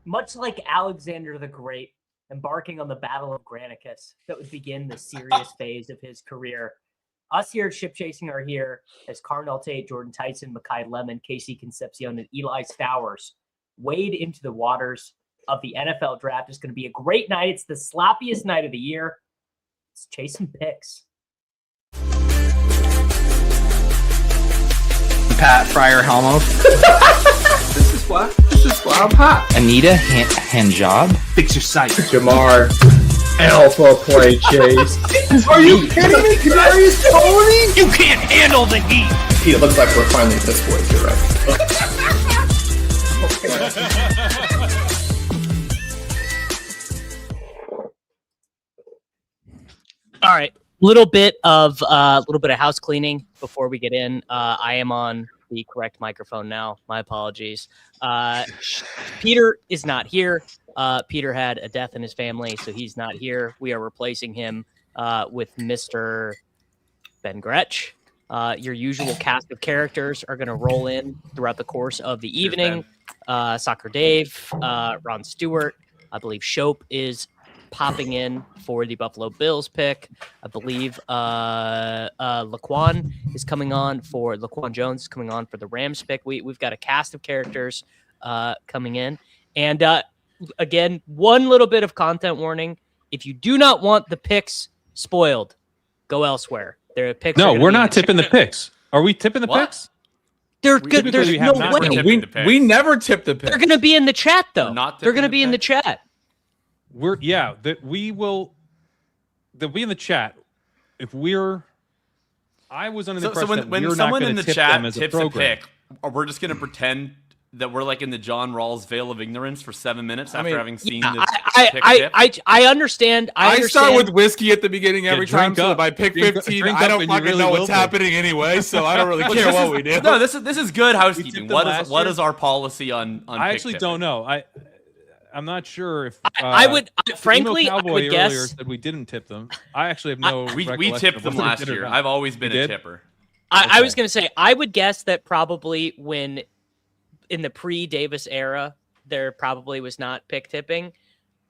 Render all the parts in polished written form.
much like Alexander the Great embarking on the Battle of Granicus that would begin the serious phase of his career. Us here at Ship Chasing are here as Carnell Tate, Jordan Tyson, Makai Lemon, Casey Concepcion, and Eli Stowers wade into the waters of the NFL draft. It's going to be a great night. It's the sloppiest night of the year. Let's chase some picks. Pat Fryer Helmo. This is why I'm hot. Anita Handjob. Fix your sight. Jamar. Alpha play chase. Are you kidding me? Kadarius Toney? You can't handle the heat. Pete, it looks like we're finally this boys. You're right. All right. Little bit of house cleaning before we get in. I am on the correct microphone now. My apologies. Peter is not here. Peter had a death in his family, so he's not here. We are replacing him with Mr. Ben Gretch. Your usual cast of characters are going to roll in throughout the course of the evening. Soccer Dave, Ron Stewart, I believe Schoppe is popping in for the Buffalo Bills pick. I believe Laquan Jones is coming on for the Rams pick. We've got a cast of characters coming in. And again, one little bit of content warning. If you do not want the picks spoiled, go elsewhere. Their picks. No, we're not tipping the picks. Are we tipping the picks? They're good. There's no way. We never tip the picks. They're going to be in the chat, though. They're going to be in the chat. They'll be in the chat. I was under the impression that when we're someone not in the tip chat them as tips a a program. pick, or we're just gonna pretend that we're like in the John Rawls veil of ignorance for 7 minutes after having seen this I understand. I start with whiskey at the beginning every time, so up. if I pick 15, I don't fucking know what's happening anyway, so I don't really care what we do. No, this is good housekeeping. What is our policy on I pick actually tipping? don't know. I'm not sure if I would frankly I Cowboy would earlier guess said we didn't tip them. I actually have no. We tipped them last year. I've always been a tipper. I was going to say, I would guess that probably when in the pre-Davis era, there probably was not pick tipping.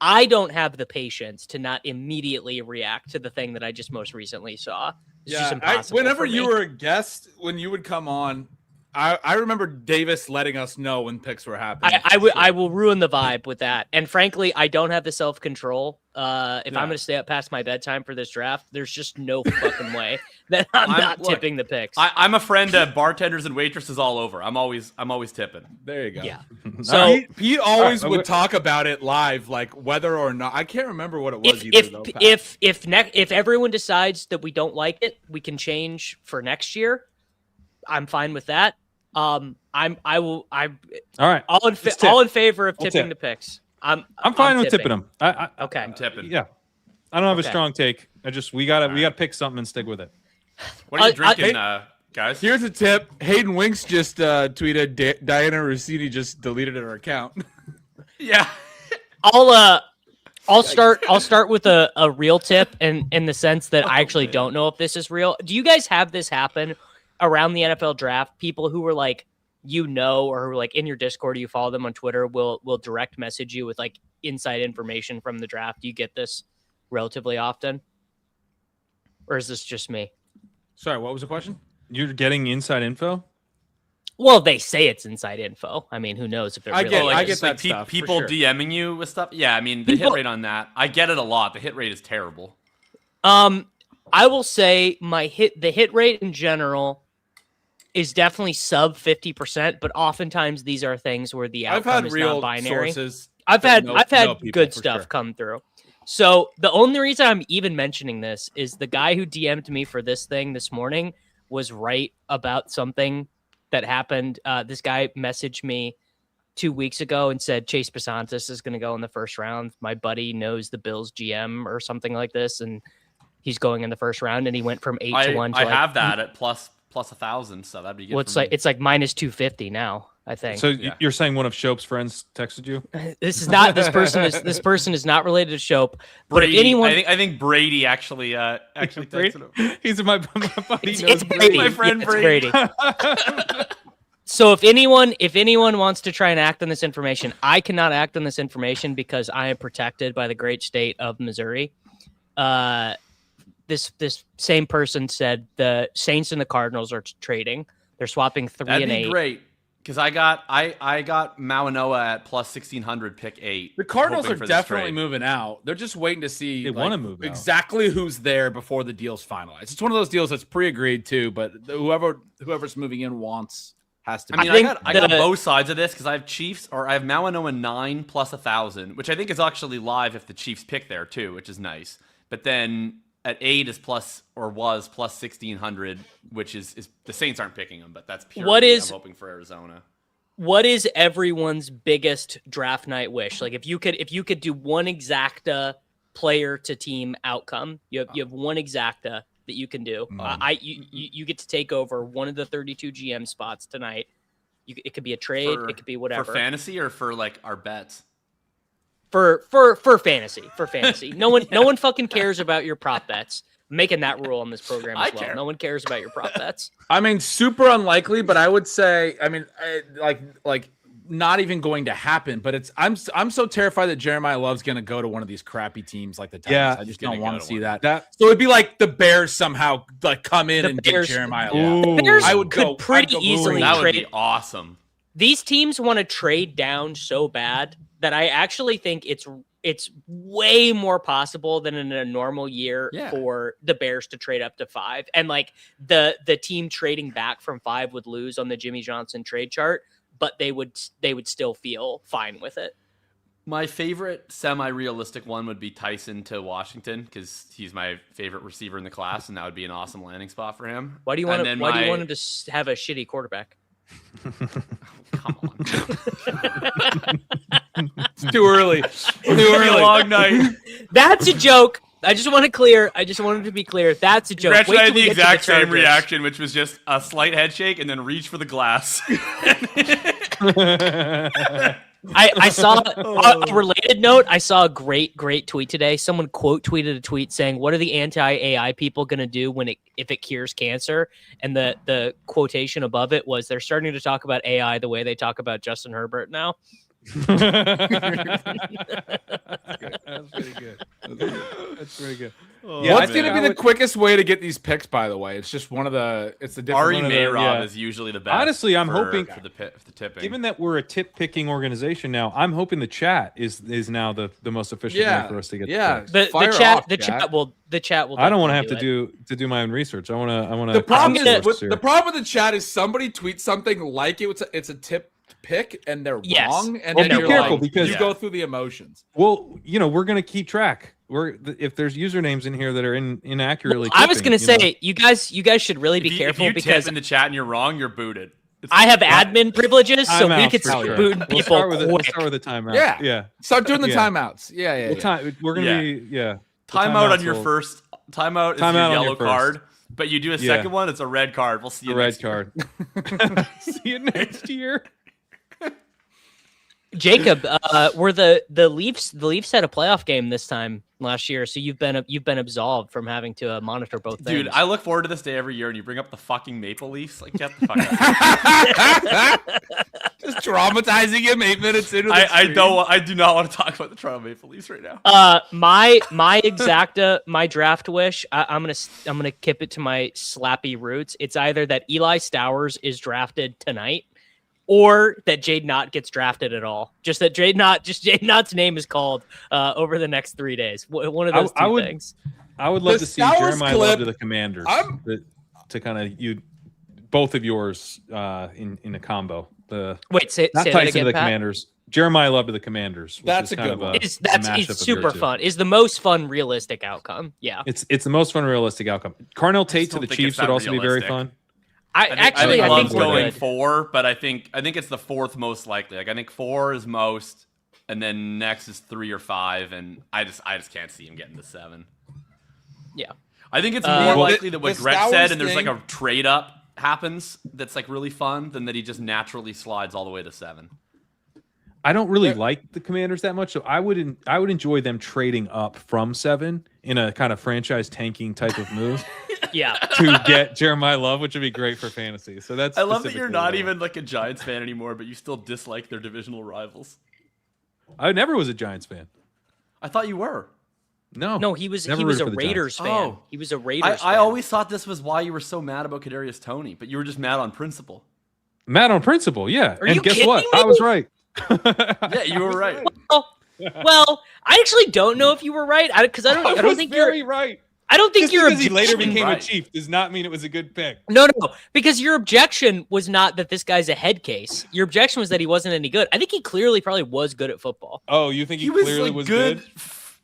I don't have the patience to not immediately react to the thing that I just most recently saw. It's just impossible. Whenever for me. you were a guest, when you would come on, I remember Davis letting us know when picks were happening. I will ruin the vibe with that. And frankly, I don't have the self-control. If I'm going to stay up past my bedtime for this draft, there's just no fucking way that I'm not tipping the picks. I'm a friend of bartenders and waitresses all over. I'm always tipping. There you go. Yeah. So Pete always would talk about it live, like whether or not. I can't remember what it was. If everyone decides that we don't like it, we can change for next year. I'm fine with that. All right. All in favor of tipping the picks. I'm fine with tipping them. Okay. I'm tipping. Yeah. I don't have a strong take. We gotta pick something and stick with it. What are you drinking, guys? Here's a tip. Hayden Winks just tweeted Diana Rossini just deleted her account. Yeah. I'll start with a real tip in the sense that I actually don't know if this is real. Do you guys have this happen around the NFL draft? People who were like, or who are like in your Discord, or you follow them on Twitter, will direct message you with like inside information from the draft. Do you get this relatively often? Or is this just me? Sorry, what was the question? You're getting inside info? Well, they say it's inside info. I mean, who knows if it really is. I get that stuff. People DMing you with stuff. Yeah, I mean, the hit rate on that, I get it a lot. The hit rate is terrible. I will say the hit rate in general is definitely sub 50%, but oftentimes these are things where the outcome is not binary. I've had good stuff come through. So the only reason I'm even mentioning this is the guy who DM'd me for this thing this morning was right about something that happened. This guy messaged me 2 weeks ago and said Chase Pasantis is going to go in the first round. My buddy knows the Bills GM or something like this, and he's going in the first round, and he went from 8-1 to I have that at plus 1,000, so that'd be good. Well, it's like minus 250 now, I think. So you're saying one of Schopp's friends texted you? This person is not related to Schoppe. But Brady, if anyone, I think Brady actually texted him. He's my buddy. It's Brady. My friend Brady. So if anyone wants to try and act on this information, I cannot act on this information because I am protected by the great state of Missouri. This same person said the Saints and the Cardinals are trading. They're swapping 3 and 8. That'd be great. Because I got Mauanoa at plus 1,600, pick 8. The Cardinals are definitely moving out. They're just waiting to see. They want to move exactly who's there before the deal's finalized. It's one of those deals that's pre-agreed to, but whoever's moving in has to. I mean, I got both sides of this because I have Chiefs or I have Mauanoa 9 plus 1,000, which I think is actually live if the Chiefs pick there too, which is nice. But then at 8 is plus 1,600, which is the Saints aren't picking them, but that's purely I'm hoping for Arizona. What is everyone's biggest draft night wish? Like if you could do one exacta player to team outcome, you have one exacta that you can do. You get to take over one of the 32 GM spots tonight. It could be a trade, it could be whatever. For fantasy or for like our bets? For fantasy. No one fucking cares about your prop bets. I'm making that rule on this program as well. No one cares about your prop bets. I mean, super unlikely, but I would say, like not even going to happen. But I'm so terrified that Jeremiyah Love's going to go to one of these crappy teams like the Titans. Yeah, I just don't want to see that. So it'd be like the Bears somehow like come in and get Jeremiyah Love. The Bears could pretty easily that trade. Would be awesome. These teams want to trade down so bad that I actually think it's way more possible than in a normal year for the Bears to trade up to 5. And like the team trading back from 5 would lose on the Jimmy Johnson trade chart, but they would still feel fine with it. My favorite semi-realistic one would be Tyson to Washington because he's my favorite receiver in the class, and that would be an awesome landing spot for him. Why do you want him to have a shitty quarterback? Come on. It's too early. Long night. That's a joke. I just want it to be clear. That's a joke. Gretch had the exact same reaction, which was just a slight head shake and then reach for the glass. I saw a related note. I saw a great tweet today. Someone quote tweeted a tweet saying, "What are the anti-AI people going to do if it cures cancer?" And the quotation above it was, "They're starting to talk about AI the way they talk about Justin Herbert now." That's pretty good. That's pretty good. What's going to be the quickest way to get these picks? By the way, it's just one of the. It's the different. Ari Mayrob is usually the best. Honestly, I'm hoping for the tipping. Given that we're a tip picking organization now, I'm hoping the chat is now the most efficient way for us to get. The chat will. I don't want to have to do my own research. I want to. The problem with the chat is somebody tweets something like it's a tip pick and they're wrong, and then be careful because you go through the emotions. Well, we're gonna keep track. If there's usernames in here that are inaccurately. I was gonna say you guys should really be careful if you because tip in the chat and you're wrong, you're booted. I have admin privileges, so we could start booting people. We'll start with the timeout. Yeah. Start doing the timeouts. Yeah. We're gonna be timeout on your first timeout is your yellow card. But you do a second one, it's a red card. We'll see you next year. See you next year. Jacob, were the Leafs had a playoff game this time last year, so you've been absolved from having to monitor both things. Dude, I look forward to this day every year, and you bring up the fucking Maple Leafs. Like, get the fuck out. Just traumatizing him 8 minutes into the stream. I do not want to talk about the Toronto Maple Leafs right now. My exacta, my draft wish, I'm gonna kip it to my slappy roots. It's either that Eli Stowers is drafted tonight, or that Jade Knott gets drafted at all. Just that Jade Knott's name is called over the next 3 days. One of those two things. I would love to see Jeremiyah Love to the Commanders. To kind of both of yours in a combo. Say Tyson that again, to the Pat? Commanders. Jeremiyah Love to the Commanders. That's a good one. It's super fun. Is the most fun realistic outcome. Yeah. It's the most fun realistic outcome. Carnell Tate to the Chiefs would also be very fun. I think going 4, but I think it's the 4th most likely. Like I think 4 is most, and then next is 3 or 5, and I just can't see him getting to 7. Yeah, I think it's more likely that what Gretch said, and there's like a trade up happens that's like really fun, than that he just naturally slides all the way to 7. I don't really like the Commanders that much, so I would enjoy them trading up from 7 in a kind of franchise tanking type of move. Yeah. to get Jeremiyah Love, which would be great for fantasy. So that's. I love that you're not even like a Giants fan anymore, but you still dislike their divisional rivals. I never was a Giants fan. I thought you were. No, he was a Raiders fan. Oh. He was a Raiders fan. I always thought this was why you were so mad about Kadarius Toney, but you were just mad on principle. Mad on principle, yeah. Are you guess kidding what? me? I was right. Yeah, you were right. Well, I actually don't know if you were right because I don't think you're right. I don't think Just because he later became right. a Chief does not mean it was a good pick. No, because your objection was not that this guy's a head case. Your objection was that he wasn't any good. I think he clearly probably was good at football. Oh, you think he clearly was good?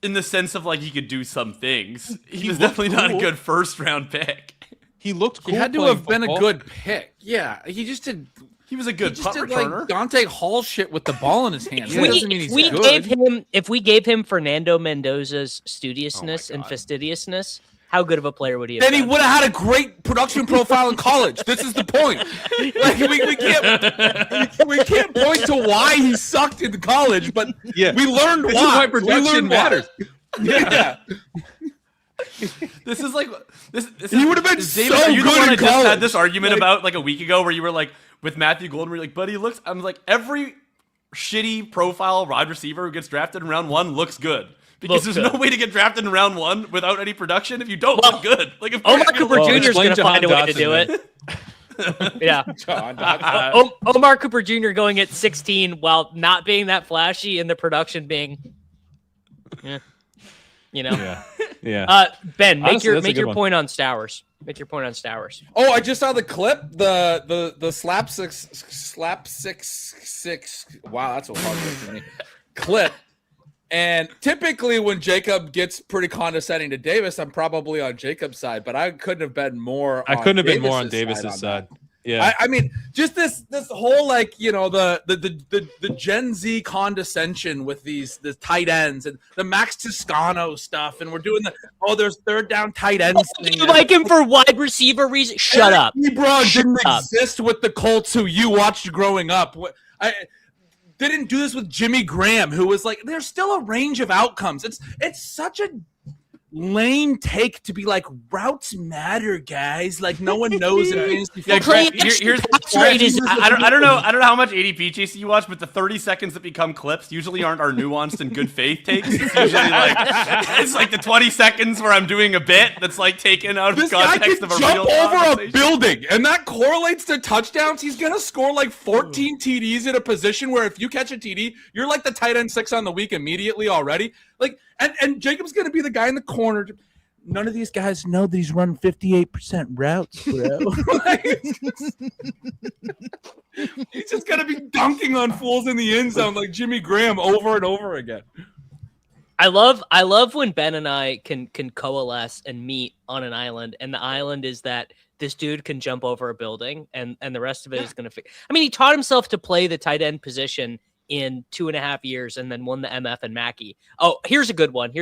In the sense of like he could do some things. He was definitely not a good first round pick. He looked cool. He had to have been a good pick. Yeah, he just did. He was a good punt returner. Like Dante Hall shit with the ball in his hands. If we gave him Fernando Mendoza's studiousness and fastidiousness, how good of a player would he have been? Then he would have had a great production profile in college. This is the point. Like we can't point to why he sucked in college, but we learned why. This is why production matters. Yeah. This is like this. He would have been David, so are you good the one in I just college. had this argument about like a week ago, where you were like with Matthew Golden, where you're like, buddy, looks. I'm like every shitty profile wide receiver who gets drafted in round 1 looks good. Because there's no way to get drafted in round 1 without any production if you don't look good. Like if Omar Cooper Jr. is going to find a way to do it. Yeah. Omar Cooper Jr. going at 16 while not being that flashy and the production being, you know. Yeah. Ben, Honestly, make your point on Stowers. Make your point on Stowers. Oh, I just saw the clip. The slap six. Wow, that's a hard word for me. Clip. And typically when Jacob gets pretty condescending to Davis, I'm probably on Jacob's side, but I couldn't have been more on Davis's side. Yeah. I mean, just this whole like, the Gen Z condescension with the tight ends and the Max Toscano stuff, and we're doing there's third down tight ends. You like him for wide receiver reasons? Shut up. Ebron didn't exist with the Colts who you watched growing up. They didn't do this with Jimmy Graham, who was like, there's still a range of outcomes. It's such a lame take to be like, routes matter, guys. Like no one knows in fantasy football. Here's I don't know how much ADP chasing you watch, but the 30 seconds that become clips usually aren't our nuanced and good faith takes. It's usually like the 20 seconds where I'm doing a bit that's like taken out of context of a real jump over a building, and that correlates to touchdowns. He's gonna score like 14 TDs in a position where if you catch a TD, you're like the tight end 6 on the week immediately already. Like, and Jacob's gonna be the guy in the corner. None of these guys know these run 58% routes, bro. He's just gonna be dunking on fools in the end zone like Jimmy Graham over and over again. I love when Ben and I can coalesce and meet on an island, and the island is that this dude can jump over a building, and the rest of it is gonna fix. I mean, he taught himself to play the tight end position in 2.5 years and then won the MF and Mackey. Oh, here's a good one.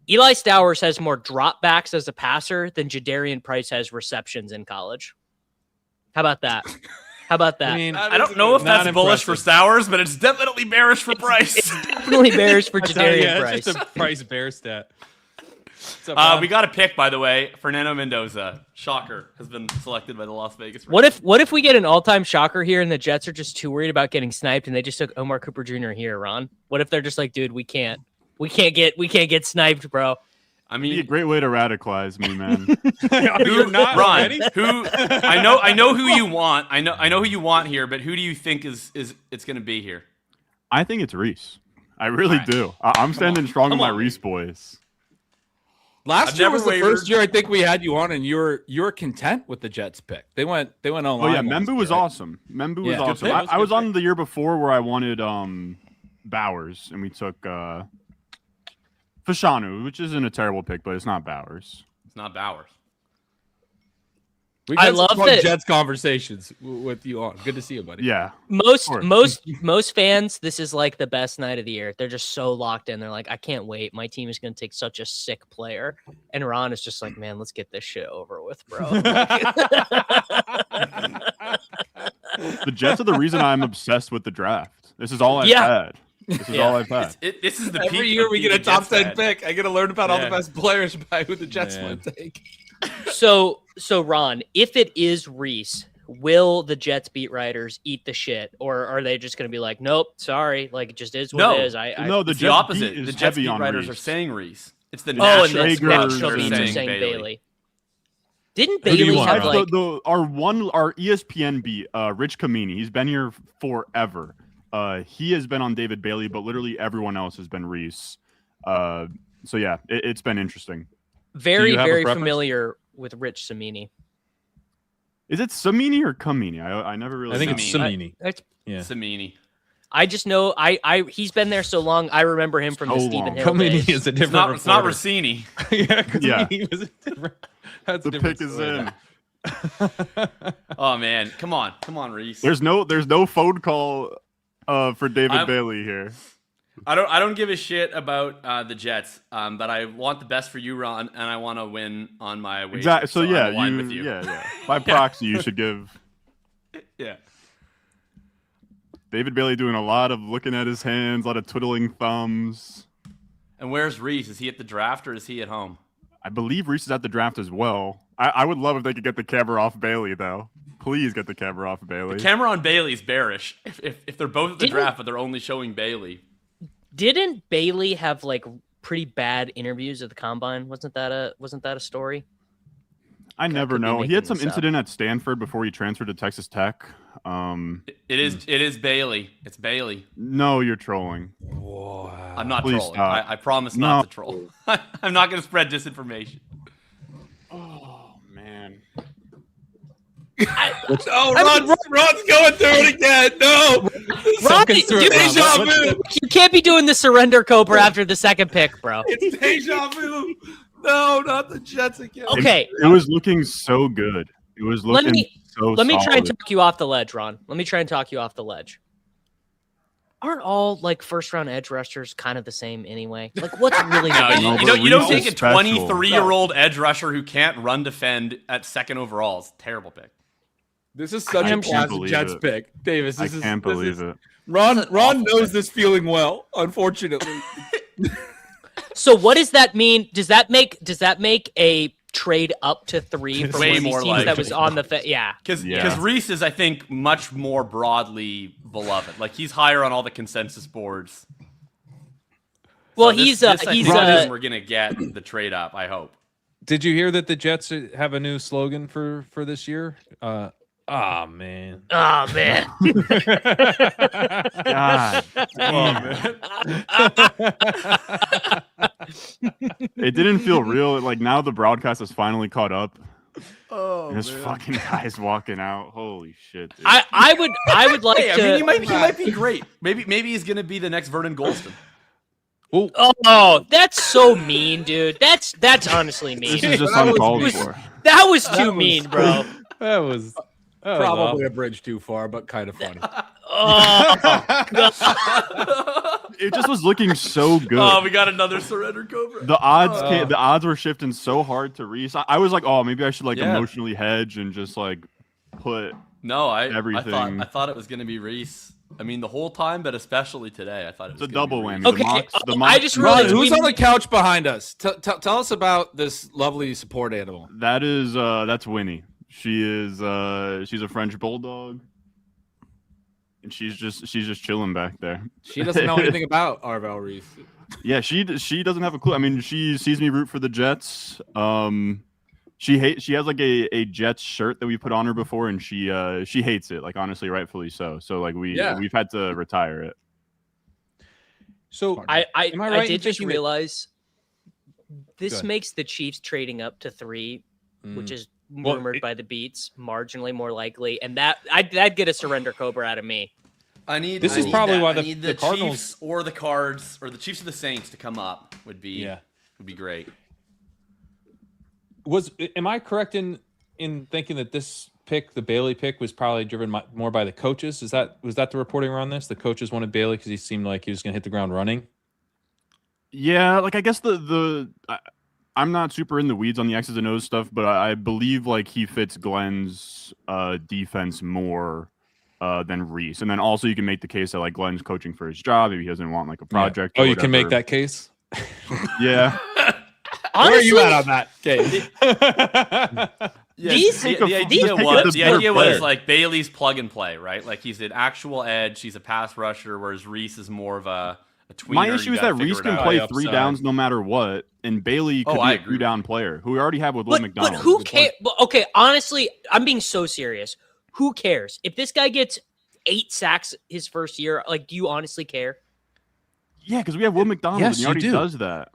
Eli Stowers has more dropbacks as a passer than Jadarian Price has receptions in college. How about that? I mean, I don't know if that's bullish for Stowers, but it's definitely bearish for Price. It's definitely bearish for Jadarian Price. It's just a Price bear stat. We got a pick, by the way. Fernando Mendoza, shocker, has been selected by the Las Vegas Raiders. What if we get an all-time shocker here and the Jets are just too worried about getting sniped and they just took Omar Cooper Jr. here, Ron? What if they're just like, dude, we can't get sniped, bro? I mean, it'd be a great way to radicalize me, man. You're not Ron, ready? who I know who you want. I know who you want here, but who do you think is it's going to be here? I think it's Reese. I really do. I'm standing strong with my Reese boys. Last year was the first year I think we had you on, and you were content with the Jets pick. They went online. Oh yeah, Membu was awesome. Membu was awesome. I was on the year before where I wanted Bowers, and we took Fashanu, which isn't a terrible pick, but it's not Bowers. It's not Bowers. I love that Jets conversations with you on. Good to see you, buddy. Yeah. Most fans, this is like the best night of the year. They're just so locked in. They're like, I can't wait. My team is going to take such a sick player. And Ron is just like, man, let's get this shit over with, bro. The Jets are the reason I'm obsessed with the draft. This is all I've had. This is all I've had. This is the every peak year we get a top 10 Jets pick. I get to learn about all the best players by who the Jets would take. So Ron, if it is Reese, will the Jets beat writers eat the shit, or are they just going to be like, nope, sorry, like it just is what it is? No, the opposite. The Jets beat writers are saying Reese. It's the national beats are saying Bailey. Didn't Bailey have like our ESPN beat Rich Kamini? He's been here forever. He has been on David Bailey, but literally everyone else has been Reese. So yeah, it's been interesting. Very familiar with Rich Samini. Is it Samini or Kamini? I never really. I think it's Samini. Samini. I just know he's been there so long. I remember him from the Stephen Hill days. Is a different. It's not Rossini. Yeah. Was a different. That's the pick is in. Oh man, come on, Reese. There's no phone call for David Bailey here. I don't give a shit about the Jets, but I want the best for you, Ron, and I want to win on my wager. Exactly. So yeah, you. Yeah. By proxy, you should give. Yeah. David Bailey doing a lot of looking at his hands, a lot of twiddling thumbs. And where's Reese? Is he at the draft or is he at home? I believe Reese is at the draft as well. I would love if they could get the camera off Bailey, though. Please get the camera off Bailey. The camera on Bailey's bearish. If they're both at the draft, but they're only showing Bailey. Didn't Bailey have like pretty bad interviews at the combine? Wasn't that a story? I never know. He had some incident at Stanford before he transferred to Texas Tech. It is Bailey. It's Bailey. No, you're trolling. Wow. I'm not Please trolling. stop. I promise not to troll. I'm not going to spread disinformation. Oh man. Ron's going through it again. No, Ron, you can't be doing the surrender cobra after the second pick, bro. It's deja vu. No, not the Jets again. Okay, it was looking so good. It was looking Let me try and talk you off the ledge, Ron. Let me try and talk you off the ledge. Aren't all like first round edge rushers kind of the same anyway? Like, what's really you don't take a 23-year-old edge rusher who can't run defend at second overall. It's a terrible pick. This is such a classic Jets pick, Davis. I can't believe it. Ron knows this feeling well, unfortunately. So what does that mean? Does that make a trade up to 3 for one of these teams that was on the because Reese is, I think, much more broadly beloved. Like he's higher on all the consensus boards. Well, so we're gonna get the trade up. I hope. Did you hear that the Jets have a new slogan for this year? Oh man. God. It didn't feel real. Like now the broadcast has finally caught up. Oh, this fucking guy's walking out. Holy shit, dude. I would like to. I mean, he might be great. Maybe he's gonna be the next Vernon Golston. Oh, that's so mean, dude. That's honestly mean. This is just uncalled for. That was too mean, bro. That was probably a bridge too far, but kind of funny. Oh, God. It just was looking so good. Oh, we got another surrender cobra. The odds were shifting so hard to Reese. I was like, oh, maybe I should emotionally hedge and just like put everything. I thought it was gonna be Reese. I mean, the whole time, but especially today, I thought it was a double whammy. Okay, I just realized who's on the couch behind us? Tell us about this lovely support animal. That's Winnie. She's a French bulldog, and she's just chilling back there. She doesn't know anything about Arvel Reese. Yeah, she doesn't have a clue. I mean, she sees me root for the Jets. She has like a Jets shirt that we put on her before, and she hates it. Like honestly, rightfully so. So like we've had to retire it. So I did just realize this makes the Chiefs trading up to 3, which is rumored by the beats, marginally more likely, and that'd get a surrender cobra out of me. This is probably why the Cardinals Chiefs or the Cards or the Chiefs or the Saints to come up would be great. Am I correct in thinking that this pick, the Bailey pick, was probably driven more by the coaches? Was that the reporting around this? The coaches wanted Bailey because he seemed like he was going to hit the ground running. Yeah, like I guess I'm not super in the weeds on the X's and O's stuff, but I believe like he fits Glenn's defense more than Reese. And then also you can make the case that like Glenn's coaching for his job. Maybe he doesn't want like a project. Oh, you can make that case? Yeah. Where are you at on that case? Yeah, These- the idea was like Bailey's plug and play, right? Like he's an actual edge, he's a pass rusher, whereas Reese is more of a tweener. My issue is that Reese can play 3 downs no matter what, and Bailey could be a 3-down player who we already have with Will McDonald. But who cares? Okay, honestly, I'm being so serious. Who cares if this guy gets 8 sacks his first year? Like, do you honestly care? Yeah, because we have Will McDonald, and he already does that.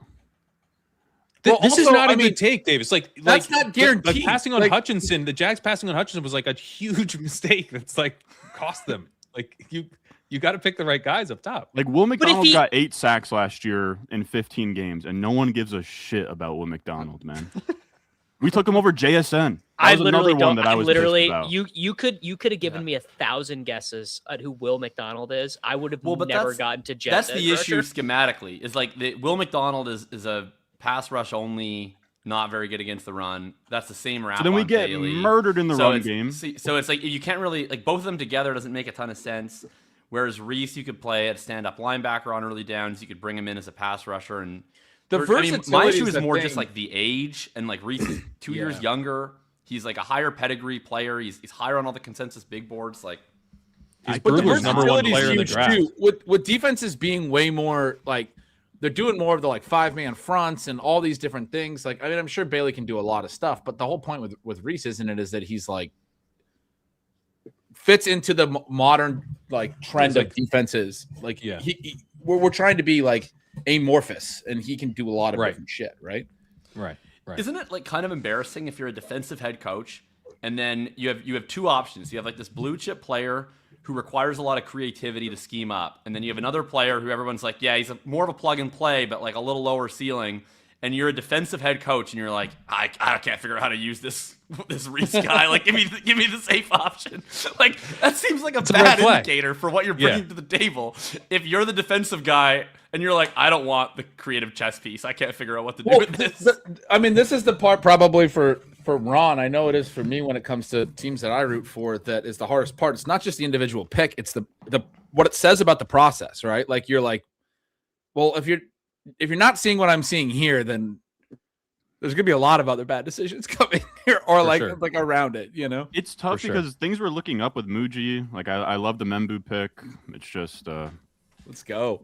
This is not a good take, Dave. It's that's not guaranteed. Like passing on Hutchinson, the Jags passing on Hutchinson was like a huge mistake. That's like cost them. Like you got to pick the right guys up top. Like Will McDonald got 8 sacks last year in 15 games, and no one gives a shit about Will McDonald, man. We took him over JSN. I literally don't. I was literally about. you could have given me 1,000 guesses at who Will McDonald is. I would have never gotten to Jet. That's the issue schematically. Is like Will McDonald is a pass rush only, not very good against the run. That's the same rap. So then we get Bailey. murdered in the run game. So it's like you can't really like both of them together doesn't make a ton of sense. Whereas Reese, you could play at stand-up linebacker on early downs. You could bring him in as a pass rusher, and my issue is more just like the age, and like Reese is 2 years younger. He's like a higher pedigree player. He's higher on all the consensus big boards. Like he's Brewer's number 1 player in the draft. Too. With defenses being way more like. They're doing more of the like 5-man fronts and all these different things. Like, I mean, I'm sure Bailey can do a lot of stuff, but the whole point with Reese, isn't it, is that he's like fits into the modern like trend of defenses. Like, we're trying to be like amorphous, and he can do a lot of different shit, right? Right. Isn't it like kind of embarrassing if you're a defensive head coach and then you have 2 options? You have like this blue chip player who requires a lot of creativity to scheme up. And then you have another player who everyone's like, yeah, he's more of a plug and play, but like a little lower ceiling. And you're a defensive head coach, and you're like, I can't figure out how to use this Reese guy. Like, give me the safe option. Like, that seems like a bad indicator for what you're bringing to the table. If you're the defensive guy and you're like, I don't want the creative chess piece, I can't figure out what to do with this. I mean, this is the part probably for Ron. I know it is for me when it comes to teams that I root for. That is the hardest part. It's not just the individual pick. It's the what it says about the process, right? Like, you're like, well, if you're not seeing what I'm seeing here, then there's gonna be a lot of other bad decisions coming here, or like around it. You know, it's tough because things were looking up with Muji. Like, I love the Membu pick. It's just let's go.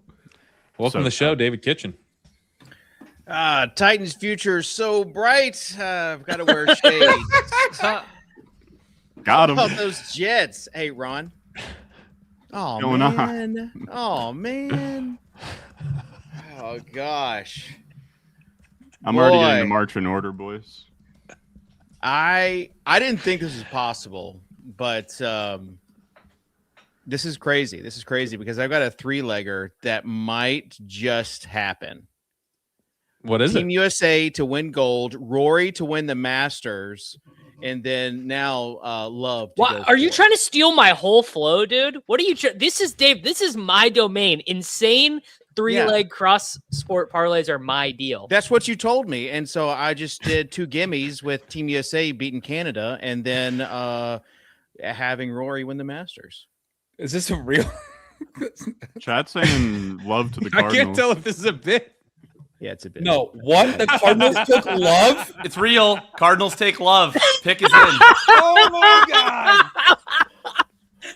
Welcome to the show, David Kitchen. Titans' future is so bright. I've got to wear shades. Got him. How about those Jets? Hey, Ron. Oh, man. Oh, man. Oh, gosh. I'm already getting the march in order, boys. I didn't think this was possible, but this is crazy. This is crazy because I've got a 3-legger that might just happen. What is Team USA to win gold, Rory to win the Masters, and then now Love. What are you trying to steal my whole flow, dude? What are you? This is Dave. This is my domain. Insane 3-leg cross sport parlays are my deal. That's what you told me, and so I just did 2 gimmies with Team USA beating Canada, and then having Rory win the Masters. Is this a real? Chat saying Love to the Cardinals. I can't tell if this is a bit. Yeah, it's a bit. No, what? The Cardinals took Love? It's real. Cardinals take Love. Pick is in. Oh my god.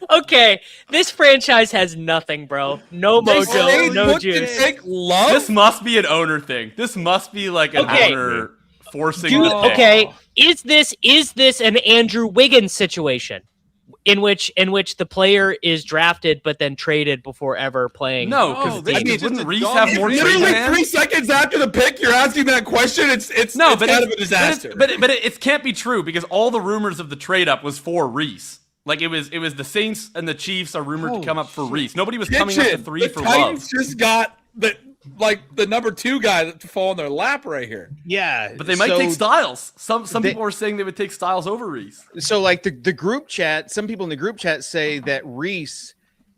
Okay, this franchise has nothing, bro. No mojo, no juice. Take Love? This must be an owner thing. This must be like an owner forcing the pick. Okay, is this an Andrew Wiggins situation? In which the player is drafted but then traded before ever playing. No, because wouldn't Reese have more trade literally 3 seconds after the pick, you're asking that question. It's kind of a disaster. But it can't be true because all the rumors of the trade up was for Reese. Like it was the Saints and the Chiefs are rumored to come up for Reese. Nobody was coming up to 3 for Titans Love. Just got the number 2 guy to fall in their lap right here. Yeah, but they might take Styles. Some people were saying they would take Styles over Reese. So like the group chat, some people in the group chat say that Reese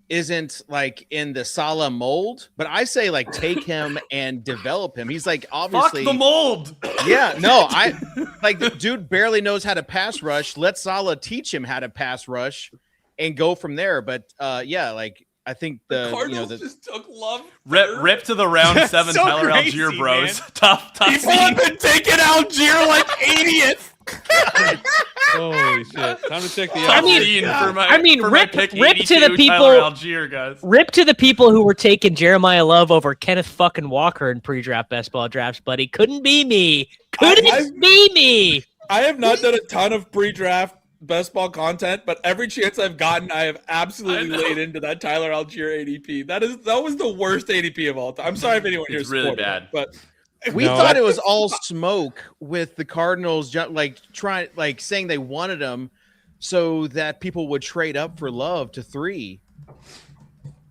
isn't like in the Salah mold, but I say like take him and develop him. He's like obviously fuck the mold. Yeah, no, the dude barely knows how to pass rush. Let Salah teach him how to pass rush. and go from there. But yeah, like I think the Cardinals just took Love. Rip to the round 7 so Tyler crazy, Algier bros. man. Tough People have been taking Algier like 80th. Holy shit! Time to check the. I mean, rip to the people. Algier, guys. Rip to the people who were taking Jeremiyah Love over Kenneth fucking Walker in pre-draft best ball drafts, buddy. Couldn't be me. Couldn't be me. I have not done a ton of pre-draft best ball content, but every chance I've gotten, I have absolutely laid into that Tyler Algier ADP. That was the worst ADP of all time. I'm sorry if anyone here is really bad, but we thought it was all smoke with the Cardinals, saying they wanted him so that people would trade up for Love to 3.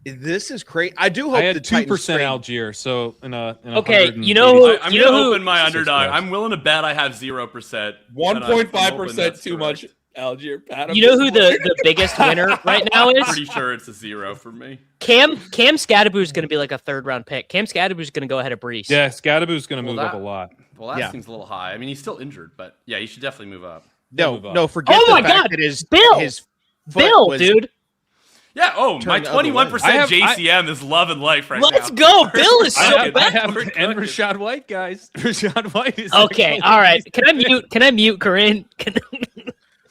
This is crazy. I do hope I had the 2% Algier, so in a okay. You know who? I'm gonna open my underdog. I'm willing to bet I have 0%. 1.5% too much. Algier, you know who the biggest winner right now is? Pretty sure it's a 0 for me. Cam Scadaboo is going to be like a 3rd round pick. Cam Scadaboo is going to go ahead of Brees. Yeah, Scadaboo's going to move up a lot. Well, that seems a little high. I mean, he's still injured, but yeah, he should definitely move up. No, forget the fact that his Bill, dude. Yeah. Oh, my 21% JCM is love and life right now. Let's go. Bill is so bad. And Rachaad White, guys. Rachaad White is okay. All right. Can I mute Corinne?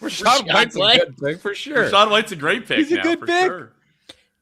Rachaad White's a good pick for sure. Rachaad White's a great pick. He's a good pick. Sure.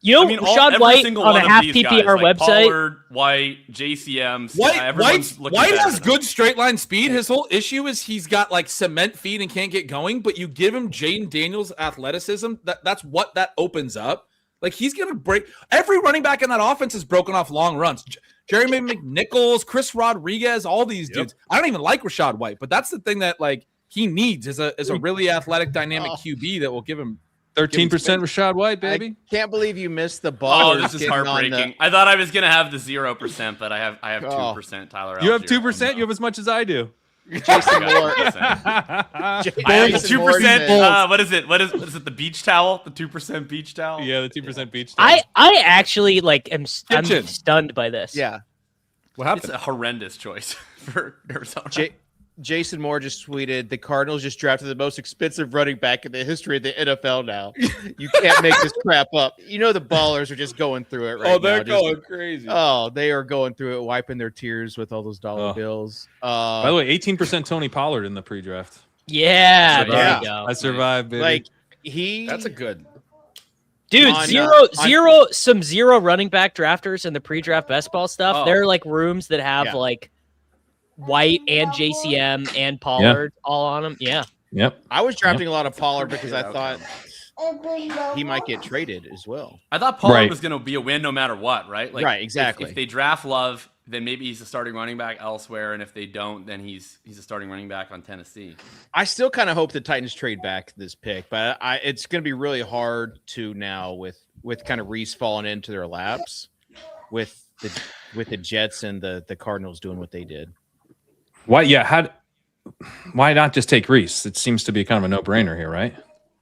You know, Rachaad White on a half PPR website. Pollard, White, JCM. White has good straight line speed. His whole issue is he's got like cement feet and can't get going. But you give him Jaden Daniels' athleticism. That's what that opens up. Like he's gonna break. Every running back in that offense is broken off long runs. Jeremy McNichols, Chris Rodriguez, all these dudes. I don't even like Rachaad White, but that's the thing that like he needs is a really athletic, dynamic QB that will give him 13% Rachaad White, baby. I can't believe you missed the ball. Oh, this is heartbreaking. I thought I was gonna have the 0%, but I have 2%. Tyler, you have 2%. You have as much as I do. Jason Moore. I have 2%. What is it? What is it? The beach towel? The 2% beach towel? Yeah, the 2% beach towel. I actually I'm stunned by this. Yeah. What happened? It's a horrendous choice for Arizona. Jason Moore just tweeted, the Cardinals just drafted the most expensive running back in the history of the NFL now. You can't make this crap up. You know the ballers are just going through it right now. Oh, they're going crazy. Oh, they are going through it, wiping their tears with all those dollar bills. By the way, 18% Tony Pollard in the pre-draft. Yeah, there you go. I survived, baby. Like, that's a good... Dude, some zero running back drafters in the pre-draft best ball stuff. Oh. There are like rooms that have like White and JCM and Pollard all on them. Yeah. Yep. I was drafting a lot of Pollard because I thought he might get traded as well. I thought Pollard was going to be a win no matter what, right? Like, right, exactly. If they draft Love, then maybe he's a starting running back elsewhere, and if they don't, then he's a starting running back on Tennessee. I still kind of hope the Titans trade back this pick, but it's going to be really hard to now with kind of Reese falling into their laps with the Jets and the Cardinals doing what they did. Why? Yeah. Why not just take Reese? It seems to be kind of a no-brainer here, right?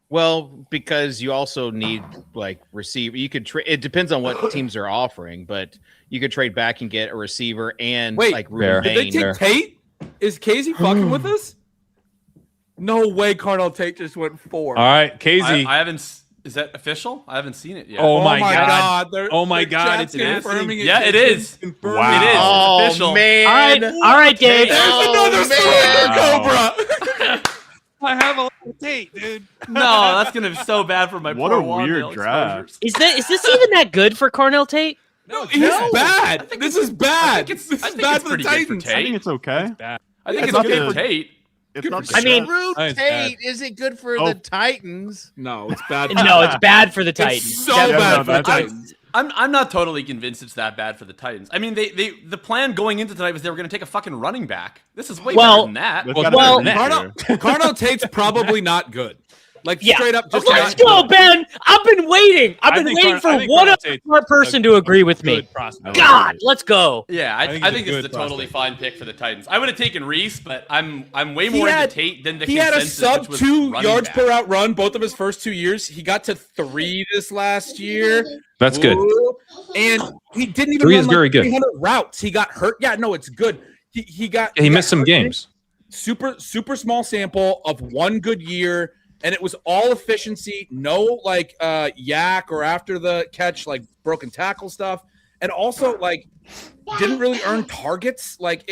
Well, because you also need like receiver. You could trade. It depends on what teams are offering, but you could trade back and get a receiver and like Did they take Tate? Is Casey fucking with us? No way. Carnell Tate just went 4. All right, Casey. I haven't. Is that official? I haven't seen it yet. Oh my god! Oh my god! It's confirming it. Yeah, it is. Wow. It is. Oh, it's official. Man. All right, Dave. There's another Cobra. I have a lot of Tate, dude. No, that's gonna be so bad for my. What poor a weird draft. Is this even that good for Carnell Tate? No, he's bad. This is bad. This is bad for the Titans. I think it's okay. I think it's good for Tate. Tate, is it good for the Titans? No, it's bad. No, it's bad for the Titans. It's so bad for the Titans. I'm not totally convinced it's that bad for the Titans. I mean, the plan going into tonight was they were going to take a fucking running back. This is way better than that. Carnell Tate's probably not good. Like straight up, just let's go, Ben. I've been waiting. I've been waiting for one other person to agree with me. God, let's go. Yeah, I think it's a totally fine pick for the Titans. I would have taken Reese, but I'm way more into Tate than the consensus. He had a sub 2 yards per out run both of his first 2 years. He got to 3 this last year. That's good. And he didn't even 3 run is very good. 300 routes. He got hurt. Yeah, no, it's good. He missed some games. Super small sample of 1 good year. and it was all efficiency, no like yak or after the catch like broken tackle stuff, and also like didn't really earn targets. Like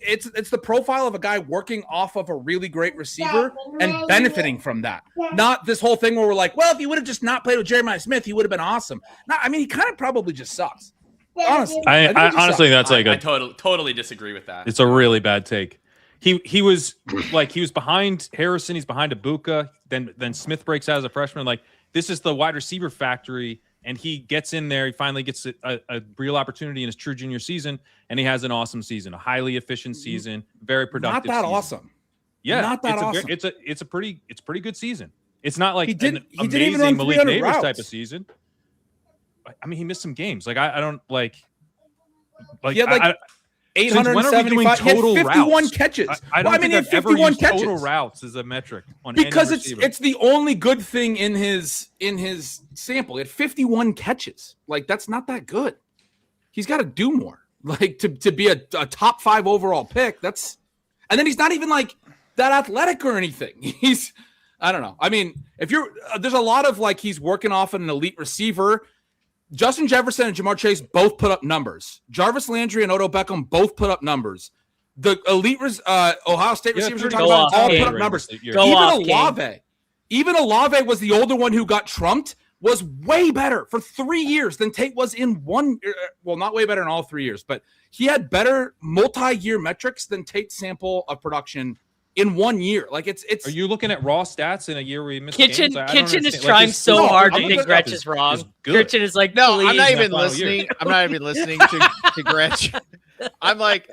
it's the profile of a guy working off of a really great receiver and benefiting from that. Not this whole thing where we're like, well, if he would have just not played with Jeremiah Smith, he would have been awesome. No, I mean, he kind of probably just sucks. Honestly, I honestly, that's like I totally disagree with that. It's a really bad take. He was behind Harrison. He's behind Ibuka. Then Smith breaks out as a freshman. Like, this is the wide receiver factory, and he gets in there. He finally gets a real opportunity in his true junior season, and he has an awesome season, a highly efficient season, very productive. Not that season. Awesome. Yeah, not that awesome. It's a pretty good season. It's not like an amazing Malik Neighbors routes. type of season. I mean, he missed some games. Like I don't like. He had like 875 total 51 routes? catches. I don't think he had I've ever 51 used catches. total routes as a metric on Because any receiver. it's the only good thing in his sample. He had 51 catches. Like, that's not that good. He's got to do more. Like, to be a top 5 overall pick. And then he's not even like that athletic or anything. I don't know. I mean, if you're there's a lot of like he's working off an elite receiver. Justin Jefferson and Jamar Chase both put up numbers. Jarvis Landry and Odell Beckham both put up numbers. The elite Ohio State receivers we're talking about all put up numbers. Even Olave was the older one who got trumped, was way better for 3 years than Tate was in one. Well, not way better in all 3 years, but he had better multi-year metrics than Tate's sample of production in 1 year. Like it's. Are you looking at raw stats in a year where you missed Kitchen games? Kitchen is trying so hard to think Gretch is wrong. Kitchen is like, no, please. I'm not even listening. I'm not even listening to Gretch. I'm like,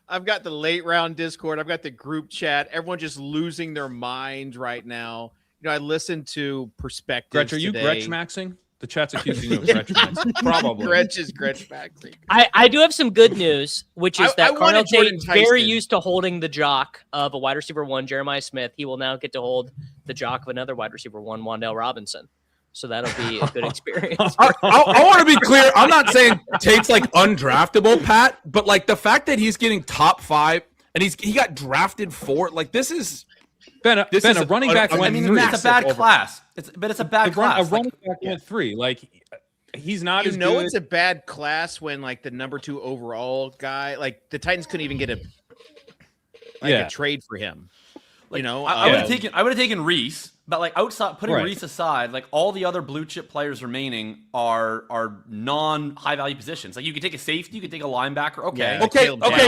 I've got the late round Discord. I've got the group chat. Everyone just losing their mind right now. You know, I listened to Perspectives. Gretch, are you today. Gretch maxing? The chat's accusing you of Gretch maxing. Probably. Gretch is Gretch maxing. I do have some good news, which is that Carnell Tate is very Tyson. used to holding the jock of a wide receiver 1, Jeremiah Smith. He will now get to hold the jock of another wide receiver 1, Wan'Dale Robinson. So that'll be a good experience. I want to be clear. I'm not saying Tate's like undraftable, Pat, but like the fact that he's getting top 5 and he got drafted 4, like this is a running back. I mean, it's a bad class. It's a bad class. A running back went 3. Like he's not. You know, it's a bad class when like the number 2 overall guy, like the Titans couldn't even get a trade for him. Like, you know, I would have taken Reese, but like outside putting Reese aside, like all the other blue chip players remaining are non high value positions. Like you could take a safety, you could take a linebacker. Okay,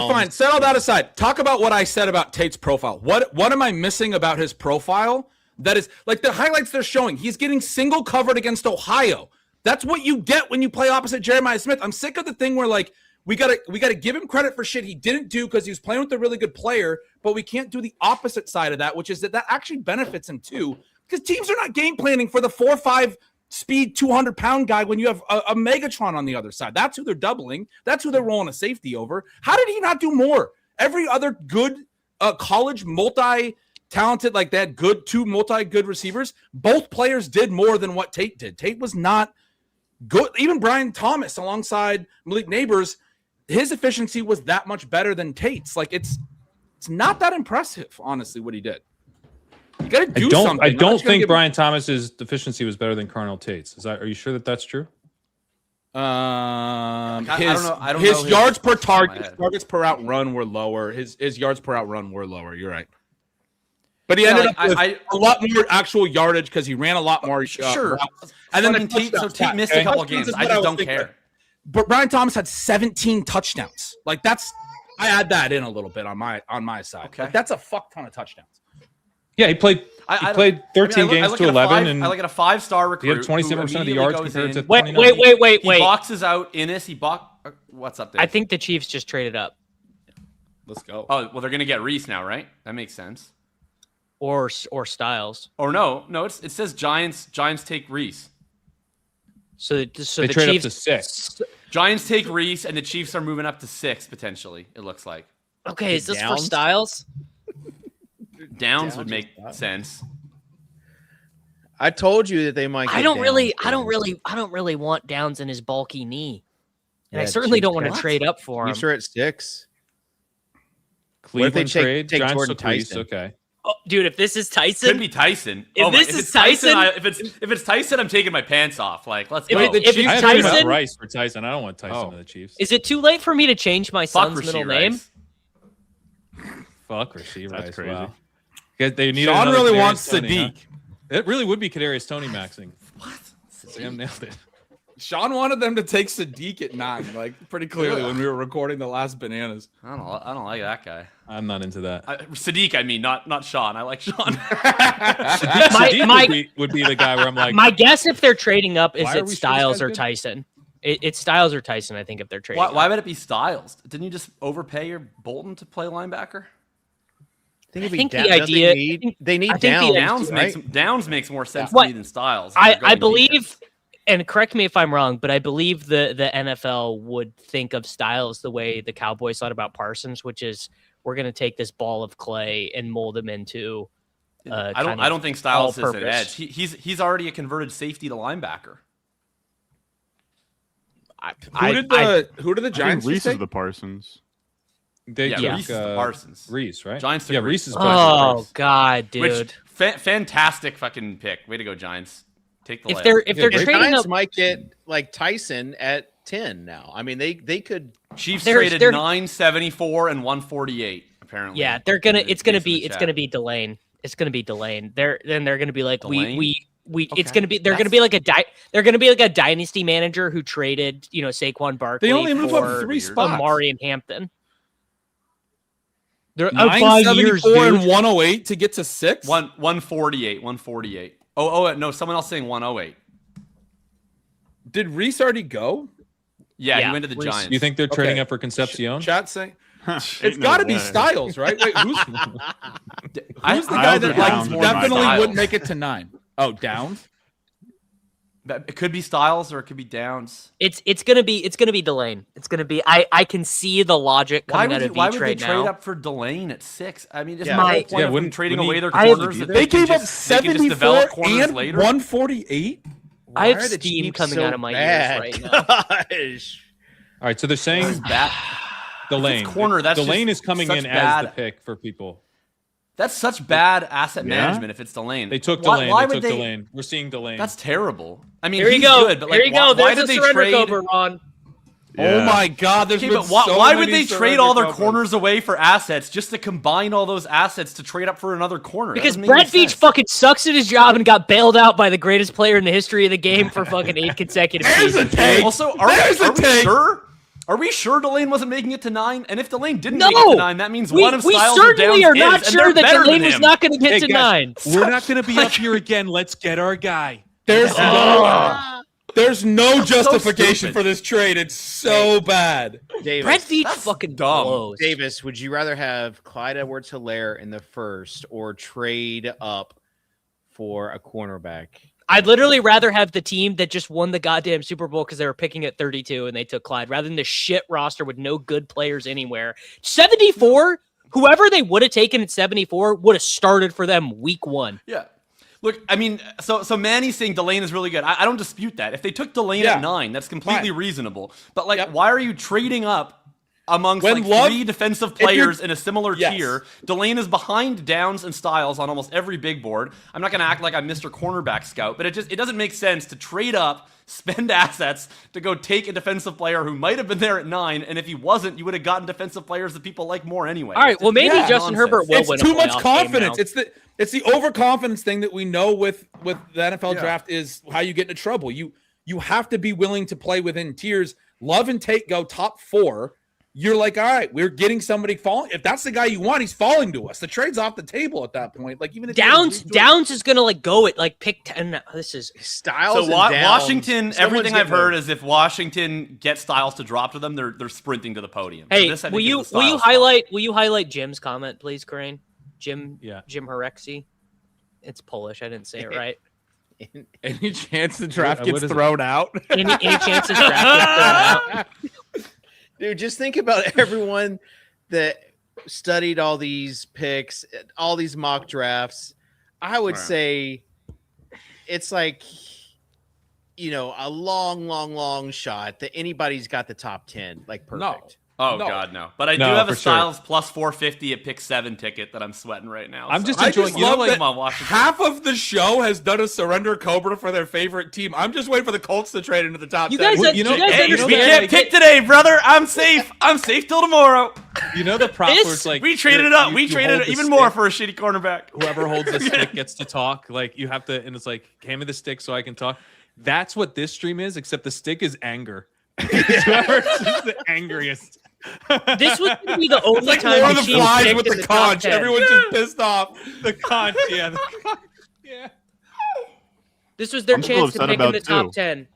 fine. Set all that aside. Talk about what I said about Tate's profile. What am I missing about his profile? That is like the highlights they're showing. He's getting single covered against Ohio. That's what you get when you play opposite Jeremiah Smith. I'm sick of the thing where like we gotta give him credit for shit he didn't do because he was playing with a really good player, but we can't do the opposite side of that, which is that actually benefits him too. Because teams are not game planning for the 4.5 speed 200-pound guy when you have a Megatron on the other side. That's who they're doubling. That's who they're rolling a safety over. How did he not do more? Every other good college multi-talented like that, two multi-good receivers, both players did more than what Tate did. Tate was not good. Even Brian Thomas alongside Malik Neighbors, his efficiency was that much better than Tate's. Like it's not that impressive, honestly, what he did. You got to do something. I don't think Brian Thomas's efficiency was better than Carnell Tate's. Are you sure that that's true? I don't know his yards per target, targets per out run were lower. His yards per out run were lower. You're right. But he ended up with a lot more actual yardage because he ran a lot more. Sure. And then Tate missed a couple of games. I just don't care. But Brian Thomas had 17 touchdowns. Like I add that in a little bit on my side. Okay. Like, that's a fuck ton of touchdowns. Yeah, he played 13 games to 11, and I look at a 5-star recruit. He had 27% of the yards compared to 29. Wait. He boxes out Innis. What's up there? I think the Chiefs just traded up. Let's go. Oh, well, they're going to get Reese now, right? That makes sense. Or Styles. Or no, it says Giants take Reese. So they the trade Chiefs up to 6. Giants take Reese, and the Chiefs are moving up to 6 potentially. It looks like. Okay, is this for Styles? Downs would make sense. I told you that they might. I don't really want Downs in his bulky knee, and I certainly don't want to trade up for him. He's at 6. Cleveland what if they trade take Giants Jordan took Reese, Tyson? okay. Oh, dude, if this is Tyson, could be Tyson. If it's Tyson, if it's Tyson, I'm taking my pants off. Like, let's go. If it's I Tyson, Rice for Tyson. I don't want Tyson to the Chiefs. Is it too late for me to change my son's middle name? Fuck Rasheed Rice. crazy. Wow. They need Sean really wants Tony, Sadiq. Huh? It really would be Kadarius Tony maxing. What? Sam nailed it. Sean wanted them to take Sadiq at 9, like pretty clearly when we were recording the last bananas. I don't like that guy. I'm not into that. Sadiq, I mean, not Sean. I like Sean. Sadiq would be the guy where I'm like, my guess if they're trading up is Why are it we sure Styles this or guy's good? Tyson. It's Styles or Tyson, I think, if they're trading. Why would it be Styles? Didn't you just overpay your Bolton to play linebacker? I think the idea they need Downs right? Downs makes more sense to What? me than Styles. I believe, and correct me if I'm wrong, but I believe the NFL would think of Styles the way the Cowboys thought about Parsons, which is we're going to take this ball of clay and mold him into. I don't think Styles is an all-purpose. edge. He's already a converted safety to linebacker. Who did the Giants Reese take? is the Parsons. they took, Reese is the Parsons. Reese, right? Giants took yeah, Reese. Reese is. Oh God, dude! Which fantastic fucking pick. Way to go, Giants. Take the if layup. they're The trading Giants up, might get like Tyson at 10 now. I mean, they could. Chiefs they're- traded they're- 974 and 148. Apparently, yeah, in the it's gonna be Delane. It's gonna be Delane. They're gonna be like Delane? we. Okay. It's gonna be they're gonna be like a dynasty manager who traded Saquon Barkley. They only move up for 3 spots. Amari and Hampton. They're 974 and 108 to get to 6. 148. Oh no, someone else saying 108. Did Reese already go? Yeah, Yeah, he went to the Reese. Giants. You think they're trading Okay. up for Concepcion? Chat saying it's Ain't no got to be way. Styles, right? Wait, who's the guy Styles that are Downs like more than definitely Styles. wouldn't make it to 9? Oh, Downs. It could be Styles or it could be Downs. It's gonna be Delane. It's gonna be I can see the logic coming out of Why Veach would right they trade now. up for Delane at 6? I mean, isn't Yeah. the whole My- point Yeah, of them wouldn't- trading wouldn't away he- their I- corners? that They gave up can just 74 develop corners and later? 148. I have Why are the steam Chiefs coming so out of my bad? ears right now. Gosh. All right, so they're saying That's bad. Delane. That's corner, that's Delane just is coming such in bad- as the pick for people. That's such bad asset Yeah? management if it's Delane. They took Why- Delane. why they would took Delane. We're seeing Delane. That's terrible. I mean, Here you he's go. good, but Here like, you go. why There's did a they surrender trade? over, Ron. Oh my God! There's Okay, been but why, so why would many they trade surrender all their covers. corners away for assets just to combine all those assets to trade up for another corner? That Because doesn't make any Brett Veach sense. fucking sucks at his job and got bailed out by the greatest player in the history of the game for fucking 8 consecutive There's a seasons. take. Also, are There's a we take. sure? Are we sure Delane wasn't making it to 9? And if Delane didn't No, make it to 9, that means we one of Styles or certainly Downs are not is, and sure they're that better Delane than was him. not going to get Hey, to guys, 9. We're not going to be up here again. Let's get our guy. There's no so justification stupid. for this trade. It's so bad. Davis, Brett Veach That's fucking dumb. blows. Davis, would you rather have Clyde Edwards-Helaire in the first or trade up for a cornerback? I'd literally rather have the team that just won the goddamn Super Bowl because they were picking at 32 and they took Clyde rather than the shit roster with no good players anywhere. 74, whoever they would have taken at 74 would have started for them week 1. Yeah. Look, I mean, so Manny's saying Delane is really good. I don't dispute that. If they took Delane Yeah. at 9, that's completely Fine. reasonable. But like, Yep. why are you trading up amongst When like Love- 3 defensive if you're- players in a similar Yes. tier? Delane is behind Downs and Styles on almost every big board. I'm not going to act like I'm Mr. Cornerback Scout, but it doesn't make sense to trade up, spend assets to go take a defensive player who might have been there at 9, and if he wasn't, you would have gotten defensive players that people like more anyway. All right, well, maybe Yeah. Justin Nonsense. Herbert will It's win a too much playoff game confidence. now. It's the overconfidence thing that we know with the NFL Yeah. draft is how you get into trouble. You have to be willing to play within tiers. Love and Tate go top 4. You're like, all right, we're getting somebody falling. If that's the guy you want, he's falling to us. The trade's off the table at that point. Like even if Downs is gonna like go at like pick 10. This is Styles So and Downs, Washington, someone's everything I've getting heard is if Washington gets Styles to drop to them, they're sprinting to the podium. Hey, So this, I will think, you is the Styles highlight Jim's comment, please, Corinne? Jim Yeah. Jim Herexi. It's Polish. I didn't say it right. any chance the draft What gets is it? thrown out. Any chance this draft gets thrown out? Dude, just think about everyone that studied all these picks, all these mock drafts. I would Right. say it's like, a long shot that anybody's got the top 10, like perfect. Oh, No. God, no. But I do No, have a for sure. Styles plus 450 at pick 7 ticket that I'm sweating right now. I'm so. just I enjoying. just You know, love like that Come on, Washington. half of the show has done a surrender Cobra for their favorite team. I'm just waiting for the Colts to trade into the top 10. you know, Hey, understand, we can't like, pick today, brother. I'm safe. I'm safe till tomorrow. you know the prop where it's like We traded it up. We traded it even more for a shitty cornerback. Whoever holds the stick gets to talk. Like you have to, and it's like, hand me the stick so I can talk. That's what this stream is, except the stick is anger. Whoever's the angriest. This was going to be the only It's like time Lord of the the Chiefs Flies picked with in the top conch. 10. Everyone's just pissed off. The conch, yeah. The conch, yeah. This was their I'm still chance to upset pick in about the top two. 10.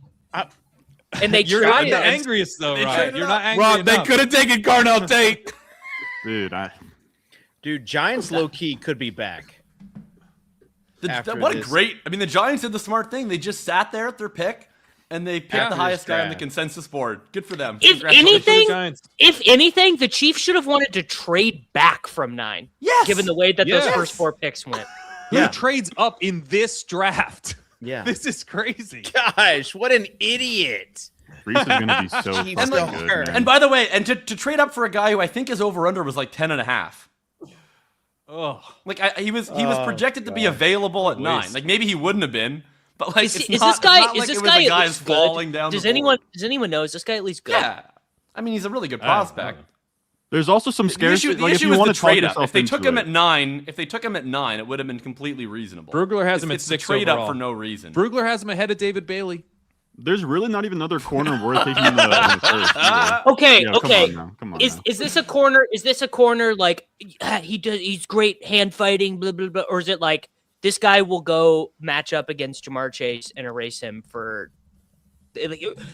And they You're not tried the it. angriest though, Rod. You're not angry Rob, they enough. could have taken Carnell Tate. Dude, Giants low key could be back. After What a this. great. I mean, the Giants did the smart thing. They just sat there at their pick, and they picked the highest guy on the consensus board. Good for them. If Congratulations. anything, the Chiefs should have wanted to trade back from 9. Yes. Given the way that Yes. those first 4 picks went. Who trades up in this draft? Yeah. This is crazy. Gosh, what an idiot. Reese is gonna be so Chiefs fucking don't good, care. man. And by the way, and to trade up for a guy who I think his over/under was like 10.5. Oh, Like he was projected to be available at 9. Like maybe he wouldn't have been, but like Is it's this not, guy? it's not Is like this it was guy the at guys least good? falling down. Does the anyone? board. Does anyone know? Is this guy at least good? Yeah, I mean he's a really good prospect. There's also some The scarcity. issue, Like, if you was want the to talk trade up. yourself If they into took him it. at 9, it would have been completely reasonable. Brugler has him at It's 6 trade overall. up for no reason. Brugler has him ahead of David Bailey. There's really not even another corner worth taking in the first. Either. Okay, Yeah, okay. Come on Is now. is this a corner? Is this a corner like he's great hand fighting, blah blah blah, or is it like this guy will go match up against Jamar Chase and erase him for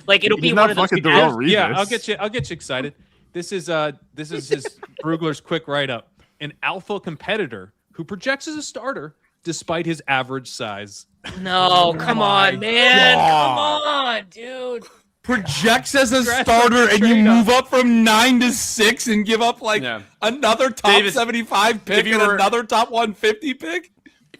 like it'll be He's one not of those fucking guys- Darrell Revis. Yeah, I'll get you excited. This is his Brugler's quick write up. An alpha competitor who projects as a starter despite his average size. No, come on, man. Come on, dude. Projects as a Scratch starter, the and you trade up. move up from 9 to 6 and give up like Yeah. another top Davis, 75 pick if you and were- another top 150 pick.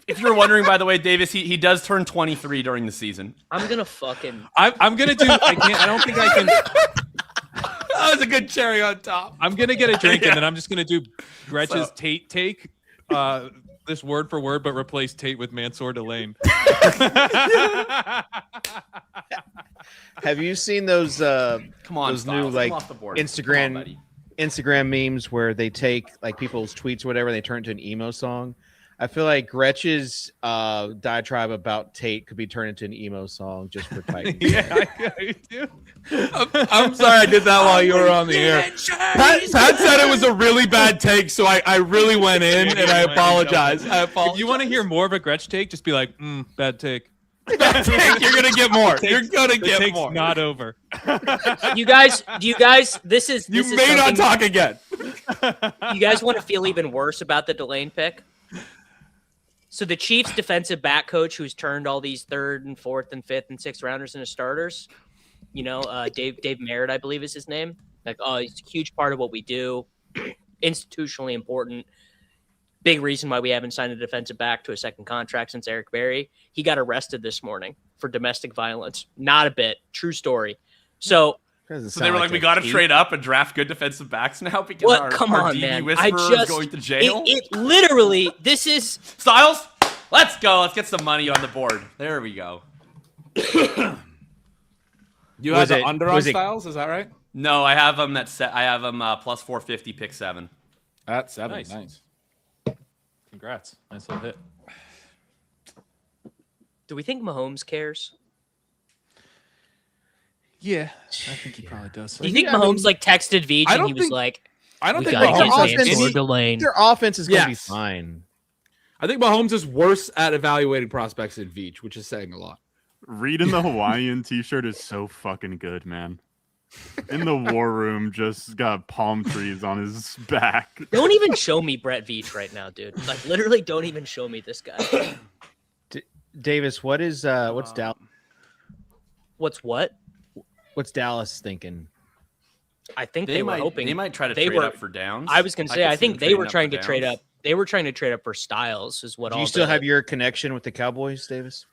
If you were wondering, by the way, Davis, he does turn 23 during the season. I'm gonna fucking. I'm gonna do. I don't think I can. That was a good cherry on top. I'm gonna get a drink and then I'm just gonna do Gretch's Tate take. This word for word, but replace Tate with Mansour Delane. Have you seen those Come on, those Styles, new come like off the board. Instagram Come on, buddy. Instagram memes where they take like people's tweets or whatever and they turn it into an emo song? I feel like Gretch's diatribe about Tate could be turned into an emo song just for Titan. Yeah, I do. I'm sorry I did that while you were on the air. Pat said it was a really bad take, so I really went in, and I apologize. If you want to hear more of a Gretch take, just be like, bad take. bad take, you're gonna get more. You're gonna The get take's more. not over. You guys, this is You this is may not something- talk again. You guys want to feel even worse about the Delane pick? So the Chiefs defensive back coach who's turned all these 3rd and 4th and 5th and 6th rounders into starters, Dave Merritt, I believe is his name. Like, he's a huge part of what we do. Institutionally important. Big reason why we haven't signed a defensive back to a second contract since Eric Berry. He got arrested this morning for domestic violence. Not a bit. True story. So So they were like, we got to trade up and draft good defensive backs now because what? our, Come our on, DB man. whisperer is going to jail. It literally, this is. Styles, let's go. Let's get some money on the board. There we go. You Was had the it- under on was it- Styles, is that right? No, I have him at set. I have him plus 450, pick 7. At 7. Nice. Nice. Congrats. Nice little hit. Do we think Mahomes cares? Yeah, I think he probably does. Do you think Mahomes texted Veach I and don't he was think- like, I don't "We think gotta get Mahomes has Mansour any. Delane"? Their offense is going to Yes. be fine. I think Mahomes is worse at evaluating prospects than Veach, which is saying a lot. Reed in the Hawaiian t-shirt is so fucking good, man. In the war room, just got palm trees on his back. Don't even show me Brett Veach right now, dude. Like, literally, don't even show me this guy. Davis, what's Dallas? What's Dallas thinking? I think they were hoping they might try to they trade were- up for Downs. I was going to say, could I see think them they were trading trying to for trade Downs. up. They were trying to trade up for Styles, is what. Do all you still the- have your connection with the Cowboys, Davis?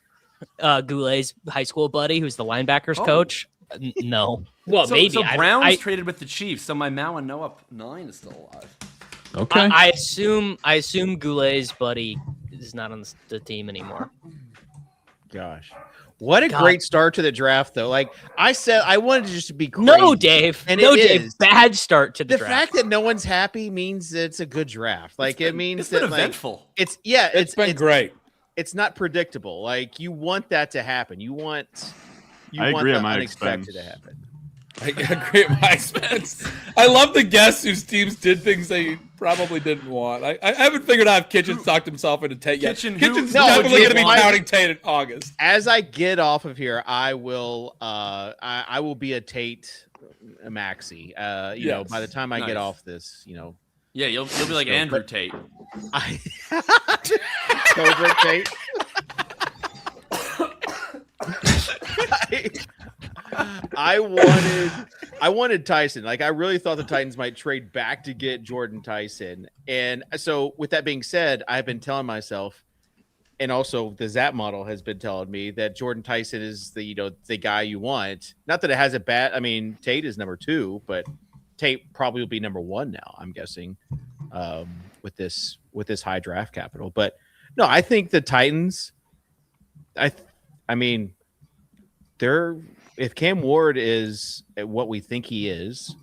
Goulet's high school buddy, who's the linebackers Oh. coach? No. Well, So maybe. Browns traded with the Chiefs, so my Mao and Noah 9 is still alive. Okay. I assume Goulet's buddy is not on the team anymore. Gosh. What a great start to the draft, though. Like I said, I wanted to just be crazy. No, Dave. And no, it Dave. is. Bad start to the draft. The fact that no one's happy means it's a good draft. Like it means it's that been eventful. It's been great. It's not predictable. Like you want that to happen. You want the unexpected to happen. I agree at my expense. I love the guests whose teams did things they probably didn't want. I haven't figured out if Kitchen's talked himself into Tate yet. Kitchen's definitely going to be counting Tate in August. As I get off of here, I will I will be a Tate maxi. You know, by the time I get off this, you know. Yeah, you'll be like Andrew Tate. Cobra Tate. I wanted Tyson. Like I really thought the Titans might trade back to get Jordan Tyson. And so with that being said, I've been telling myself, and also the Zap model has been telling me that Jordan Tyson is the guy you want. Not that it has a bad. I mean, Tate is number 2, but Tate probably will be number 1 now. I'm guessing with this high draft capital. But no, I think the Titans. I mean, they're. If Cam Ward is what we think he is,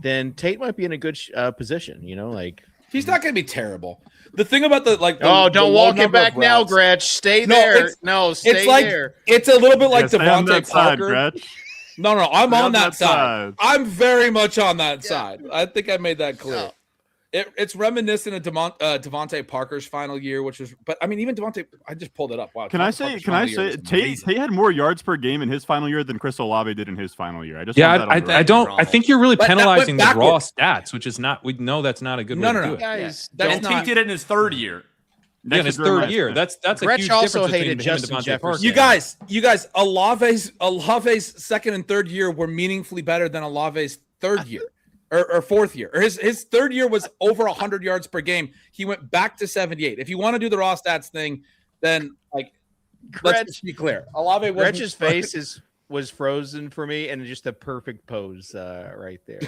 then Tate might be in a good position. You know, like he's not going to be terrible. The thing about don't walk it back now, Gretch. Stay there. Stay there. It's a little bit like Devontae Parker. Gretch. No, I'm on that side. I'm very much on that side. I think I made that clear. No. It's reminiscent of Devontae Parker's final year, which was, but I mean, even Devontae, I just pulled it up. Wow. Can I say, Tate had more yards per game in his final year than Chris Olave did in his final year. I think you're really penalizing the raw stats, which is not, we know that's not a good way to do it. Guys, And Tate did it in his 3rd year. Yeah, in his 3rd year. That's a huge also difference hated between him and Justin Devontae Jefferson. Parker. You guys, Olave's 2nd and 3rd year were meaningfully better than Olave's 3rd year. Or 4th year, or his 3rd year was over 100 yards per game. He went back to 78. If you want to do the raw stats thing, then let's just be clear. Olave Gretch's face was frozen for me, and just the perfect pose right there.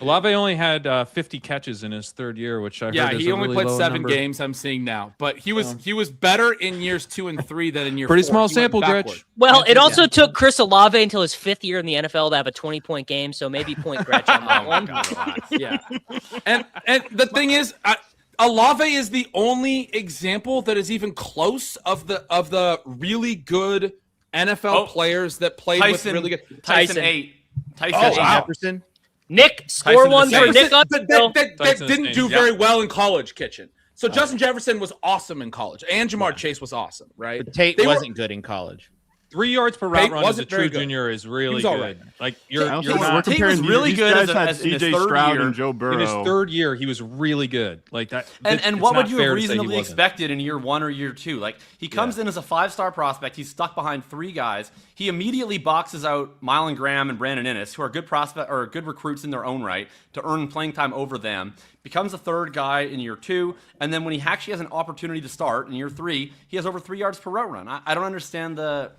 Olave only had 50 catches in his 3rd year, which I heard is he a only really played low 7 number. games. I'm seeing now, but he was better in years 2 and 3 than in year. Pretty 4. small He went sample, backward. Gretch. Well, it also took Chris Olave until his 5th year in the NFL to have a 20-point game, so maybe point Gretch on that one. Yeah, and the thing is, Olave is the only example that is even close of the really good NFL players that played with really good. Tyson 8. Tyson Jefferson. Nick, score one for Nick. That didn't do very well in college, Kitchen. So Justin Jefferson was awesome in college, and Jamar Chase was awesome, right? But Tate wasn't good in college. 3 yards per route Tate run as a wasn't very true good. junior is really He was good. all right. Like you're We're not. Tate comparing was really these good guys as had in his CJ 3rd Stroud year. and Joe Burrow. In his 3rd year, he was really good. Like that. And what would you have reasonably expected in year 1 or year 2? Like he comes in as a 5-star prospect. He's stuck behind 3 guys. He immediately boxes out Mylan Graham and Brandon Inniss, who are good good recruits in their own right, to earn playing time over them. Becomes a 3rd guy in year 2, and then when he actually has an opportunity to start in year 3, he has over 3 yards per route run. I don't understand the.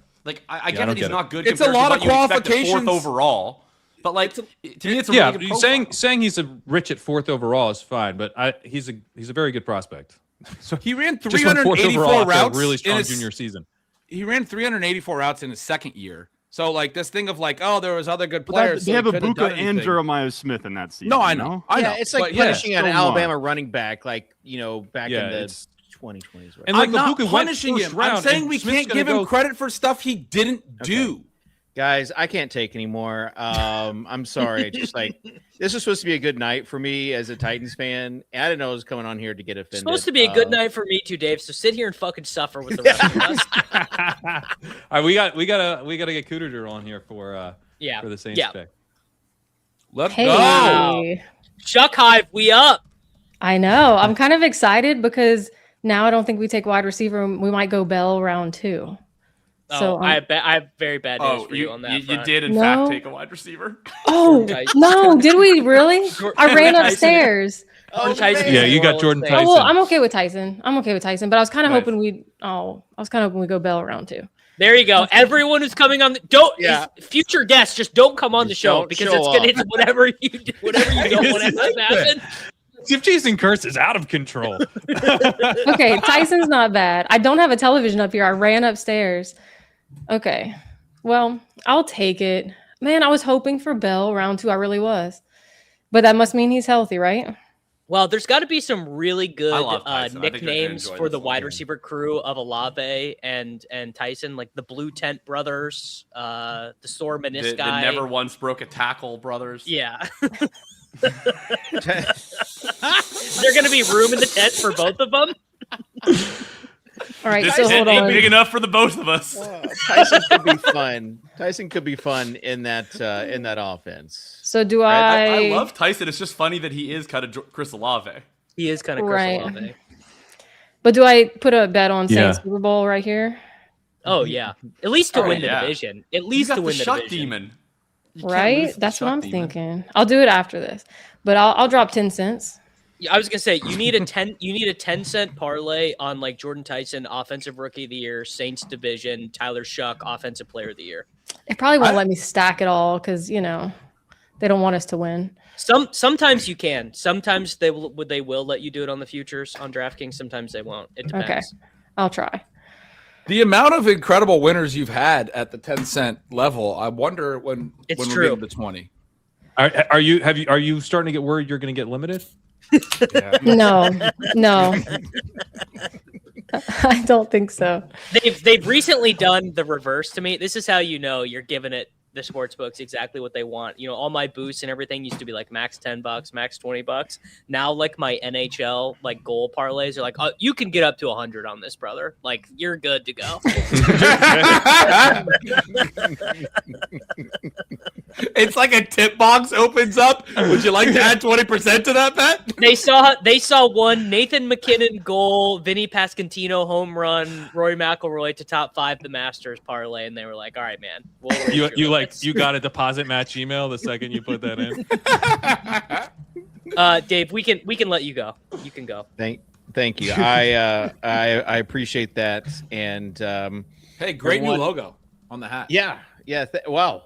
I get that he's not good. It's a lot of qualifications. 4th overall, but to me, it's a yeah. really good saying he's a rich at 4th overall is fine, but he's a very good prospect. So he ran just went 4th 384 overall after routes. a really strong junior season. He ran 384 routes in his 2nd year. So this thing of there was other good players. They have Ibuka and Jeremiah Smith in that season. No, I know. It's like punishing an Alabama running back, back in the 2020s. Right? And I'm not Ibuka punishing him. I'm saying we can't give him credit for stuff he didn't do. Guys, I can't take anymore. I'm sorry. Just this was supposed to be a good night for me as a Titans fan. And I didn't know I was coming on here to get offended. It's supposed to be a good night for me too, Dave. So sit here and fucking suffer with the rest of us. All right, we gotta get Cooter on here for the Saints pick. Let's go. Chuck Hive, we up. I know. I'm kind of excited because now I don't think we take wide receiver. We might go Bell round 2. So I have very bad news for you on that. You did in fact take a wide receiver. Oh no, did we really? I ran upstairs. Tyson. Yeah, you got Jordan Tyson. Oh, well, I'm okay with Tyson. But I was kind of hoping we'd go Bell round 2. There you go. Everyone who's coming on, future guests, just don't come on the show because it's whatever you don't want to have happen. Skip Jason Curse is out of control. Okay, Tyson's not bad. I don't have a television up here. I ran upstairs. Okay, well, I'll take it. Man, I was hoping for Bell round 2. I really was. But that must mean he's healthy, right? Well, there's got to be some really good nicknames for the wide receiver crew of Olave and Tyson, like the Blue Tent brothers, the sore menisci. The never once broke a tackle brothers. Yeah. There's going to be room in the tent for both of them. All right, this so hold on. Big enough for the both of us. Tyson could be fun. Tyson could be fun in that offense. So do I love Tyson. It's just funny that he is kind of Chris Olave. He is kind of Chris Olave. But do I put a bet on Saints Super Bowl right here? Oh yeah, at least to win the division. At least to win the division. Demon. Right? That's what I'm thinking. I'll do it after this, but I'll drop 10 cents. I was gonna say you need a 10-cent parlay on like Jordan Tyson, offensive rookie of the year, Saints division, Tyler Shuck, offensive player of the year. It probably won't let me stack it all because they don't want us to win. Sometimes you can. Sometimes they will let you do it on the futures on DraftKings. Sometimes they won't. It depends. Okay, I'll try. The amount of incredible winners you've had at the 10-cent level, I wonder when we're getting to 20. Are you starting to get worried you're going to get limited? No. I don't think so. They've recently done the reverse to me. This is how you know you're giving it the sports books exactly what they want. All my boosts and everything used to be like max $10, max $20. Now, like my NHL like goal parlays are like, oh, you can get up to 100 on this, brother. Like you're good to go. It's like a tip box opens up. Would you like to add 20% to that bet? They saw one Nathan McKinnon goal, Vinny Pasquantino home run, Rory McIlroy to top 5 the Masters parlay, and they were like, "All right, man, you got a deposit match email the second you put that in." Dave, we can let you go. You can go. Thank you. I appreciate that. And hey, great new logo on the hat. Yeah. Wow.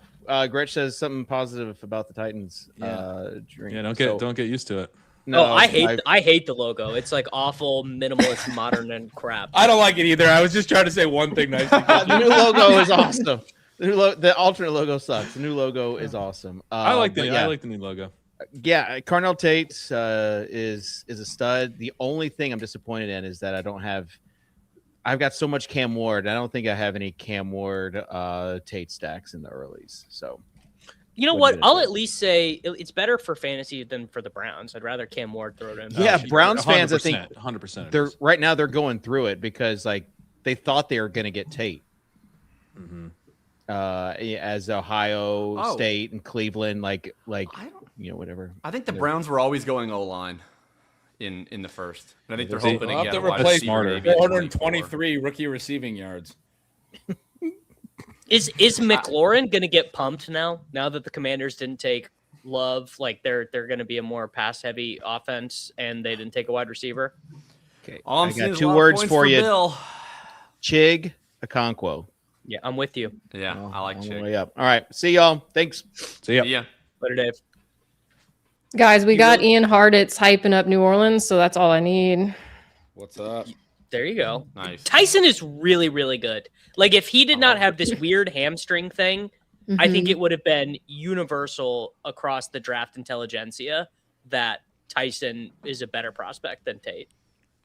Gretch says something positive about the Titans. Don't get used to it. No, I hate the logo. It's like awful, minimalist, modern, and crap. I don't like it either. I was just trying to say one thing nice. The new logo is awesome. The alternate logo sucks. The new logo is awesome. I like the new logo. Yeah, Carnell Tate is a stud. The only thing I'm disappointed in is that I've got so much Cam Ward. I don't think I have any Cam Ward Tate stacks in the earlies. So, you know what? I'll at least say it's better for fantasy than for the Browns. I'd rather Cam Ward throw it in. Yeah, Browns fans, I think 100%. They're right now. They're going through it because like they thought they were going to get Tate. Mm-hmm. As Ohio State and Cleveland, whatever. I think the Browns were always going O-line in the first. And I think they're hoping to get a wide receiver, 423 rookie receiving yards. Is McLaurin going to get pumped now that the Commanders didn't take Love? Like they're going to be a more pass-heavy offense, and they didn't take a wide receiver. Okay, I got 2 words for you: Chig Okonkwo. Yeah, I'm with you. Yeah, I like Chig. Way up. All right, see y'all. Thanks. See ya. Yeah. Later, Dave. Guys, we got Ian Hartitz hyping up New Orleans, so that's all I need. What's up? There you go. Nice. Tyson is really, really good. Like, if he did not have this weird hamstring thing, I think it would have been universal across the draft intelligentsia that Tyson is a better prospect than Tate.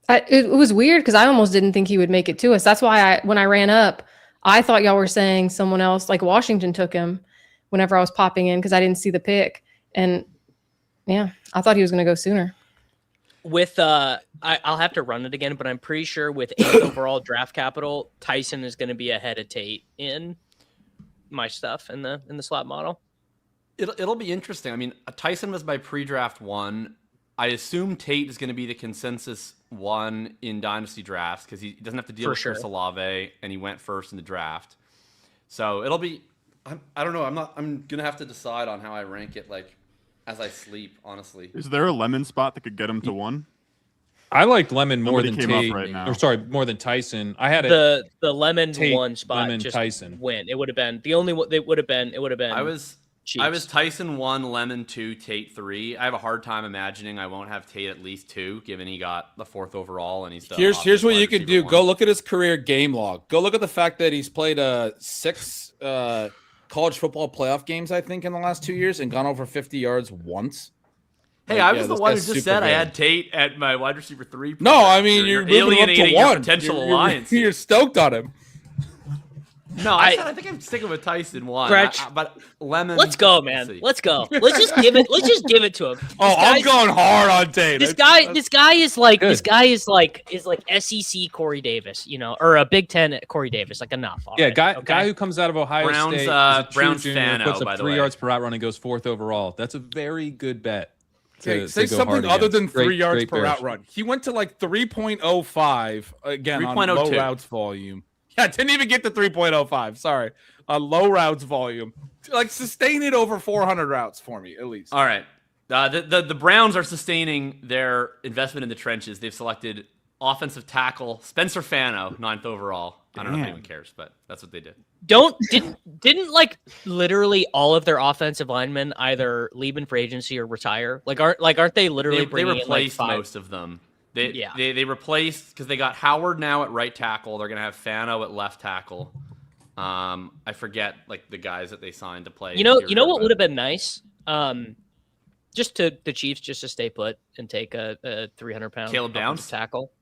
It was weird because I almost didn't think he would make it to us. That's why when I ran up, I thought y'all were saying someone else, like Washington took him whenever I was popping in because I didn't see the pick. And, yeah, I thought he was going to go sooner. With I'll have to run it again, but I'm pretty sure with 8th overall draft capital, Tyson is going to be ahead of Tate in my stuff in the slot model. It'll be interesting. I mean, Tyson was my pre-draft 1. I assume Tate is going to be the consensus 1 in dynasty drafts because he doesn't have to deal with Chris Olave, and he went first in the draft. So it'll be. I don't know. I'm gonna have to decide on how I rank it, like as I sleep. Honestly, is there a lemon spot that could get him to 1? I liked Lemon more Somebody than came up Tate. right now. Or sorry, more than Tyson. I had the Lemon Tate, one spot Lemon, just Tyson. win. It would have been the only one. It would have been. I was Tyson 1, Lemon 2, Tate 3. I have a hard time imagining I won't have Tate at least 2, given he got the 4th overall and he's the Here's what you can do. 1. Go look at his career game log. Go look at the fact that he's played 6 college football playoff games, I think, in the last 2 years and gone over 50 yards once. Hey, I was the one who just said I had Tate at my wide receiver 3. No, I mean you're alienating your potential alliance. You're stoked on him. No, I think I'm sticking with Tyson 1. Gretch, but Lemon. Let's go, man. Let's go. Let's just give it. Let's just give it to him. I'm going hard on Tate. This guy is like SEC Corey Davis, or a Big Ten Corey Davis. Like enough. Yeah, guy who comes out of Ohio State, Browns junior, fan, puts up by the 3 way. yards per route run and goes 4th overall. That's a very good bet. Okay, say something other than 3 yards per route run. He went to like 3.05 again on low routes volume. Yeah, didn't even get to 3.05. Sorry, low routes volume. Like sustain it over 400 routes for me at least. All right. The Browns are sustaining their investment in the trenches. They've selected offensive tackle Spencer Fano, 9th overall. I don't know if anyone cares, but that's what they did. Didn't like literally all of their offensive linemen either leave in free agency or retire? Aren't they literally They replaced in like 5? most of them. They replaced because they got Howard now at right tackle. They're gonna have Fano at left tackle. I forget like the guys that they signed to play. You know what would have been nice? Just to the Chiefs just to stay put and take a 300-pound Caleb Downs tackle.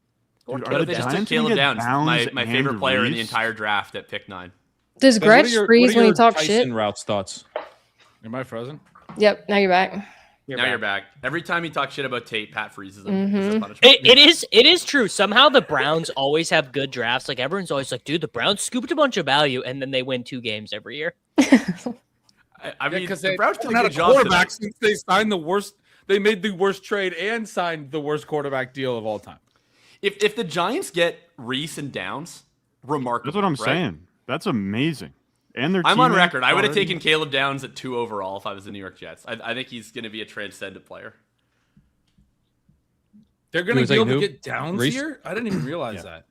Dude, What if they just took Caleb Downs, my favorite player in the entire draft at pick 9? Does Gretch freeze when he talks Tyson shit? Routes thoughts. Am I frozen? Yep. Now you're back. You're back. Every time you talk shit about Tate, Pat freezes him. Mm-hmm. It's a punishment. It is true. Somehow the Browns always have good drafts. Like everyone's always like, dude, the Browns scooped a bunch of value, and then they win 2 games every year. I mean, because the Browns did a not good a job quarterback today. since they signed the worst. They made the worst trade and signed the worst quarterback deal of all time. If the Giants get Reese and Downs, remarkable. That's what I'm right? saying. That's amazing. And I'm on record. I would have taken Caleb Downs at 2 overall if I was the New York Jets. I think he's going to be a transcendent player. They're going to be able to who? get Downs Reese? here? I didn't even realize that.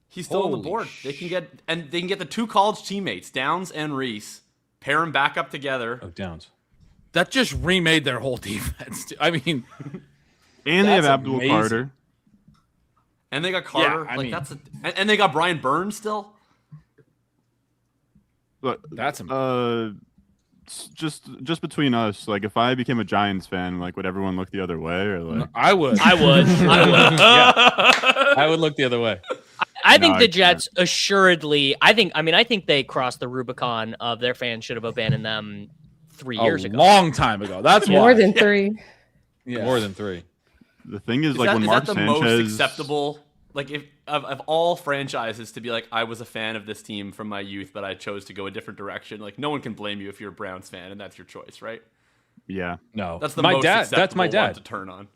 He's still on the board. They can get the 2 college teammates, Downs and Reese, pair them back up together. Oh, Downs. That just remade their whole defense. I mean, and they have that's Abdul amazing. Carter. And they got Carter. Yeah, and they got Brian Burns still. Look, that's amazing. Just between us, like if I became a Giants fan, like would everyone look the other way or like? I would. I would. Yeah. I would look the other way. I think the Jets assuredly. I think they crossed the Rubicon of their fans should have abandoned them 3 years ago. Long time ago. That's More why. than 3. Yeah. More than 3. The thing is, Is like that, when is Mark that the Sanchez, most acceptable? Like if of all franchises to be like, I was a fan of this team from my youth, but I chose to go a different direction. Like no one can blame you if you're a Browns fan and that's your choice, right? yeah, No, That's the my most dad. acceptable That's my one dad. to turn on.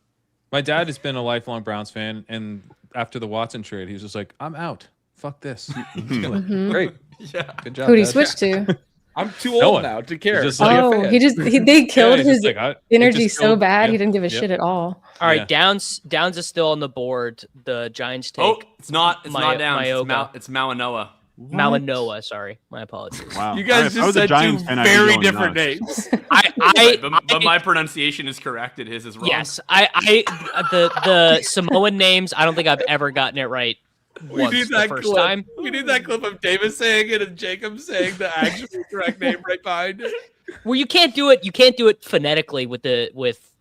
My dad has been a lifelong Browns fan, and after the Watson trade, he was just like, "I'm out. Fuck this." Great, Yeah. good job. Who'd he Dad. switch to? I'm too No old one. now to care. He's just like a Oh, fan. they killed he's his just like, it energy just so killed- bad yeah, he didn't give a yep. shit at all. All right, Yeah. Downs is still on the board. The Giants take Oh, it's not down. Mayoga. It's Mauanoa. Malinoa. Sorry, my apologies. wow. You guys If I just was a said Giants two fan, I'd be very going different nuts. names. But my pronunciation is correct. And his is wrong. Yes, the Samoan names. I don't think I've ever gotten it right. We Once need the that first clip. time. We need that clip of Davis saying it and Jacob saying the actual correct name right behind it. Well, you can't do it. You can't do it phonetically with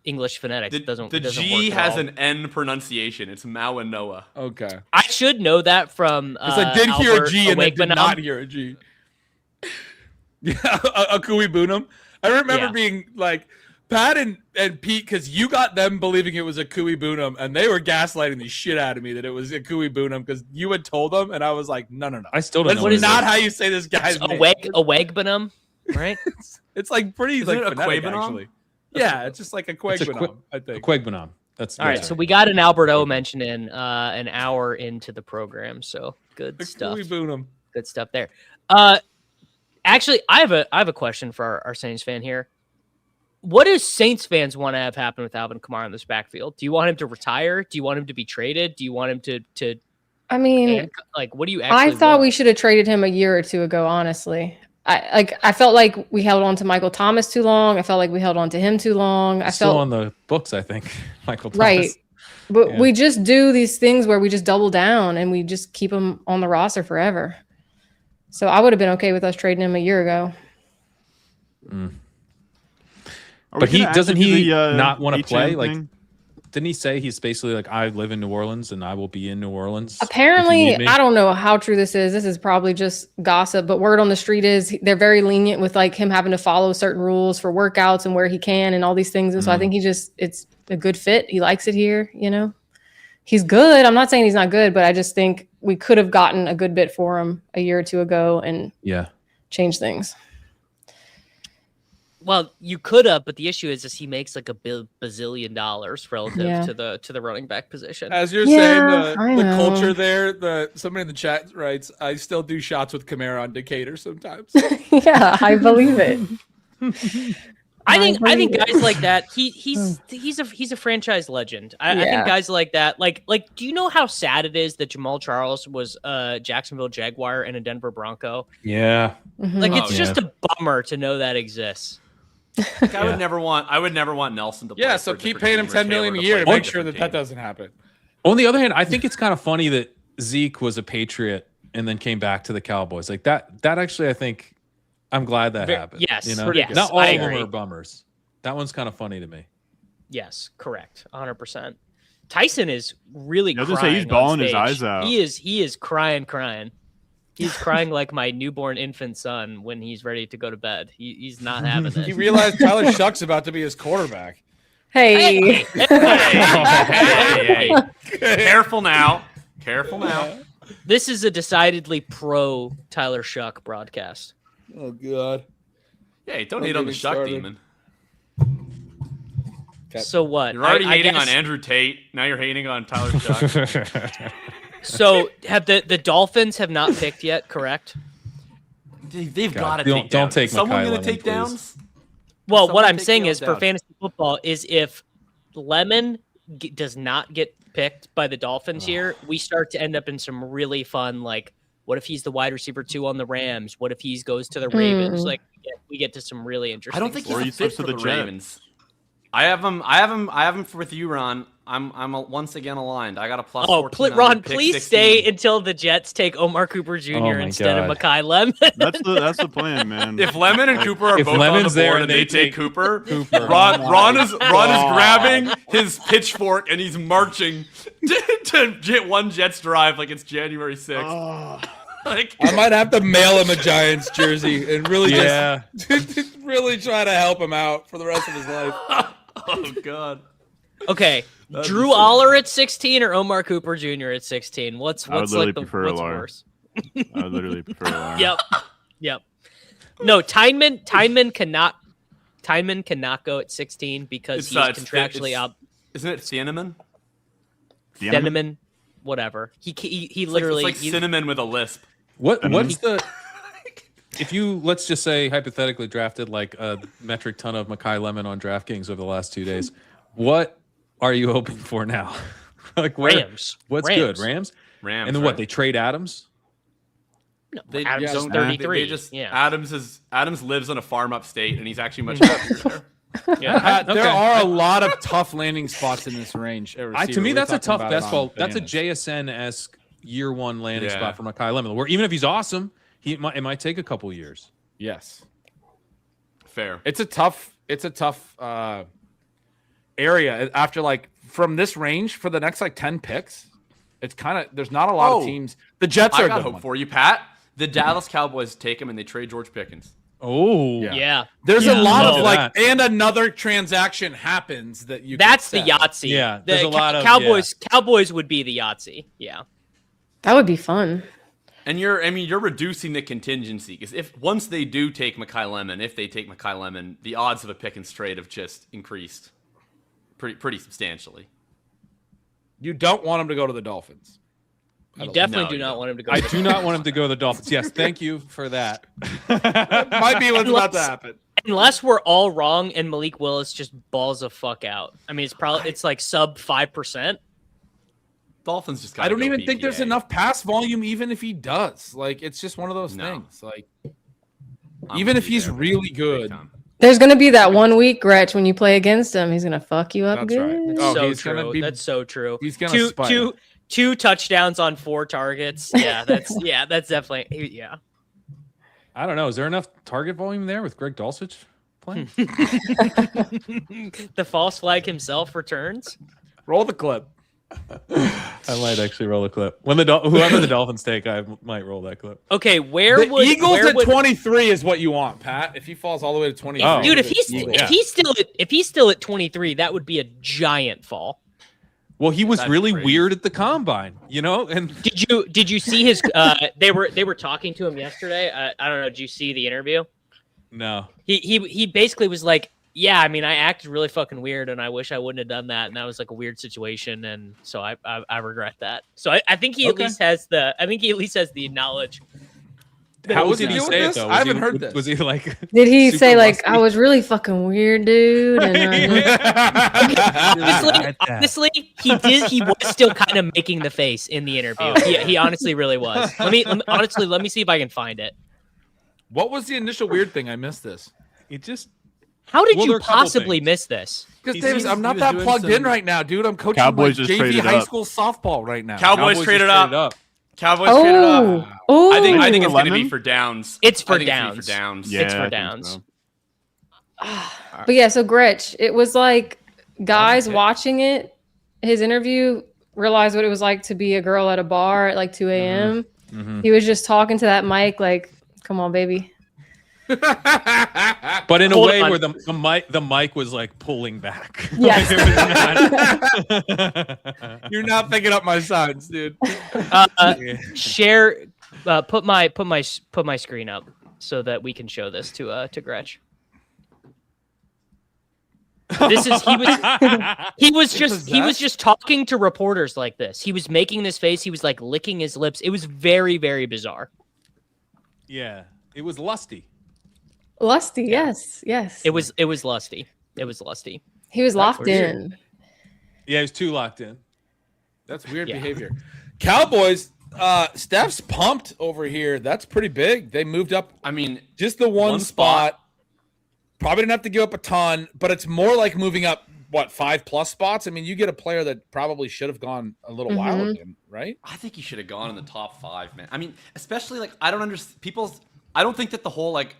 English phonetics. It doesn't. The it doesn't G work at has all. an N pronunciation. It's Mauanoa. Okay. I should know that from. Because I did hear a Albert G and then did Awegbenam. not hear a G. Yeah, a Kui Boonum. I remember being like, Pat and Pete, because you got them believing it was a Kui Boonum, and they were gaslighting the shit out of me that it was a Kui Boonum because you had told them, and I was like, no. I still don't know. That's not how you say this guy's name. Awegbenam, right? It's like pretty Isn't like it a phonetic, Quabenam? actually. Yeah, it's just like a Quabenam, I think. Quegbenam. That's All right, so we got an Albert O mention in an hour into the program, so good The stuff. Kui Boonum. Good stuff there. Actually, I have a question for our Saints fan here. What does Saints fans want to have happen with Alvin Kamara in this backfield? Do you want him to retire? Do you want him to be traded? Do you want him to I mean, like, what do you actually I thought want? we should have traded him a year or two ago, honestly. I felt like we held on to Michael Thomas too long. I felt like we held on to him too long. Still on the books, I think. Michael Thomas. Right. But we just do these things where we just double down and we just keep him on the roster forever. So I would have been okay with us trading him a year ago. But doesn't he not want to play? Like, didn't he say he's basically like, I live in New Orleans and I will be in New Orleans? Apparently, I don't know how true this is. This is probably just gossip, but word on the street is they're very lenient with like him having to follow certain rules for workouts and where he can and all these things. And so I think it's a good fit. He likes it here, you know. He's good. I'm not saying he's not good, but I just think we could have gotten a good bit for him a year or two ago and changed things. Well, you could have, but the issue is he makes like $1 bazillion relative to the running back position. As you're saying, the culture there, somebody in the chat writes, I still do shots with Kamara on Decatur sometimes. Yeah, I believe it. I think guys like that, he's a franchise legend. I think guys like that, like, do you know how sad it is that Jamal Charles was a Jacksonville Jaguar and a Denver Bronco? Yeah. Like, it's just a bummer to know that exists. Like, I would never want Nelson to play. Yeah, so keep paying him $10 million a year to make sure that doesn't happen. On the other hand, I think it's kind of funny that Zeke was a Patriot and then came back to the Cowboys. Like that actually, I think I'm glad that happened. Yes, you know? yes, not all of them are bummers. That one's kind of funny to me. Yes, correct, 100%. Tyson is really crying. Say he's bawling his eyes out. He is crying. He's crying like my newborn infant son when he's ready to go to bed. He's not having it. He realized Tyler Shuck's about to be his quarterback. Hey. Hey. Careful now. This is a decidedly pro Tyler Shuck broadcast. Oh, God. Yeah, don't hate on the Shuck demon. So what? You're already hating on Andrew Tate. Now you're hating on Tyler Shuck. So have the Dolphins have not picked yet, correct? They've got to take downs. Don't take someone going to take downs. Well, what I'm saying is for fantasy football is if Lemon does not get picked by the Dolphins here, we start to end up in some really fun, like, what if he's the wide receiver 2 on the Rams? What if he goes to the Ravens? Like, we get to some really interesting. I don't think he's fit for the Ravens. I have him with you, Ron. I'm once again aligned. I got a plus. Oh, Ron, please 16. stay until the Jets take Omar Cooper Jr. instead of Mekhi Lemon. That's the plan, man. If Lemon and Cooper are both on the board and they take Cooper, Ron is grabbing his pitchfork and he's marching to get one Jets drive like it's January 6th. Like, I might have to mail him a Giants jersey and really just really try to help him out for the rest of his life. Oh, God. Okay, Drew Aller at 16 or Omar Cooper Jr. at 16? What's like the what's worse? I would literally prefer Aller. Yep. No, Tyman cannot go at 16 because he's contractually out. Isn't it Cinnamon? Cinnamon, whatever. He literally it's like cinnamon with a lisp. What's the if you let's just say hypothetically drafted like a metric ton of Mekhi Lemon on DraftKings over the last 2 days, what are you hoping for now? Like Rams. What's good? Rams. And then what? They trade Adams. No, Adams is 33. They just Adams lives on a farm upstate, and he's actually much happier there. Yeah, there are a lot of tough landing spots in this range. To me, that's a tough basketball. That's a JSN-esque year one landing spot for Mekhi Lemon. Where even if he's awesome, it might take a couple years. Yes, fair. It's a tough area after like from this range for the next like 10 picks. It's kind of there's not a lot of teams. The Jets are. I got hope for you, Pat. The Dallas Cowboys take him and they trade George Pickens. Oh yeah. There's a lot of like, and another transaction happens that you. That's the Yahtzee. Yeah, there's a lot of Cowboys. Cowboys would be the Yahtzee. Yeah, that would be fun. And you're reducing the contingency because if once they do take Mekhi Lemon, the odds of a Pickens trade have just increased pretty substantially. You don't want him to go to the Dolphins. You definitely do not want him to go. I do not want him to go to the Dolphins. Yes, thank you for that. Might be what's about to happen. unless we're all wrong and Malik Willis just balls the fuck out. I mean, it's like sub 5%. Dolphins just. I don't even think there's enough pass volume, even if he does. Like, it's just one of those things. Like, even if he's really good. There's going to be that 1 week, Gretch, when you play against him. He's going to fuck you up. That's good. right. Oh, so true. That's so true. He's going to two touchdowns on 4 targets. Yeah, that's definitely yeah. I don't know. Is there enough target volume there with Greg Dulcich playing? The false flag himself returns. Roll the clip. I might actually roll a clip. When whoever the Dolphins take, I might roll that clip. Okay, Eagles at 23 is what you want, Pat. If he falls all the way to 23, dude, if he's still at 23, that would be a giant fall. Well, he was really weird at the combine, you know. And did you see his? They were talking to him yesterday. I don't know. Did you see the interview? No. He basically was like, yeah, I mean, I acted really fucking weird, and I wish I wouldn't have done that, and that was like a weird situation, and so I regret that. So I think he at least has the knowledge. How did he say it though? I haven't heard this. Was he like? Did he say like I was really fucking weird, dude? And, honestly, he did. He was still kind of making the face in the interview. He honestly really was. Let me see if I can find it. What was the initial weird thing? I missed this. It just. How did you possibly miss this? Because Davis, I'm not that plugged in right now, dude. I'm coaching JV high school softball right now. Cowboys traded up. Cowboys traded up. Oh, I think it's going to be for Downs. It's for Downs. Yeah, it's for Downs. So. But yeah, so Gretch, it was like guys watching his interview, realized what it was like to be a girl at a bar at like 2 a.m. Mm-hmm. He was just talking to that mic like, come on, baby. But in a way where the mic was like pulling back. Yes. You're not picking up my signs, dude. Share, put my screen up so that we can show this to Gretch. This is he was just talking to reporters like this. He was making this face. He was like licking his lips. It was very, very bizarre. Yeah, it was lusty. Lusty, Yeah. yes. It was lusty. It was lusty. He was locked in. Yeah, he was too locked in. That's weird behavior. Cowboys, Steph's pumped over here. That's pretty big. They moved up. I mean, just the one spot. Probably didn't have to give up a ton, but it's more like moving up, 5+ spots? I mean, you get a player that probably should have gone a little while ago, right? I think he should have gone in the top 5, man. I mean, especially like I don't understand I don't think that the whole like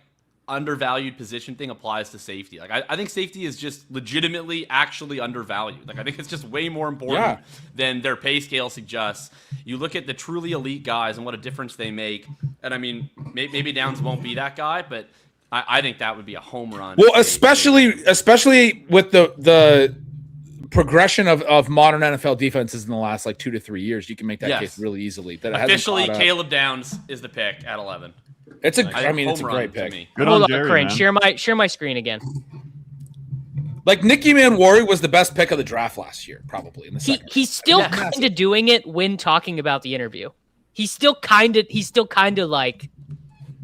undervalued position thing applies to safety. Like I think safety is just legitimately actually undervalued. Like I think it's just way more important than their pay scale suggests. You look at the truly elite guys and what a difference they make. And I mean, maybe Downs won't be that guy, but I think that would be a home run. Well, especially with the progression of modern NFL defenses in the last like 2 to 3 years, you can make that case really easily. That officially Caleb Downs is the pick at 11. It's a great pick. Good Hold on Jerry, Crane. man. Share my screen again. Like Nicky Manwari was the best pick of the draft last year, probably in the second. He's still kind of doing it when talking about the interview. He's still kind of like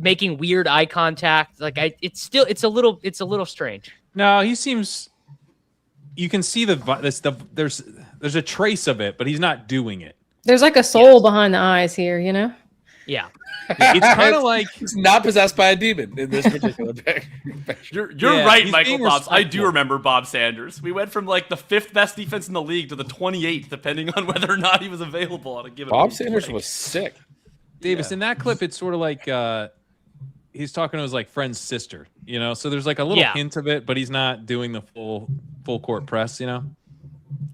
making weird eye contact. Like it's a little strange. No, he seems. You can see there's a trace of it, but he's not doing it. There's like a soul behind the eyes here, you know? Yeah. It's kind of like he's not possessed by a demon in this particular pick. You're right, Michael Bobbs. I do remember Bob Sanders. We went from like the 5th best defense in the league to the 28th, depending on whether or not he was available on a given. Bob Sanders was sick. Davis, in that clip, it's sort of like he's talking to his like friend's sister, you know. So there's like a little hint of it, but he's not doing the full court press, you know.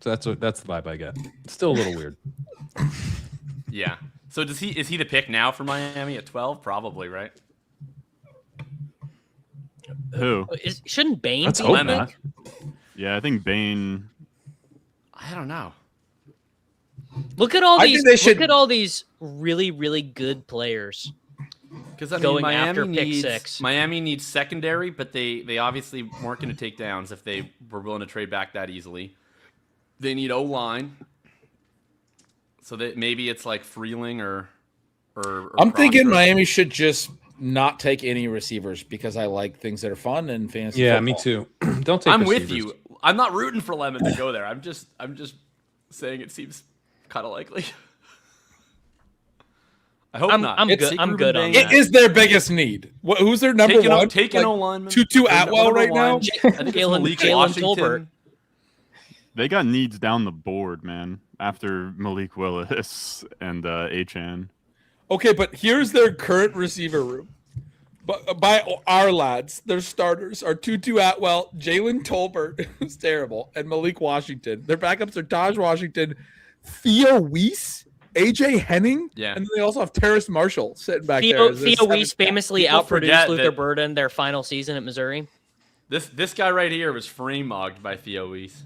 So that's the vibe I get. It's still a little weird. Yeah. So is he the pick now for Miami at 12? Probably, right? Who? Shouldn't Bane Let's be hope the not. pick? Yeah, I think Bane. I don't know. Look at all these really, really good players. Because I mean, Going after pick 6. Miami needs secondary, but they obviously weren't going to take Downs if they were willing to trade back that easily. They need O-line. So that maybe it's like Freeling or I'm thinking Miami should just not take any receivers because I like things that are fun and fantasy. Yeah, football. me too. Don't take. I'm receivers. with you. I'm not rooting for Lemon to go there. I'm just saying it seems kind of likely. I hope not. I'm good on that. It is their biggest need. Who's their number one? Taking O-lineman. Tutu Atwell right now. I think it's Malik Washington. They got needs down the board, man. After Malik Willis and Achan. Okay, but here's their current receiver room. But by our lads, their starters are Tutu Atwell, Jalen Tolbert, who's terrible, and Malik Washington. Their backups are Taj Washington, Theo Weiss, AJ Henning, and then they also have Terrace Marshall sitting back there. Theo Weiss famously outproduced Luther Burden their final season at Missouri. This guy right here was frame-mogged by Theo Weiss.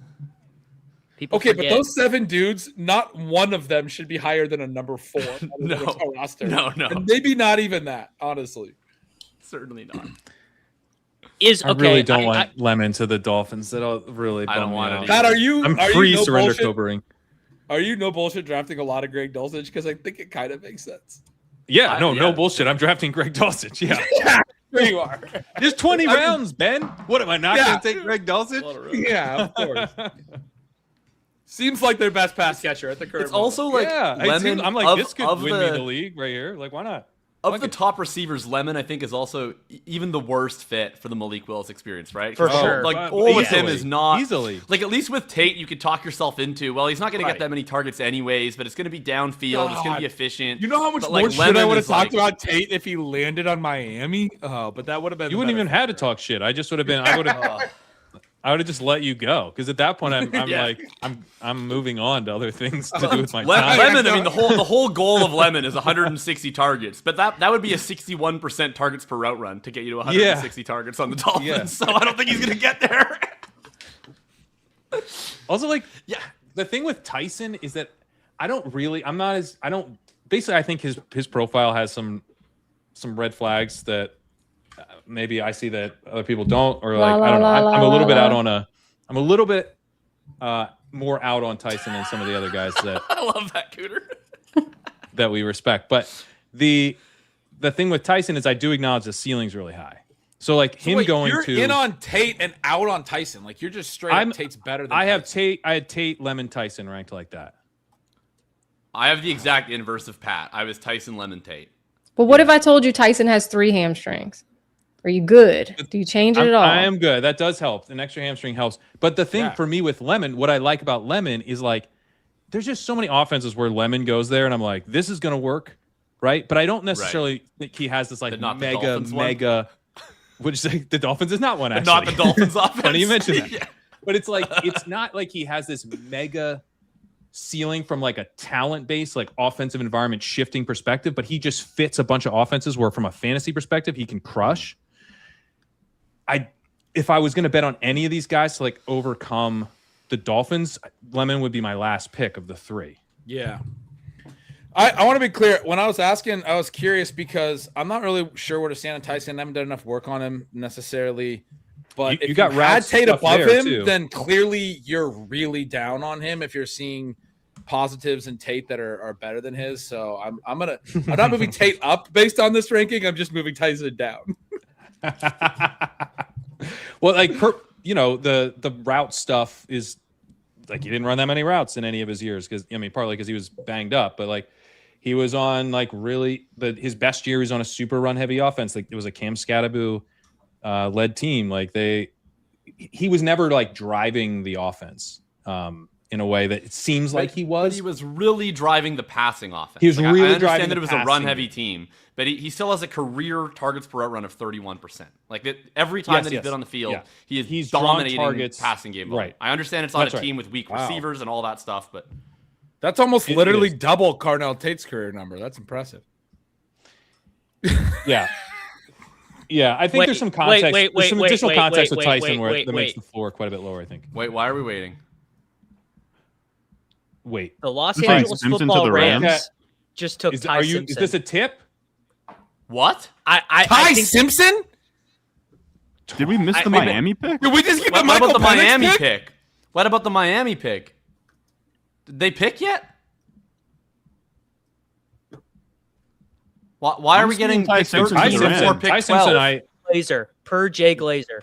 But those 7 dudes, not one of them should be higher than a number 4 on the roster. No. And maybe not even that, honestly. Certainly not. I really don't want Lemon to the Dolphins. That'll really bum I don't me want out. it. Pat, I'm free surrender covering. Are you no bullshit drafting a lot of Greg Dulcich? Because I think it kind of makes sense. Yeah, no bullshit. I'm drafting Greg Dulcich. Yeah. There you are. There's 20 rounds, Ben. What am I not going to take Greg Dulcich? Yeah, of course. Seems like their best pass catcher at the current. It's also like Lemon. I'm like, this could win me the league right here. Like, why not? Of the top receivers, Lemon, I think, is also even the worst fit for the Malik Willis experience, right? For sure. Like, all with him is not... Easily. Like, at least with Tate, you could talk yourself into, well, he's not going to get that many targets anyways, but it's going to be downfield. It's going to be efficient. You know how much more shit I would have talked about Tate if he landed on Miami? Oh, but that would have been... You wouldn't even have to talk shit. I just would have been... I would have just let you go because at that point I'm moving on to other things to do with my time. Lemon, I mean the whole goal of Lemon is 160 targets, but that would be a 61% targets per route run to get you to 160 targets on the Dolphins. Yeah. So I don't think he's gonna get there. Also, the thing with Tyson is that I think his profile has some red flags that maybe I see that other people don't, or like I don't know. I'm a little bit out on I'm a little bit more out on Tyson than some of the other guys that I love that Cooter that we respect. But the thing with Tyson is I do acknowledge the ceiling's really high. So like you're in on Tate and out on Tyson. Like you're just straight up Tate's better than Tyson. I had Tate, Lemon, Tyson ranked like that. I have the exact inverse of Pat. I was Tyson, Lemon, Tate. But what if I told you Tyson has 3 hamstrings? Are you good? Do you change it at all? I am good. That does help. An extra hamstring helps. But the thing for me with Lemon, what I like about Lemon is like, there's just so many offenses where Lemon goes there and I'm like, this is going to work. Right. But I don't necessarily think he has this like mega, which the Dolphins is not one actually. Not the Dolphins offense. Funny you mentioned that. Yeah. But it's like, it's not like he has this mega ceiling from like a talent-based, like offensive environment shifting perspective, but he just fits a bunch of offenses where from a fantasy perspective, he can crush. If I was going to bet on any of these guys to like overcome the Dolphins, Lemon would be my last pick of the 3. Yeah. I want to be clear. When I was asking, I was curious because I'm not really sure where to stand on Tyson. I haven't done enough work on him necessarily. But if you had Tate above him, then clearly you're really down on him if you're seeing positives in Tate that are better than his. So I'm not moving Tate up based on this ranking. I'm just moving Tyson down. Well, like the route stuff is like he didn't run that many routes in any of his years because partly because he was banged up, but like he was on like really his best year. He was on a super run heavy offense. Like it was a Cam Scattaboo led team. Like he was never like driving the offense in a way that it seems like he was. But he was really driving the passing offense. He was really I understand driving that it was a run heavy team, but he still has a career targets per route run of 31%. Like every time that he's been on the field, he's dominating targets, passing game. Right. I understand it's on a team with weak receivers and all that stuff, but that's almost literally double Carnell Tate's career number. That's impressive. Yeah. Yeah, I think there's some context. There's some additional context with Tyson where that makes the floor quite a bit lower, I think. Wait, why are we waiting? Wait. The Los Angeles Football Rams just took Ty Simpson. Is this a tip? What? Ty Simpson? Did we miss the Miami pick? Did we just get what about the Miami pick? What about the Miami pick? Did they pick yet? Why are we getting Ty Simpson? Ty Simpson, Glazer per Jay Glazer.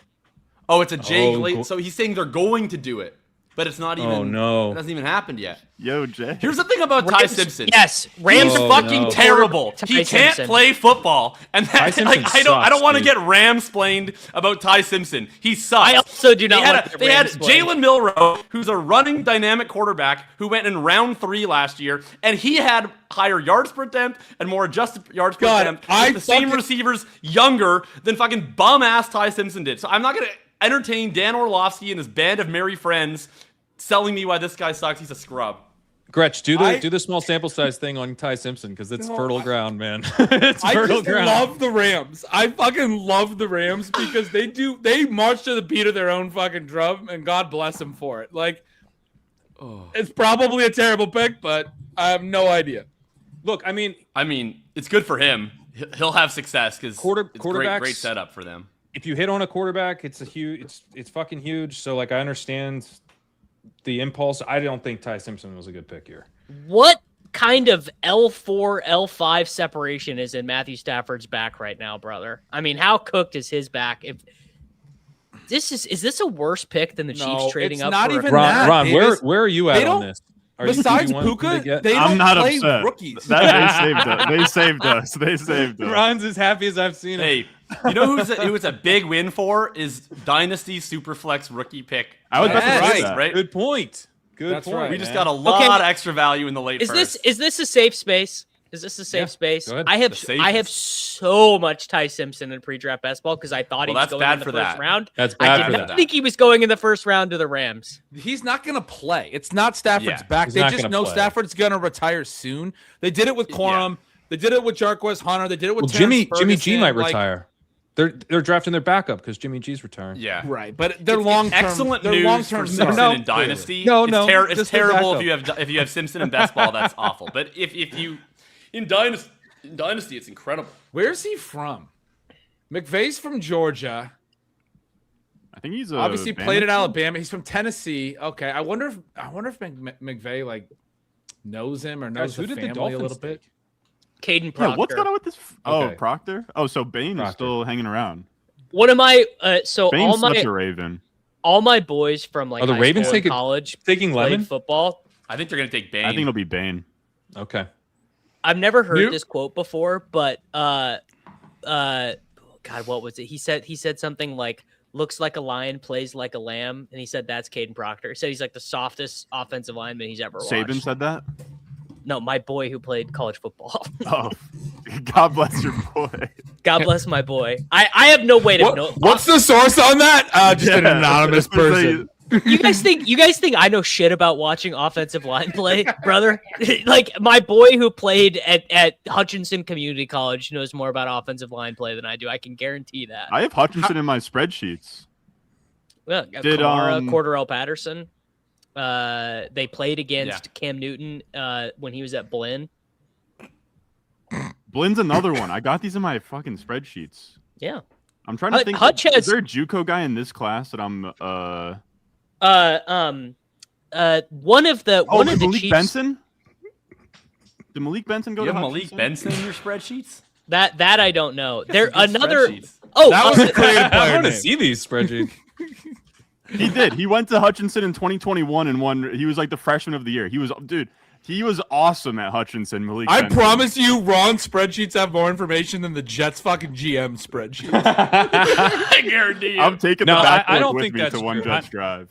Oh, it's a Jay Glazer. So he's saying they're going to do it, but it's not even. Oh no, it hasn't even happened yet. Yo, Jay. Here's the thing about Ty Simpson. Yes, Rams fucking terrible. He can't play football, and that, I don't want to get Rams-splained about Ty Simpson. He sucks. I also do not. They had Jalen Milroe, who's a running dynamic quarterback who went in round 3 last year, and he had higher yards per attempt and more adjusted yards per attempt. The same receivers younger than fucking bum-ass Ty Simpson did. So I'm not gonna entertain Dan Orlovsky and his band of merry friends selling me why this guy sucks. He's a scrub. Gretch, do the small sample size thing on Ty Simpson because it's fertile ground, man. It's fertile ground. I love the Rams. I fucking love the Rams because they march to the beat of their own fucking drum, and God bless them for it. Like, it's probably a terrible pick, but I have no idea. Look, I mean, it's good for him. He'll have success because it's great setup for them. If you hit on a quarterback, it's fucking huge. So like, I understand the impulse. I don't think Ty Simpson was a good pick here. What kind of L4, L5 separation is in Matthew Stafford's back right now, brother? I mean, how cooked is his back? If is this a worse pick than the Chiefs trading up? Not for even Ron, where are you at on this? Besides Puka, they don't play rookies. They saved us. Ron's as happy as I've seen him. Hey, you know who was a big win for is Dynasty Superflex rookie pick. I was about to say that. Right? Good point. Right, we just got a lot of extra value in the late first. Is this a safe space? Is this a safe space? I have so much Ty Simpson in pre-draft best ball because I thought he was going in the first round. That's bad I did not think he was going in the first round to the Rams. He's not going to play. It's not Stafford's back. They just know Stafford's going to retire soon. They did it with Corum. Yeah. They did it with Jarquez Hunter. They did it with Jimmy G might retire. They're drafting their backup because Jimmy G's retiring. Yeah, right. But they're long term. Excellent news for Simpson in Dynasty. It's terrible if you have Simpson in best ball. That's awful. But if you in Dynasty, it's incredible. Where's he from? McVay's from Georgia. I think he's obviously played at Alabama. He's from Tennessee. Okay, I wonder if McVay like knows him or knows the family a little bit. Caden Proctor. Yeah, what's going on with this? Proctor. Oh, so Bane is still hanging around. One of my Bane's such a Raven. All my boys from like the Ravens taking college taking Lemon football. I think they're gonna take Bane. I think it'll be Bane. Okay. I've never heard this quote before, but God, what was it? He said something like, "Looks like a lion, plays like a lamb," and he said that's Caden Proctor. He said he's like the softest offensive lineman he's ever watched. Saban said that? No, my boy who played college football. Oh, God bless your boy. God bless my boy. I have no way to know. What's the source on that? Just an anonymous person. You guys think I know shit about watching offensive line play, brother? Like my boy who played at Hutchinson Community College knows more about offensive line play than I do. I can guarantee that. I have Hutchinson in my spreadsheets. Well, Cordarrelle Patterson. They played against Cam Newton when he was at Blinn. Blinn's another one. I got these in my fucking spreadsheets. Yeah. I'm trying to think. Is there a JUCO guy in this class that I'm one of the Malik Chiefs... Benson? Did Malik Benson go to Malik Hutchinson? Benson in your spreadsheets? That I don't know. There another that was a creative player. I want to see these spreadsheets. He did. He went to Hutchinson in 2021 and won. He was like the freshman of the year. He was awesome at Hutchinson. Malik I Benson. promise you, Ron's spreadsheets have more information than the Jets' fucking GM spreadsheet. I guarantee you. I'm taking the backboard with me that's to one Jets drive.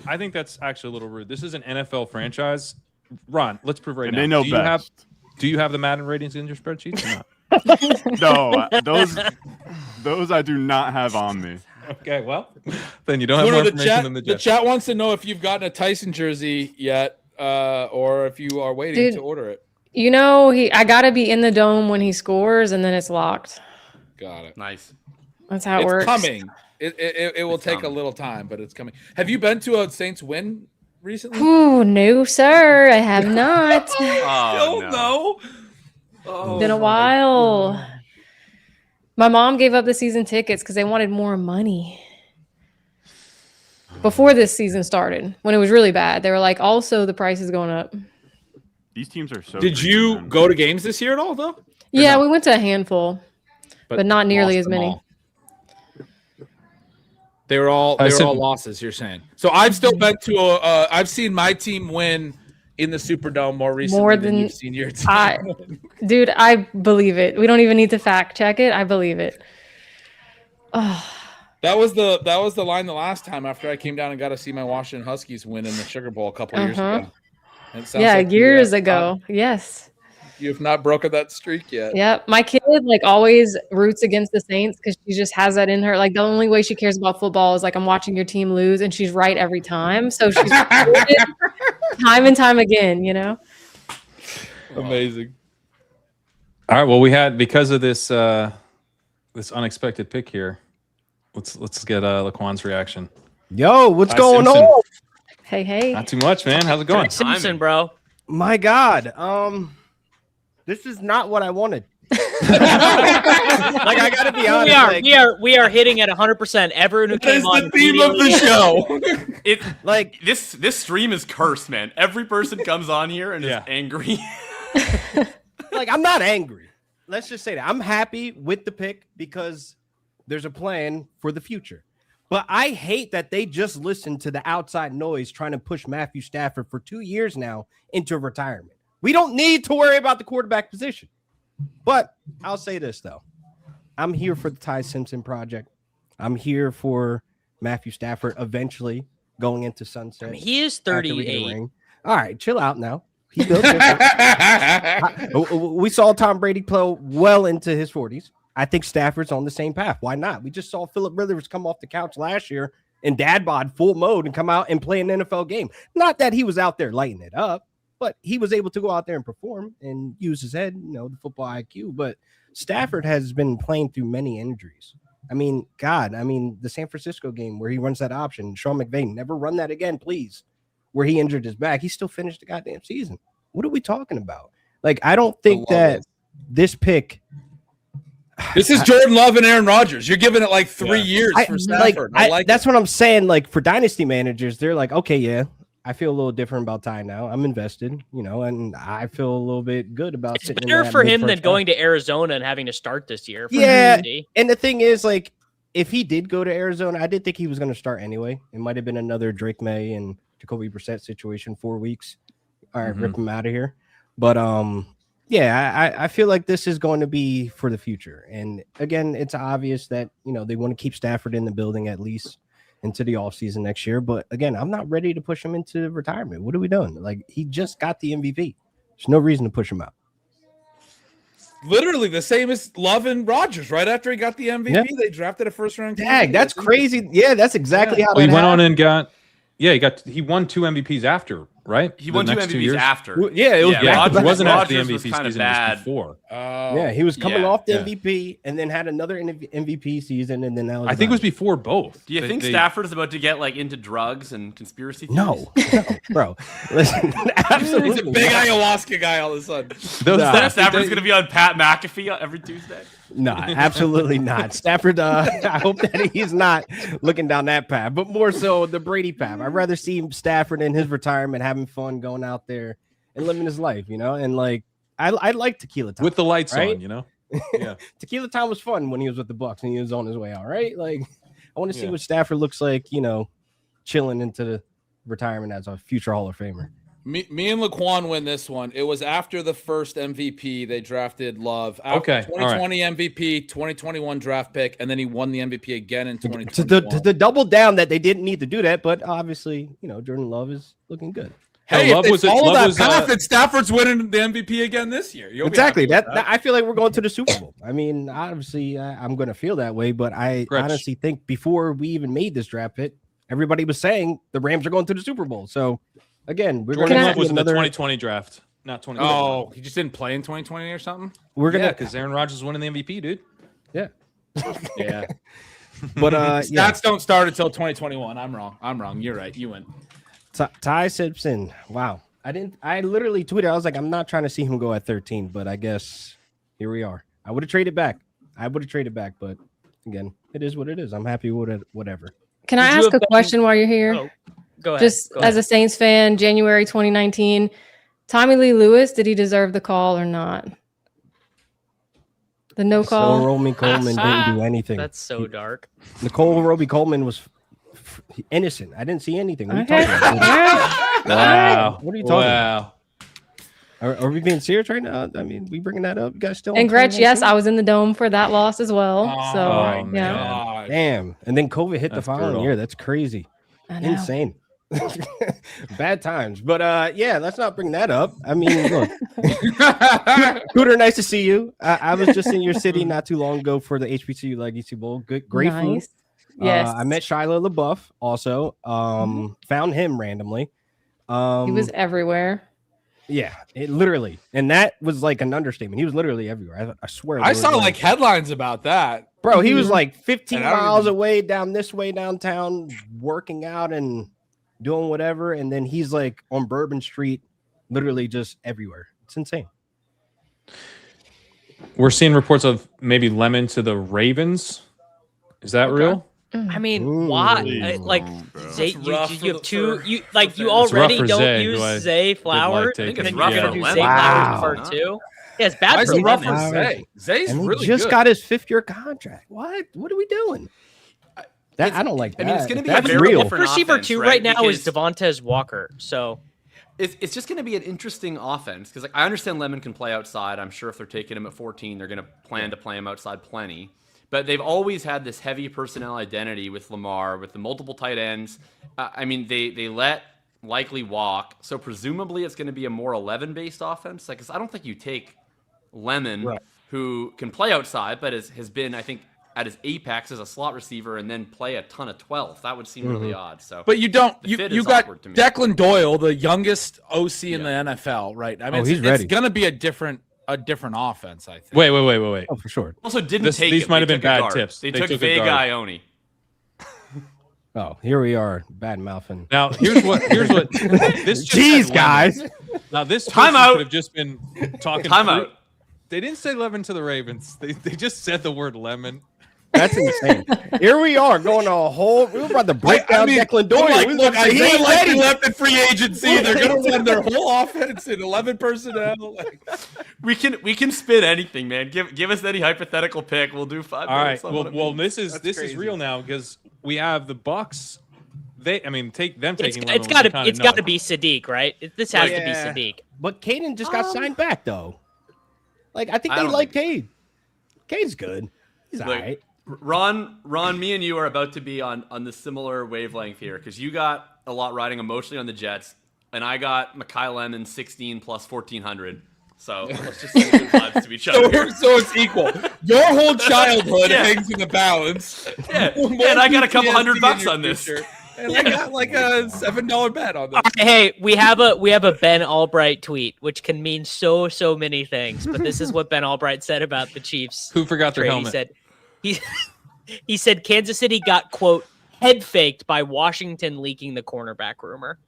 I think that's actually a little rude. This is an NFL franchise. Ron, let's prove right now. They know best. Do you have the Madden ratings in your spreadsheets or not? No, those I do not have on me. Okay, well, then you don't have more information than the Jets. The chat wants to know if you've gotten a Tyson jersey yet, or if you are waiting to order it. You know, I got to be in the dome when he scores, and then it's locked. Got it. Nice. That's how it works. It's coming. It will take a little time, but it's coming. Have you been to a Saints win recently? Ooh, no, sir. I have not. No. It's been a while. My mom gave up the season tickets because they wanted more money. Before this season started, when it was really bad, they were like, also, the price is going up. These teams are so. Did you go to games this year at all, though? Yeah, no? we went to a handful, but not nearly lost as them many. all. They were all losses. You're saying. So I've still been to I've seen my team win in the Superdome more recently than you've seen your team. Dude, I believe it. We don't even need to fact check it. I believe it. Oh. That was the line the last time after I came down and got to see my Washington Huskies win in the Sugar Bowl a couple years ago. Yeah, like years ago. Yes. You have not broken that streak yet. Yep. My kid like always roots against the Saints because she just has that in her. Like the only way she cares about football is like I'm watching your team lose, and she's right every time. So she's time and time again, you know. Amazing. All right. Well, we had because of this this unexpected pick here. Let's get Laquan's reaction. Yo, what's Ty going Simpson. on? Hey. Not too much, man. How's it going? Simpson, bro. My God. This is not what I wanted. Like I gotta be honest. We are hitting at 100%. Everyone who came on the theme of the show. It like this stream is cursed, man. Every person comes on here and is angry. Like I'm not angry. Let's just say that I'm happy with the pick because there's a plan for the future. But I hate that they just listened to the outside noise trying to push Matthew Stafford for 2 years now into retirement. We don't need to worry about the quarterback position. But I'll say this, though. I'm here for the Ty Simpson project. I'm here for Matthew Stafford eventually going into sunset. I mean, he is 38. All right, chill out now. He built We saw Tom Brady play well into his 40s. I think Stafford's on the same path. Why not? We just saw Phillip Rivers come off the couch last year in dad bod full mode and come out and play an NFL game. Not that he was out there lighting it up, but he was able to go out there and perform and use his head, the football IQ. But Stafford has been playing through many injuries. I mean, the San Francisco game where he runs that option, Sean McVay, never run that again, please, where he injured his back. He still finished the goddamn season. What are we talking about? Like, I don't think that this pick – this is Jordan Love and Aaron Rodgers. You're giving it like 3 years for Stafford. That's what I'm saying. Like for dynasty managers, they're like, okay, yeah, I feel a little different about Ty now. I'm invested, and I feel a little bit good about it's better for him than going to Arizona and having to start this year. And the thing is, like, if he did go to Arizona, I did think he was going to start anyway. It might have been another Drake May and Jacoby Brissett situation, 4 weeks. All right, rip him out of here. But I feel like this is going to be for the future. And again, it's obvious that, they want to keep Stafford in the building at least into the offseason next year. But again, I'm not ready to push him into retirement. What are we doing? Like, he just got the MVP. There's no reason to push him out. Literally the same as Love and Rodgers. Right after he got the MVP, they drafted a first-round. Dang, that's crazy. Yeah, that's exactly how he went on and got. Yeah, he won 2 MVPs after, right? He won 2 MVPs after. Well, yeah, it was Rodgers wasn't after the Rodgers MVP was season. bad. It was before. Yeah, he was coming off the MVP and then had another MVP season, and then now I think it was before both. Do you think Stafford is about to get like into drugs and conspiracy theories? No, bro. Listen, absolutely. He's a big ayahuasca guy all of a sudden. Stafford's going to be on Pat McAfee every Tuesday. No, absolutely not. Stafford, I hope that he's not looking down that path, but more so the Brady path. I'd rather see Stafford in his retirement having fun, going out there and living his life, and like I like Tequila Time. With the lights right? on, Yeah. Tequila Time was fun when he was with the Bucs and he was on his way out, right? Like I want to see what Stafford looks like, chilling into the retirement as a future Hall of Famer. Me and Laquan win this one. It was after the first MVP. They drafted Love. Okay. 2020 MVP, 2021 draft pick, and then he won the MVP again in 2021. To double down that they didn't need to do that, but obviously, Jordan Love is looking good. Hey, if they follow that path, and Stafford's winning the MVP again this year. Exactly. That I feel like we're going to the Super Bowl. I mean, obviously, I'm going to feel that way, but I honestly think before we even made this draft pick, everybody was saying the Rams are going to the Super Bowl. So, again, we're Jordan Love was in the 2020 draft, not 2020. Oh, he just didn't play in 2020 or something? Because Aaron Rodgers was winning the MVP, dude. Yeah. Yeah. But stats don't start until 2021. I'm wrong. You're right. You win. Ty Simpson. Wow. I literally tweeted. I was like, I'm not trying to see him go at 13, but I guess here we are. I would have traded back. But again, it is what it is. I'm happy with it, whatever. Can I ask a question while you're here? Oh, go ahead. Just as a Saints fan, January 2019, Tommy Lee Lewis, did he deserve the call or not? The no call. So Roby Coleman didn't do anything. That's so dark. Nicole Roby Coleman was innocent. I didn't see anything. What are you Okay. talking about? Wow. What are you talking about? Wow. Are we being serious right now? I mean, we bringing that up? You guys still? And Gretch, yes, I was in the dome for that loss as well. So Oh, yeah, man. Damn. And then COVID hit the That's following brutal. year. That's crazy. I know. Insane. Bad times. But yeah, let's not bring that up. I mean, look. Cooter, nice to see you. I was just in your city not too long ago for the HBCU Legacy Bowl. Good, great food. Nice. Yes. I met Shiloh LaBeouf also. Found him randomly. He was everywhere. Yeah, it literally, and that was like an understatement. He was literally everywhere. I swear. I saw like headlines about that. Bro, he was like 15 And I don't miles even- away down this way downtown, working out and doing whatever, and then he's like on Bourbon Street, literally just everywhere. It's insane. We're seeing reports of maybe Lemon to the Ravens. Is that real? I mean, Ooh. why? Please Like, don't, bro. Zay, That's rough you for have the- two. for- You like you for- It's rough already for don't Zay, use who I Zay Flowers. taking. I think it's and rough you're for gonna do Lemon. Zay Wow. Flowers for two. Yeah, it's bad Why is for it rough for Lemon. Zay? Zay's And he really just good. got his 5th-year contract. What? What are we doing? That I don't like that. I mean, it's going to be a That's very real. different Receiver offense, 2 right now is Because Devontae Walker. So it's just going to be an interesting offense because like I understand Lemon can play outside. I'm sure if they're taking him at 14, they're going to plan to play him outside plenty. But they've always had this heavy personnel identity with Lamar, with the multiple tight ends. I mean, they let Likely walk, so presumably it's going to be a more 11-based offense. Like, 'cause I don't think you take Lemon, who can play outside, but has been, I think, at his apex as a slot receiver, and then play a ton of 12. That would seem really odd. So, But you don't. The You fit you is got awkward to me. Declan Doyle, the youngest OC in the NFL, right? I mean, Oh, he's it's ready. gonna be a different offense. I think. Wait. Oh, for sure. also didn't This- take these him. might They have been took a bad guard. tips. They They took took a Vega guard. Ione. Oh, here we are, bad mouthing. Now here's what this just Jeez, said guys. Lemon. Now this Time person out. could have just been talking. Time through- out. They didn't say Lemon to the Ravens. They just said the word lemon. That's insane. Here we are going a whole. We were about to break down Declan Doyle. Like, We was look, about to say, he Isaiah ain't Likely ready. left in free agency. They're gonna run their whole offense in 11 personnel. Like, We can spin anything, man. Give us any hypothetical pick. We'll do 5 All right. minutes on what it Well, means. this is crazy. real now because we have the Bucs. Take them it's taking. Lemon it's was got to kinda it's got to nuts. be Sadiq, right? This has to be Yeah. Sadiq. But Caden just got signed back though. Like I think I they don't like Cade. Cade's good. He's all Look, right. Ron, me and you are about to be on the similar wavelength here because you got a lot riding emotionally on the Jets, and I got Mekhi Lemon 16 plus 1400. So let's just send good vibes to each other. here. so it's equal. Your whole childhood Yeah. hangs in the balance. Yeah, More and I got a couple PTSD in $100 your on this. future. And I got like a $7 bet on this. Hey, we have a Ben Albright tweet, which can mean so many things. But this is what Ben Albright said about the Chiefs. Who forgot their trade. helmet? He said Kansas City got quote head faked by Washington leaking the cornerback rumor.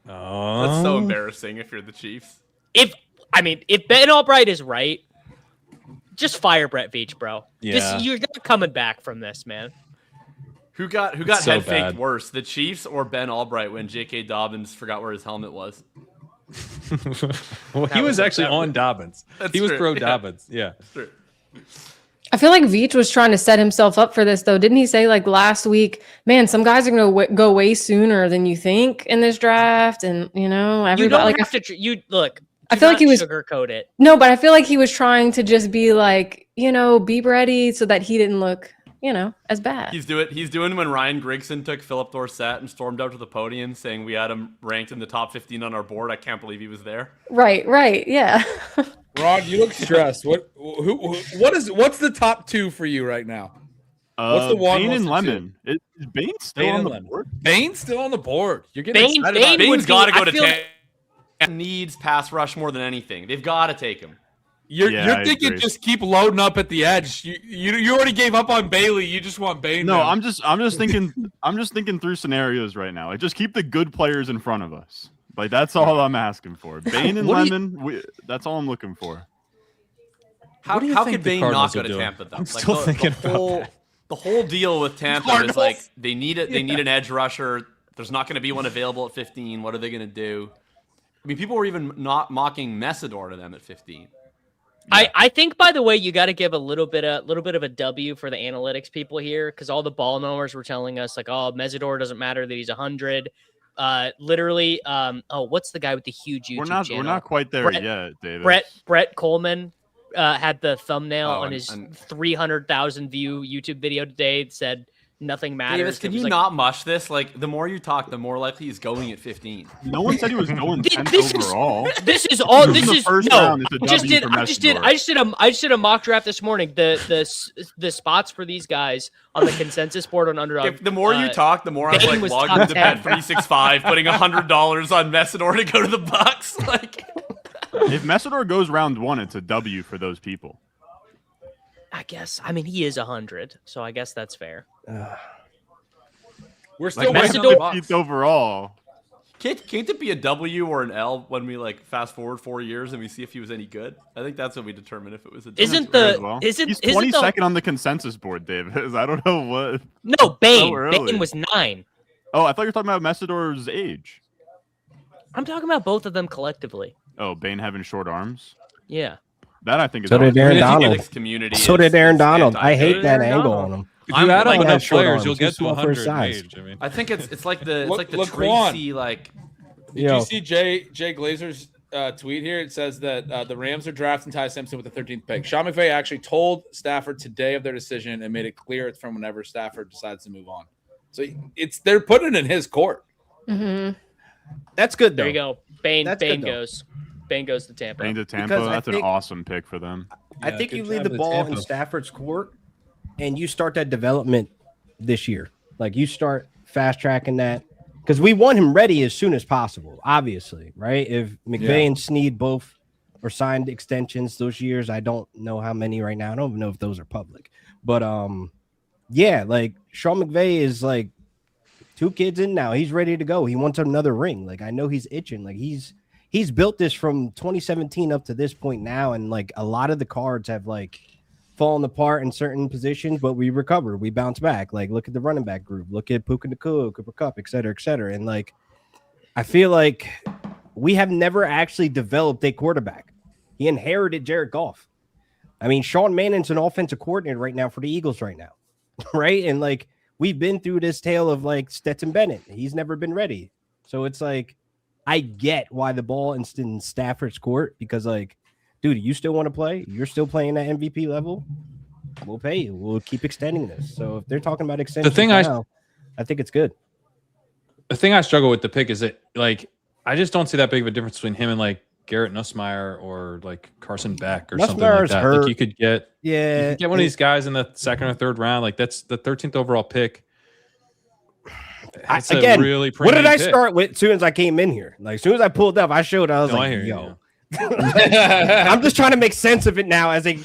Oh, That's so embarrassing if you're the Chiefs. If Ben Albright is right, just fire Brett Veach, bro. Yeah. You're not coming back from this, man. Who got so head faked bad. worse, the Chiefs or Ben Albright when J.K. Dobbins forgot where his helmet was? Well, he was actually on Dobbins. That's He was true. pro Yeah. Dobbins. Yeah. True. I feel like Veach was trying to set himself up for this, though. Didn't he say like last week, man, some guys are going to go way sooner than you think in this draft? And, you know, You everybody don't like, have to. You look. I do feel like not he was- sugarcoat it. no, but I feel like he was trying to just be like, you know, be ready so that he didn't look, you know, as bad. He's doing when Ryan Grigson took Philip Dorsett and stormed out to the podium saying we had him ranked in the top 15 on our board. I can't believe he was there. Right. Yeah. Ron, you look stressed. What's the top two for you right now? What's the one? Bane what's and the Lemon. Is Bane still Bane on and the Lemon. board? Bane's still on the board. You're getting Bane- excited Bane about would Bane's got to be- go I to feel 10. Needs pass rush more than anything. They've got to take him. You're I thinking agree. just keep loading up at the edge. You already gave up on Bailey. You just want Bane. No, now. I'm just thinking through scenarios right now. Like just keep the good players in front of us. Like that's all I'm asking for. Bane and What do you- Lemon, that's all I'm looking for. How What do you how think could the Bane Cardinals not go are to doing? Tampa though? I'm still thinking about that. The whole deal with Tampa is Cardinals? like they need it. They need an edge rusher. There's not going to be one available at 15. What are they going to do? I mean, people were even not mocking Messidor to them at 15. I think, by the way, you got to give a little bit of a W for the analytics people here, because all the ball knowers were telling us like, oh, Mesidor doesn't matter that he's 100. Literally, what's the guy with the huge YouTube channel? We're not quite there yet, David. Brett Coleman had the thumbnail on his 300,000 view YouTube video today. It said nothing matters. Davis, can you not mush this? Like, the more you talk, the more likely he's going at 15. No one said he was going 10th overall. This is all. This is first no. round. I just did a mock draft this morning. The spots for these guys on the consensus board on Underdog. The more you talk, the more I'm like logged into Bet365, putting $100 on Mesidor to go to the Bucs. Like, if Mesidor goes round 1, it's a W for those people. I guess. I mean, he is 100, so I guess that's fair. We're still like waiting on the Bucs. Overall. Can't it be a W or an L when we like fast forward 4 years and we see if he was any good? I think that's when we determine if it was a W. He's 22nd on the consensus board, David. I don't know what. No, Bane. Bane was 9. Oh, I thought you were talking about Mesidor's age. I'm talking about both of them collectively. Oh, Bane having short arms? Yeah. That I think is. So did Aaron Donald. So did Aaron Donald. I hate that angle on him. If you add on enough players, you'll get to 100 age. I mean, I think it's like the Tracy like. Did you see Jay Glazer's tweet here? It says that the Rams are drafting Ty Simpson with the 13th pick. Sean McVay actually told Stafford today of their decision and made it clear it's from whenever Stafford decides to move on. So they're putting it in his court. Mm-hmm. That's good though. There you go. Bane good, goes. Bane goes to Tampa. Bane to Tampa. That's an awesome pick for them. I think you leave the ball in Stafford's court and you start that development this year. Like you start fast tracking that because we want him ready as soon as possible, obviously, right? If McVay and Snead both are signed extensions those years, I don't know how many right now. I don't even know if those are public. But yeah, like Sean McVay is like 2 kids in now. He's ready to go. He wants another ring. Like I know he's itching. Like he's built this from 2017 up to this point now, and like a lot of the cards have like fallen apart in certain positions, but we recover, we bounce back. Like look at the running back group, look at Puka Nacua, Cooper Kupp, et cetera, and like I feel like we have never actually developed a quarterback. He inherited Jared Goff. I mean, Sean Mannon's an offensive coordinator right now for the Eagles right now, right? And like we've been through this tale of like Stetson Bennett. He's never been ready, so it's like. I get why the ball is in Stafford's court because, like, dude, you still want to play? You're still playing at MVP level? We'll pay you. We'll keep extending this. So if they're talking about extension I think it's good. The thing I struggle with the pick is that, like, I just don't see that big of a difference between him and, like, Garrett Nussmeier or, like, Carson Beck or something like that. Hurt. Like, you could get one of these guys in the 2nd or 3rd round. Like, that's the 13th overall pick. Again, really what did I start with as soon as I came in here? Like, as soon as I pulled up, I showed I was yo. I'm just trying to make sense of it now as a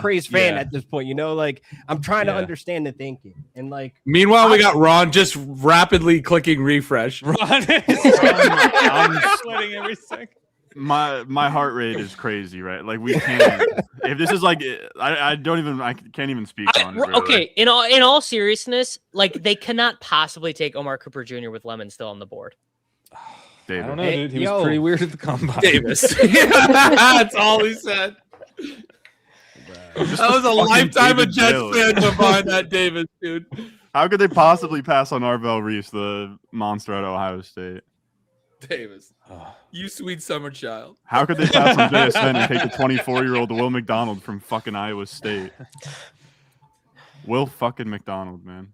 crazed fan at this point. You know, like I'm trying to understand the thinking. And like meanwhile, we got Ron just rapidly clicking refresh. Ron is I'm sweating every second. My heart rate is crazy, right? Like we can't. If this is like, I can't even speak on it. Really. Okay, in all seriousness, like they cannot possibly take Omar Cooper Jr. with Lemon still on the board. David. I don't know, dude. He was pretty weird at the combine. Davis. That's all he said. That was a lifetime of Jets fan behind that Davis, dude. How could they possibly pass on Arvell Reese, the monster at Ohio State? Davis, you sweet summer child. How could they pass on JSN and take the 24-year-old Will McDonald from fucking Iowa State? Will fucking McDonald, man.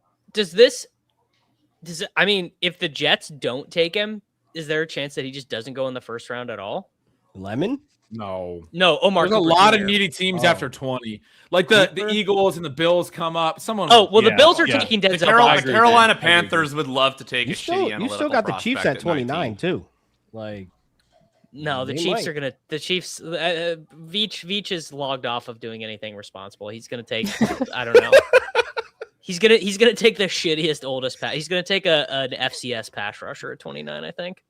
I mean, if the Jets don't take him, is there a chance that he just doesn't go in the 1st round at all? Lemon? No, Omar. There's a lot of needy teams after 20. Like the Eagles and the Bills come up. The Bills are taking Denzel. The Carolina Panthers would love to take a shitty analytical. You still got the Chiefs at 29 too. Like, no, the Chiefs are gonna. The Chiefs. Veach is logged off of doing anything responsible. He's gonna take. I don't know. He's gonna take the shittiest, oldest pass. He's gonna take an FCS pass rusher at 29. I think.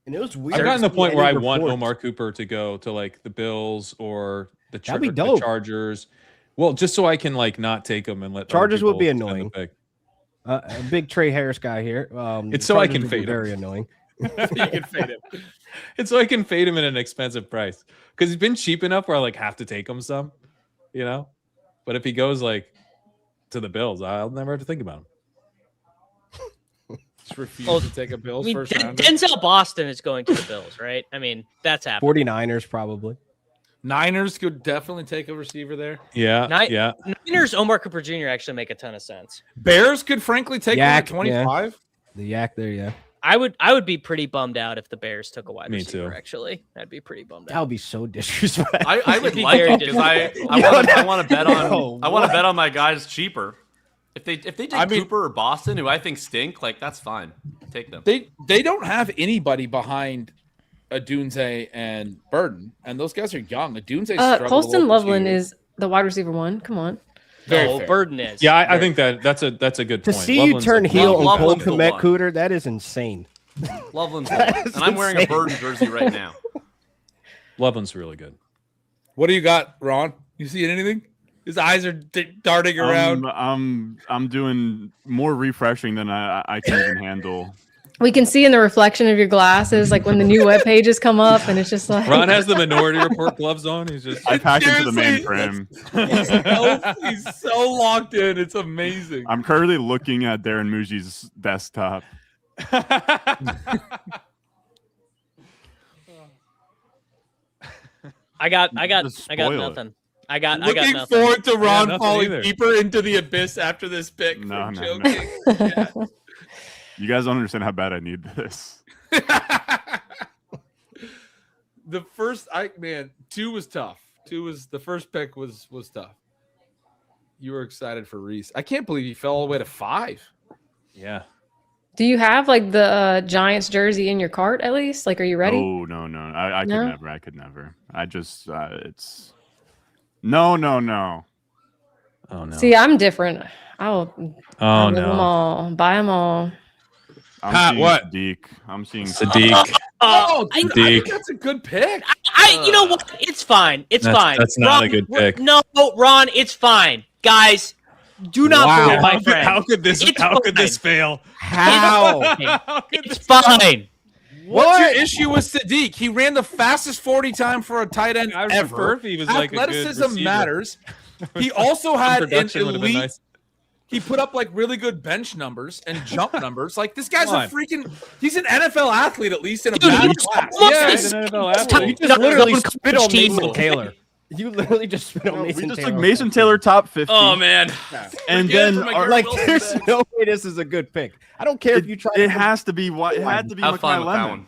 And it was weird. I've gotten to the point where I want Omar Cooper to go to like the Bills or the Chargers. Well, just so I can like not take him and let Chargers would be annoying. A big Trey Harris guy here. It's so I can fade him. Very annoying. You can fade him. And so I can fade him at an expensive price because he's been cheap enough where I like have to take him some, you know. But if he goes like to the Bills, I'll never have to think about him. Just refuse to take a Bills first rounder. Denzel Boston is going to the Bills, right? I mean, that's happening. 49ers probably. Niners could definitely take a receiver there. Yeah, yeah. Niners, Omar Cooper Jr. actually make a ton of sense. Bears could frankly take one at 25. Yeah. The yak there, yeah. I would be pretty bummed out if the Bears took a wide receiver. Too. Actually, I'd be pretty bummed out. That would be so disrespectful. I would like it because I want to bet on I want to bet on my guys cheaper. If they take Cooper or Boston, who I think stink, like that's fine. Take them. They don't have anybody behind Adunze and Burden, and those guys are young. Adunze Colston Loveland is the wide receiver one. Come on. No, Burden is. Yeah, I think that's a good to point. see you turn heel on Cole Kmet Cooter, that is insane. Loveland's the one. And I'm wearing a Burden jersey right now. Loveland's really good. What do you got, Ron? You see anything? His eyes are darting around. I'm doing more refreshing than I can even handle. We can see in the reflection of your glasses, like when the new web pages come up, and it's just like Ron has the Minority Report gloves on. He's just I packed into the mainframe. He's so locked in. It's amazing. I'm currently looking at Darren Muji's desktop. I got nothing. I got Looking nothing. forward to Ron falling deeper into the abyss after this pick. No. Yeah. You guys don't understand how bad I need this. The first, two was tough. The first pick was tough. You were excited for Reese. I can't believe he fell all the way to 5. Yeah. Do you have like the Giants jersey in your cart at least? Like, are you ready? Oh no. I could never. I just it's no. Oh no. See, I'm different. I'll Oh them all, buy them all. I'm seeing what? Sadiq. I'm seeing Sadiq. Oh, dude, I think Sadiq. that's a good pick. You know what? It's fine. It's fine. That's not a good pick. No, Ron, it's fine. Guys, do not believe my friend. How could this fail? How? It's fine. What's your issue with Sadiq? He ran the fastest 40 time for a tight end I ever. prefer if he was like a good Athleticism receiver. matters. He also had an Production would have been elite. nice. He put up like really good bench numbers and jump numbers. Like this guy's Come a on. freaking. He's an NFL athlete at least in a Dude, bad he's class. almost Yeah, as- He's an NFL athlete. You just literally spit on Mason Taylor. You literally just spit on Mason we just Taylor. took Mason Taylor top 50. Oh man. and then Like, there's no way this is a good pick. I don't care if you try. it has to be what it had to be Have with fun my with that lemon. one.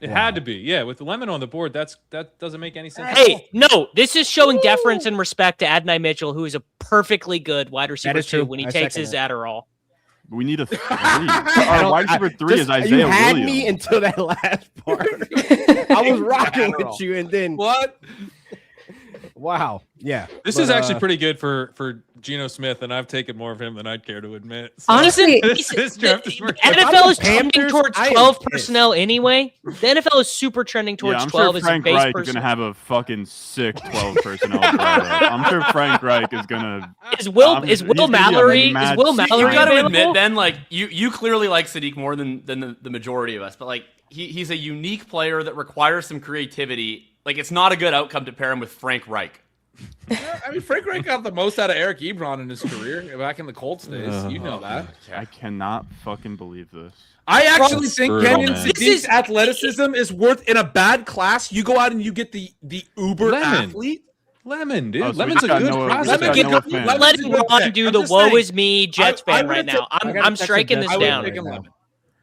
It had to be, yeah. With the Lemon on the board, that doesn't make any sense. Hey, no, this is showing deference and respect to Adonai Mitchell, who is a perfectly good wide receiver is true. too when he I takes second his that. Adderall. We need a 3. Our wide receiver 3 is Isaiah You had Williams. me until that last part. I was rocking with you, and then What? wow, yeah. This is actually pretty good for Geno Smith, and I've taken more of him than I'd care to admit. So Honestly, this draft is the working. NFL is the trending Panthers, towards I am 12 pissed. personnel anyway. The NFL is super trending Yeah, towards I'm 12 sure as a Frank base Reich is person. going to have a fucking sick 12 personnel. I'm sure Frank Reich is going to. Is Will he's Will gonna be a Mallory? mad Is Will secret. Mallory You got to available? admit, Ben, like you clearly like Sadiq more than the majority of us, but like he's a unique player that requires some creativity. Like it's not a good outcome to pair him with Frank Reich. Yeah, I mean, Frank Reich got the most out of Eric Ebron in his career back in the Colts days. You know that. I cannot fucking believe this. I actually think Brutal, Kenyon man. Sadiq's athleticism is worth in a bad class. You go out and you get the uber Lemon. athlete. Lemon, dude. Oh, so we Lemon's a just got good Noah- we just prospect. got Let me Noah get- fan. let- Letting Ron do I'm the just woe saying. is me Jets I fan right would've now. taken- I'm striking this I would down. have taken Lemon.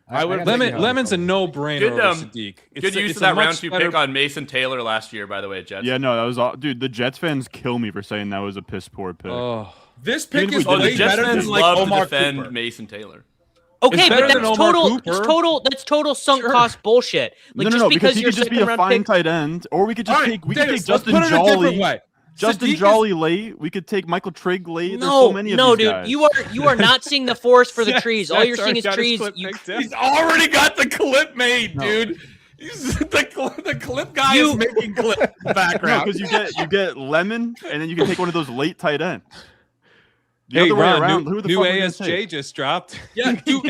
I would've Lemon's a no-brainer Good, over Sadiq. Good use it's of a that much round 2 better- pick on Mason Taylor last year, by the way, Jets. Yeah, no, that was all. Dude, the Jets fans kill me for saying that was a piss poor pick. Oh, This pick Even if is we Oh, the way Jets better fans than like love Omar to defend Cooper. Mason Taylor. Okay, It's but better that's than Omar total. Cooper. That's total sunk cost bullshit. Like no, just because he you're could just be a second-round fine pick- tight end, or we could just All right, take. We could Dennis, take let's Justin put it a different Jolly. way. Justin Sadiq Jolly late. We could take Michael Trigg late. There's so many of these dude, guys. you are not seeing the forest for the Zach- trees. All Zach's you're seeing already is got his trees. clip You- picked out. He's already got the clip made, No. dude. The clip guy is making clip in the background. because you get Lemon, and then you can take one of those late tight ends. The other way around, who the new fuck are we gonna ASJ take? just dropped. Yeah, do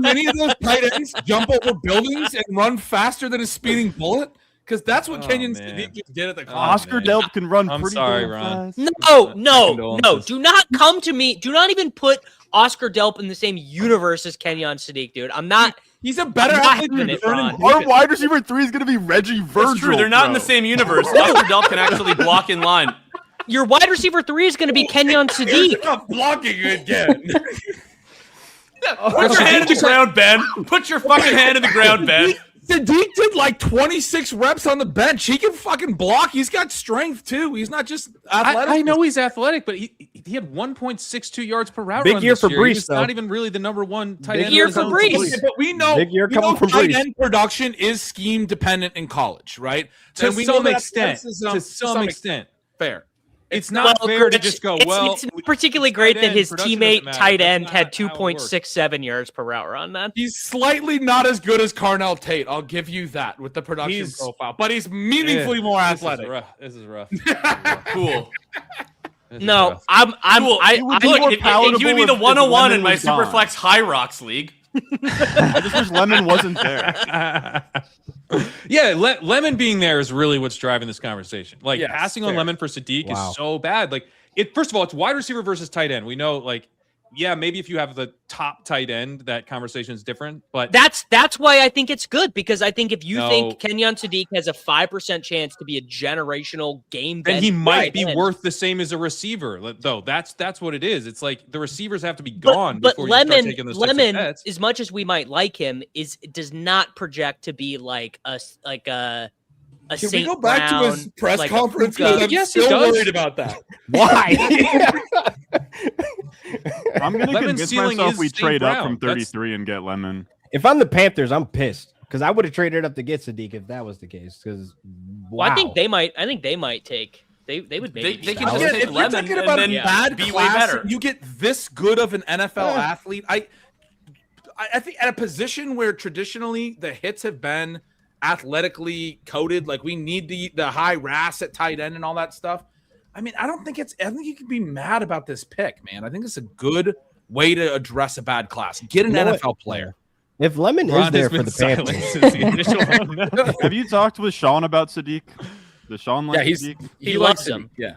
any of those tight ends jump over buildings and run faster than a speeding bullet? Because that's what Kenyon Sadiq just did at the Cardinals. Oscar Delp can run I'm pretty sorry, damn Ron. fast. No. Do not come to me. Do not even put Oscar Delp in the same universe as Kenyon Sadiq, dude. I'm not. He's a better athlete than Vernon. Our wide receiver 3 is going to be Reggie Virgil. That's true. They're not in the same universe. Oscar Delp can actually block in line. Your wide receiver 3 is going to be Kenyon Sadiq. I'm blocking again. Put your hand in the ground, Ben. Put your fucking hand in the ground, Ben. Sadiq did like 26 reps on the bench. He can fucking block. He's got strength too. He's not just athletic. I know he's athletic, but he had 1.62 yards per route. Big run year this for year. Brees, He's though. not even really the number one tight Big end. year in his for own Brees. position. But we know, Big year we know coming from tight Brees. end production is scheme dependent in college, right? To And we know some that extent. athleticism- To some extent. fair. It's not fair to just go, it's not particularly great that his production teammate doesn't matter. tight That's end not had how it works. 2.67 yards per route run. Then He's slightly not as good as Carnell Tate. I'll give you that with the production profile, but he's meaningfully more athletic. This is rough. Cool. no, I'm Cool. I Look, more if you palatable would be the if 101 in Lemon my was gone. Superflex High Rocks League. I just wish Lemon wasn't there. Yeah, Lemon being there is really what's driving this conversation. Like Yes, passing on fair. Lemon for Sadiq Wow. is so bad. Like first of all, it's wide receiver versus tight end. We know, like, yeah, maybe if you have the top tight end, that conversation is different. But that's why I think it's good, because I think if you No. think Kenyon Sadiq has a 5% chance to be a generational game, then he might be end. worth the same as a receiver. Though that's what it is. It's like the receivers have to be gone But before you start Lemon, taking those types of Lemon, bets. as much as we might like him, does not project to be like a Can Saint we go back Brown, to his press like a conference? Puka. Because I'm Yes, he still does. worried about that. Why? I'm going to Lemon's convince ceiling myself is we St. trade up Brown. from That's- 33 and get Lemon. If I'm the Panthers, I'm pissed because I would have traded up to get Sadiq if that was the case. Because Well, I think they might take. They would maybe. They do can that. just Again, take if you're Lemon talking and about then a bad be way class, better. you get this good of an NFL athlete. I think at a position where traditionally the hits have been athletically coded, like we need the high RAS at tight end and all that stuff. I mean, I think you can be mad about this pick, man. I think it's a good way to address a bad class. Get an NFL player. If Lemon is Ron there has for been the silent Panthers, since the initial one. Have you talked with Sean about Sadiq? Does Sean like Sadiq? He loves him. Yeah.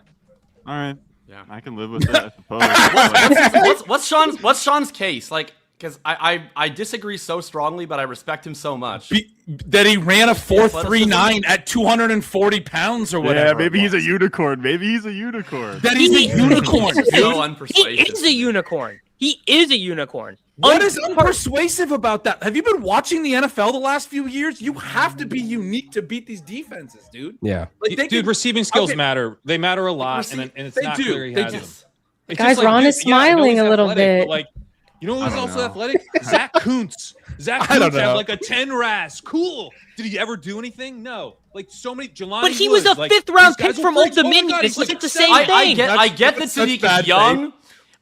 All right. Yeah. I can live with it, I suppose. What's Sean's case? Like, because I disagree so strongly, but I respect him so much. That he ran a 4.39 at 240 pounds or whatever. Yeah, maybe he's a unicorn. Maybe he's a unicorn. That he's a unicorn. So He unpersuasive. is a unicorn. He is a unicorn. What is unpersuasive about that? Have you been watching the NFL the last few years? You have to be unique to beat these defenses, dude. yeah. Like Dude, receiving skills okay. matter. They matter a lot, and it's They not do. clear he They has do. them. It's Guys, just Ron dude, is yeah, I know smiling he's a little athletic, but, bit. like, you know who's don't also know. athletic? Zach Kuntz. Zach I don't Kuntz had know. like a 10 RAS. Cool. Did he ever do anything? No. Like so many. Jelani But he was Woods, a like, fifth-round these guys pick were from freaks. Old Oh my Dominion. God, It's he's like the a same seven. thing. I get that That's such Sadiq bad is young.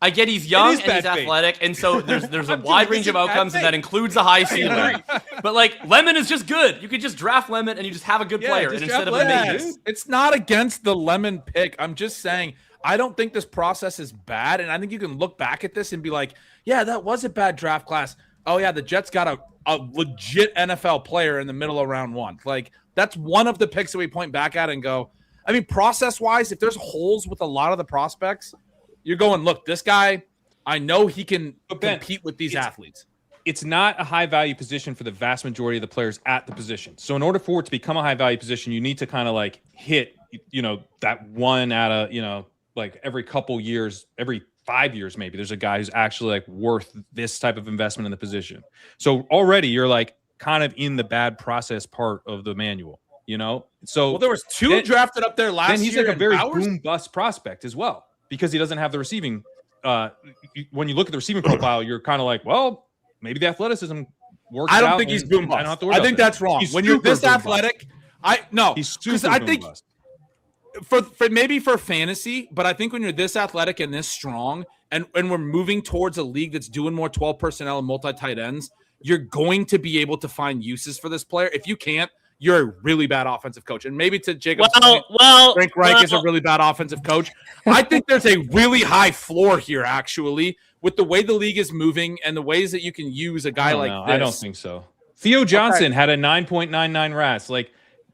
I get he's young and is bad he's faith. athletic, and so there's a I'm wide doing range this of in bad outcomes, and that faith. includes a high ceiling. But like Lemon is just good. You could just draft Lemon and you just have a good Yeah, player, just and draft instead of a Lemon, base. dude. It's not against the Lemon pick. I'm just saying I don't think this process is bad, and I think you can look back at this and be like, yeah, that was a bad draft class. Oh yeah, the Jets got a legit NFL player in the middle of round one. Like that's one of the picks that we point back at and go, I mean, process-wise, if there's holes with a lot of the prospects, you're going, look, this guy, I know he can Ben, compete with these athletes. It's not a high value position for the vast majority of the players at the position. So in order for it to become a high value position, you need to kind of like hit, that one out of, like every couple years, every 5 years, maybe there's a guy who's actually like worth this type of investment in the position. So already you're like kind of in the bad process part of the manual, So Well, there was two drafted up there last year. then he's like a and very Bowers- boom bust prospect as well because he doesn't have the receiving. When you look at the receiving profile, you're kind of like, well, maybe the athleticism works. I don't out think he's and boom I don't have bust. to worry I about think that. that's wrong. He's When you're super this boom bust. athletic, He's because super I boom think bust. for maybe for fantasy, but I think when you're this athletic and this strong, and we're moving towards a league that's doing more 12 personnel and multi tight ends, you're going to be able to find uses for this player. If you can't, you're a really bad offensive coach. And maybe to Jacob's point, Frank Reich is a really bad offensive coach. I think there's a really high floor here, actually, with the way the league is moving and the ways that you can use a guy like this. I don't think so. Theo Johnson had a 9.99 RAS. Like,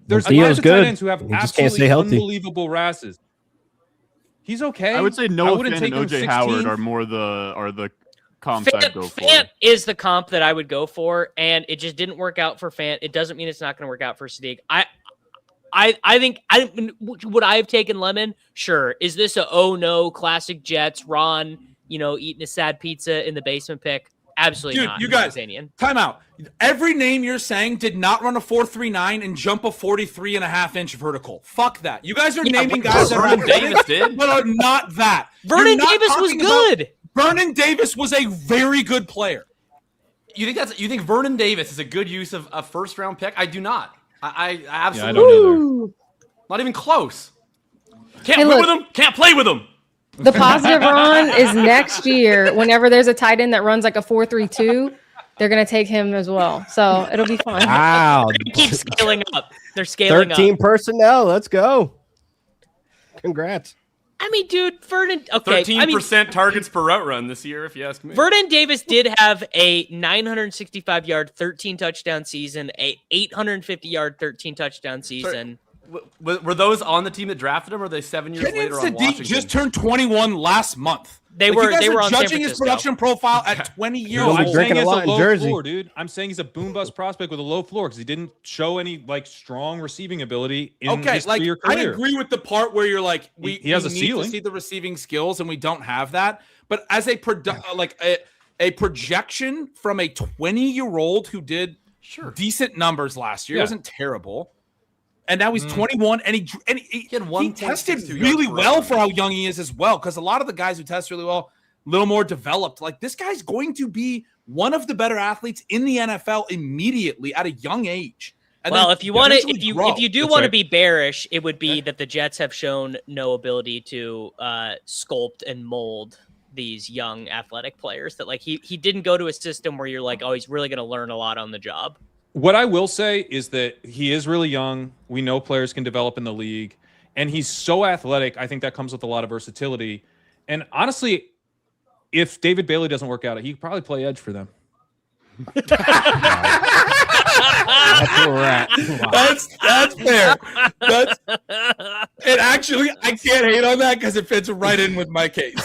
there's Theo's of good. tight ends who have He just can't stay absolutely healthy. unbelievable RASes. He's okay. I would say Noah wouldn't Fant and take him OJ Howard 16th. are more the comps I'd go for. Fant is the comp that I would go for, and it just didn't work out for Fant. It doesn't mean it's not going to work out for Sadiq. I think would I have taken Lemon? Sure. Is this a oh no classic Jets Ron, eating a sad pizza in the basement pick? Absolutely Dude, not. you guys, time out. Every name you're saying did not run a 4.39 and jump a 43.5-inch vertical. Fuck that. You guys are naming guys that Vernon Davis did, but are not that. Vernon Davis was good. Vernon Davis was a very good player. You think Vernon Davis is a good use of a first-round pick? I do not. I absolutely I don't either. Not even close. Can't win with him. Can't play with him. The positive Ron is next year. Whenever there's a tight end that runs like a 4.32, they're gonna take him as well. So it'll be fun. Wow. They keep scaling up. They're scaling 13 up. personnel. Let's go. Congrats. I mean, dude, Vernon. Okay, 13% targets per route run this year, if you ask me. Vernon Davis did have a 965-yard, 13 touchdown season, a 850-yard, 13 touchdown season. Were those on the team that drafted him, or are they 7 years later on Sadiq Washington? just turned 21 last month. They were on San judging his Francisco. production profile at 20 years No, old. I'm saying drinking he a has lot a in low Jersey. floor, dude. I'm saying he's a boom bust prospect with a low floor because he didn't show any strong receiving ability in his 3-year I career. agree with the part where you're like, He has a need ceiling. to see the receiving skills, and we don't have that. But as a a projection from a 20-year-old who did decent numbers last year, it wasn't terrible. And now he's 21, and he tested really well for how young he is as well. Because a lot of the guys who test really well, a little more developed, like this guy's going to be one of the better athletes in the NFL immediately at a young age. And well, then if you want to, eventually grow. if you do want to be bearish, it would be that the Jets have shown no ability to sculpt and mold these young athletic players. That like he didn't go to a system where you're like, oh, he's really going to learn a lot on the job. What I will say is that he is really young. We know players can develop in the league, and he's so athletic. I think that comes with a lot of versatility. And honestly, if David Bailey doesn't work out, he could probably play edge for them. That's where we're at. Wow. That's fair. And actually, I can't hate on that because it fits right in with my case.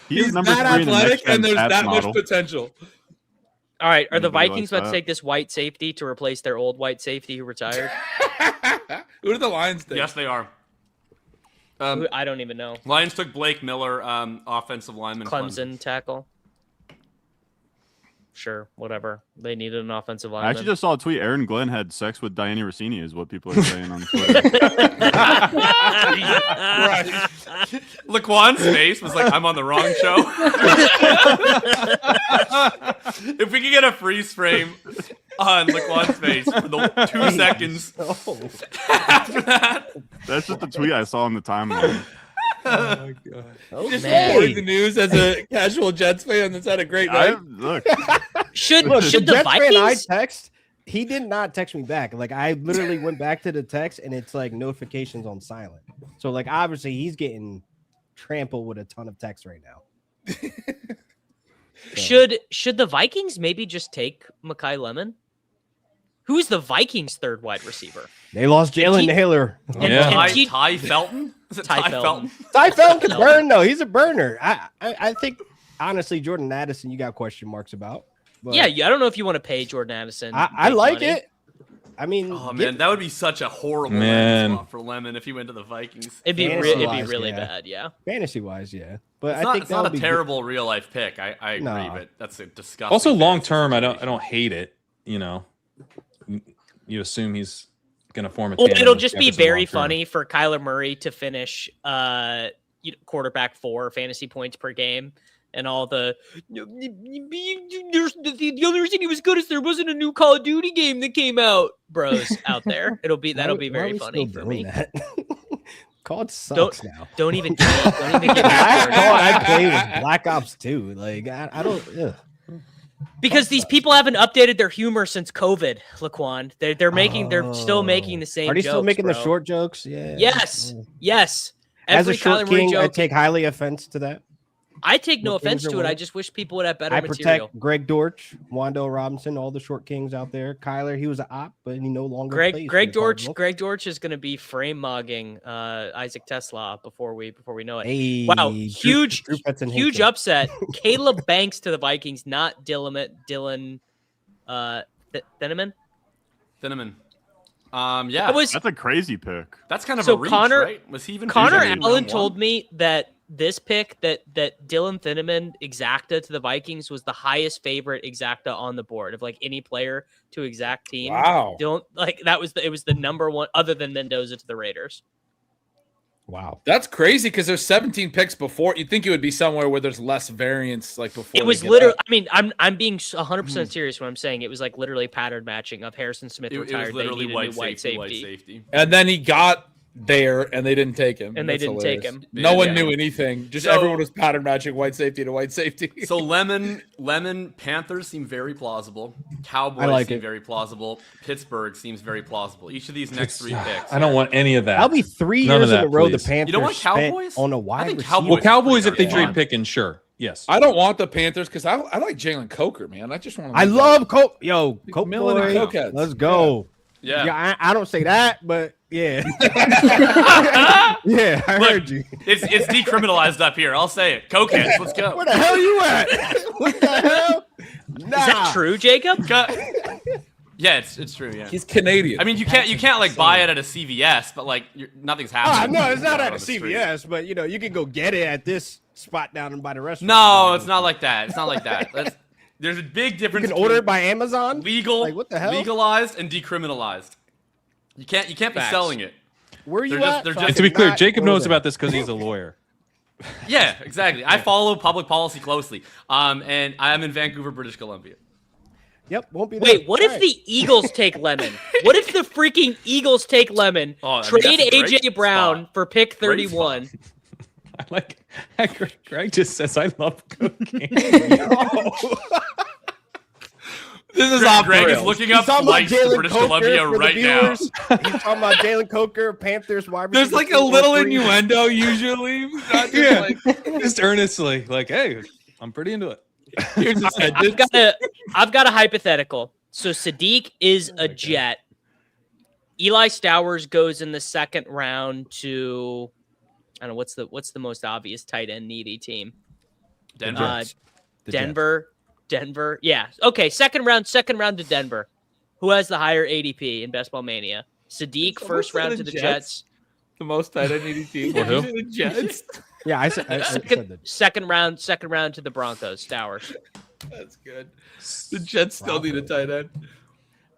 He's number that 3 in the athletic, next-gen and there's stats that model. much potential. All right, are the Anybody Vikings like about to that? take this white safety to replace their old white safety who retired? Who did the Lions take? Yes, they are. I don't even know. Lions took Blake Miller, offensive lineman. Clemson tackle. Sure, whatever. They needed an offensive I lineman. actually just saw a tweet. Aaron Glenn had sex with Diana Rossini, is what people are saying on Twitter. Right. Laquan's face was like, I'm on the wrong show. If we could get a freeze frame on Laquan's face for the 2 seconds after that. That's just the tweet I saw on the timeline. Oh my god! Just man. reporting the news as a casual Jets fan that's had a great night. Look, Should Look, the Jets fan I Vikings? text, he did not text me back. Like I literally went back to the text and it's like notifications on silent. So like obviously he's getting trampled with a ton of texts right now. Should the Vikings maybe just take Mekhi Lemon? Who's the Vikings' third wide receiver? They lost Jalen He- Naylor. Yeah. Ty Felton? Is it Ty Ty Felton. Felton? Ty Felton can burn though. He's a burner. I think honestly Jordan Addison you got question marks about. But Yeah, I don't know if you want to pay Jordan Addison. I big like money. it. I mean, Oh, man, that would be such a horrible Man. landing spot for Lemon if he went to the Vikings. It'd be Fantasy-wise, really yeah. bad. Yeah. fantasy wise, yeah. But It's I think not that'll a be terrible real-life pick. I agree, No. but that's a disgusting. Also, long fantasy term, I situation. don't hate it. You know, you assume he's gonna form a. Well, tandem it'll with just be Jefferson very long-term. funny for Kyler Murray to finish quarterback 4 fantasy points per game. And all the only reason he was good is there wasn't a new Call of Duty game that came out, bros out there. That'll be Why very are we funny still for me. doing that? COD sucks now. Don't even get me Last COD I started. played was Black Ops 2. Like I don't. Ugh. Because these people haven't updated their humor since COVID, Laquan. They're still making the same. Are they jokes, still making bro. the short jokes? Yeah. Yes. As a Every short Kyler Murray king, joke, I take highly offense to that. I take no Short offense kings are to it. I winning. just wish people would have better I material. protect Greg Dortch, Wando Robinson, all the short kings out there. Kyler, he was an op, but he no longer plays Greg for the Dortch. Cardinals. Greg Dortch is going to be frame mugging Isaac Tesla before we know it. Hey, Wow, Drew huge Petzing-Hinton. upset. Caleb Banks to the Vikings, not Dylan Thieneman. Yeah, That's a crazy pick. that's kind of So a reach, Connor- right? Was he even Connor featured in Allen round told one? me that this pick that Dylan Thieneman exacta to the Vikings was the highest favorite exacta on the board of like any player to exact team. Wow. Dylan, like it was the number one other than Mendoza to the Raiders. Wow. That's crazy because there's 17 picks before. You'd think it would be somewhere where there's less variance, like before. It was they get literally. up. I mean, I'm being 100% serious when I'm saying it was like literally pattern matching of Harrison Smith It retired. was literally they needed a new white safety. And then he got there, and they didn't take him. And they That's didn't take hilarious. him. No one Yeah. knew anything. Just So- everyone was pattern matching white safety to white safety. So Lemon Panthers seem very plausible. Cowboys like seem it. very plausible. Pittsburgh seems very plausible. Each of these next three picks. I don't want any of that. That'll be 3 None years of in a that, row please. the Panthers You don't want spent Cowboys? on a I wide think receiver. Cowboys- Well, Cowboys, if they pretty trade fun. Pickens, sure. Yes. I don't want the Panthers because I like Jalen Coker, man. I just want to. I love Coke. Yo, Coke Millen and boy. Cokeheads. Let's go. Yeah. I don't say that, but yeah. Yeah, I Look, heard you. It's decriminalized up here. I'll say it. Cokeheads, let's go. Where the hell you at? What the hell? Nah. Is that true, Jacob? Yeah, it's true. Yeah. He's Canadian. I mean, you can't like buy it at a CVS, but like nothing's happening. No, it's not out at a on the street. CVS, but you know, you can go get it at this spot down by the restaurant. No, it's not like that. It's not like that. There's a big difference. You can order it between by Amazon. legal, Like, what the hell? legalized and decriminalized. You can't be Facts. selling it. Where are you They're at? just- So they're I And to be can clear, not Jacob go knows there. about this because he's a lawyer. Yeah, exactly. I follow public policy closely. And I'm in Vancouver, British Columbia. Yep, won't be there. Wait, what if All right. the Eagles take Lemon? What if the freaking Eagles take Lemon, Oh, I mean, trade that's a great AJ Brown spot. for pick Great 31? I like Greg just says I love cocaine. this is off Greg the is rails. looking He's up talking about flights to Jalen British Coker Columbia for the right now. viewers. He's talking about Jalen Coker, Panthers wide There's receiver like a little 4-3. innuendo usually. Not just Yeah. like, Just earnestly, like, hey, I'm pretty into it. here's a sentence. I've got a hypothetical. So Sadiq is a Jet. Eli Stowers goes in the second round to I don't know what's the most obvious tight end needy team. Denver. The Denver. Yeah. Okay. Second round to Denver. Who has the higher ADP in Best Ball Mania? Sadiq first round to the Jets. The most tight end needy team. For who? The Jets. Yeah, I said that. Second round to the Broncos. Stowers. That's good. The Jets still need a tight end.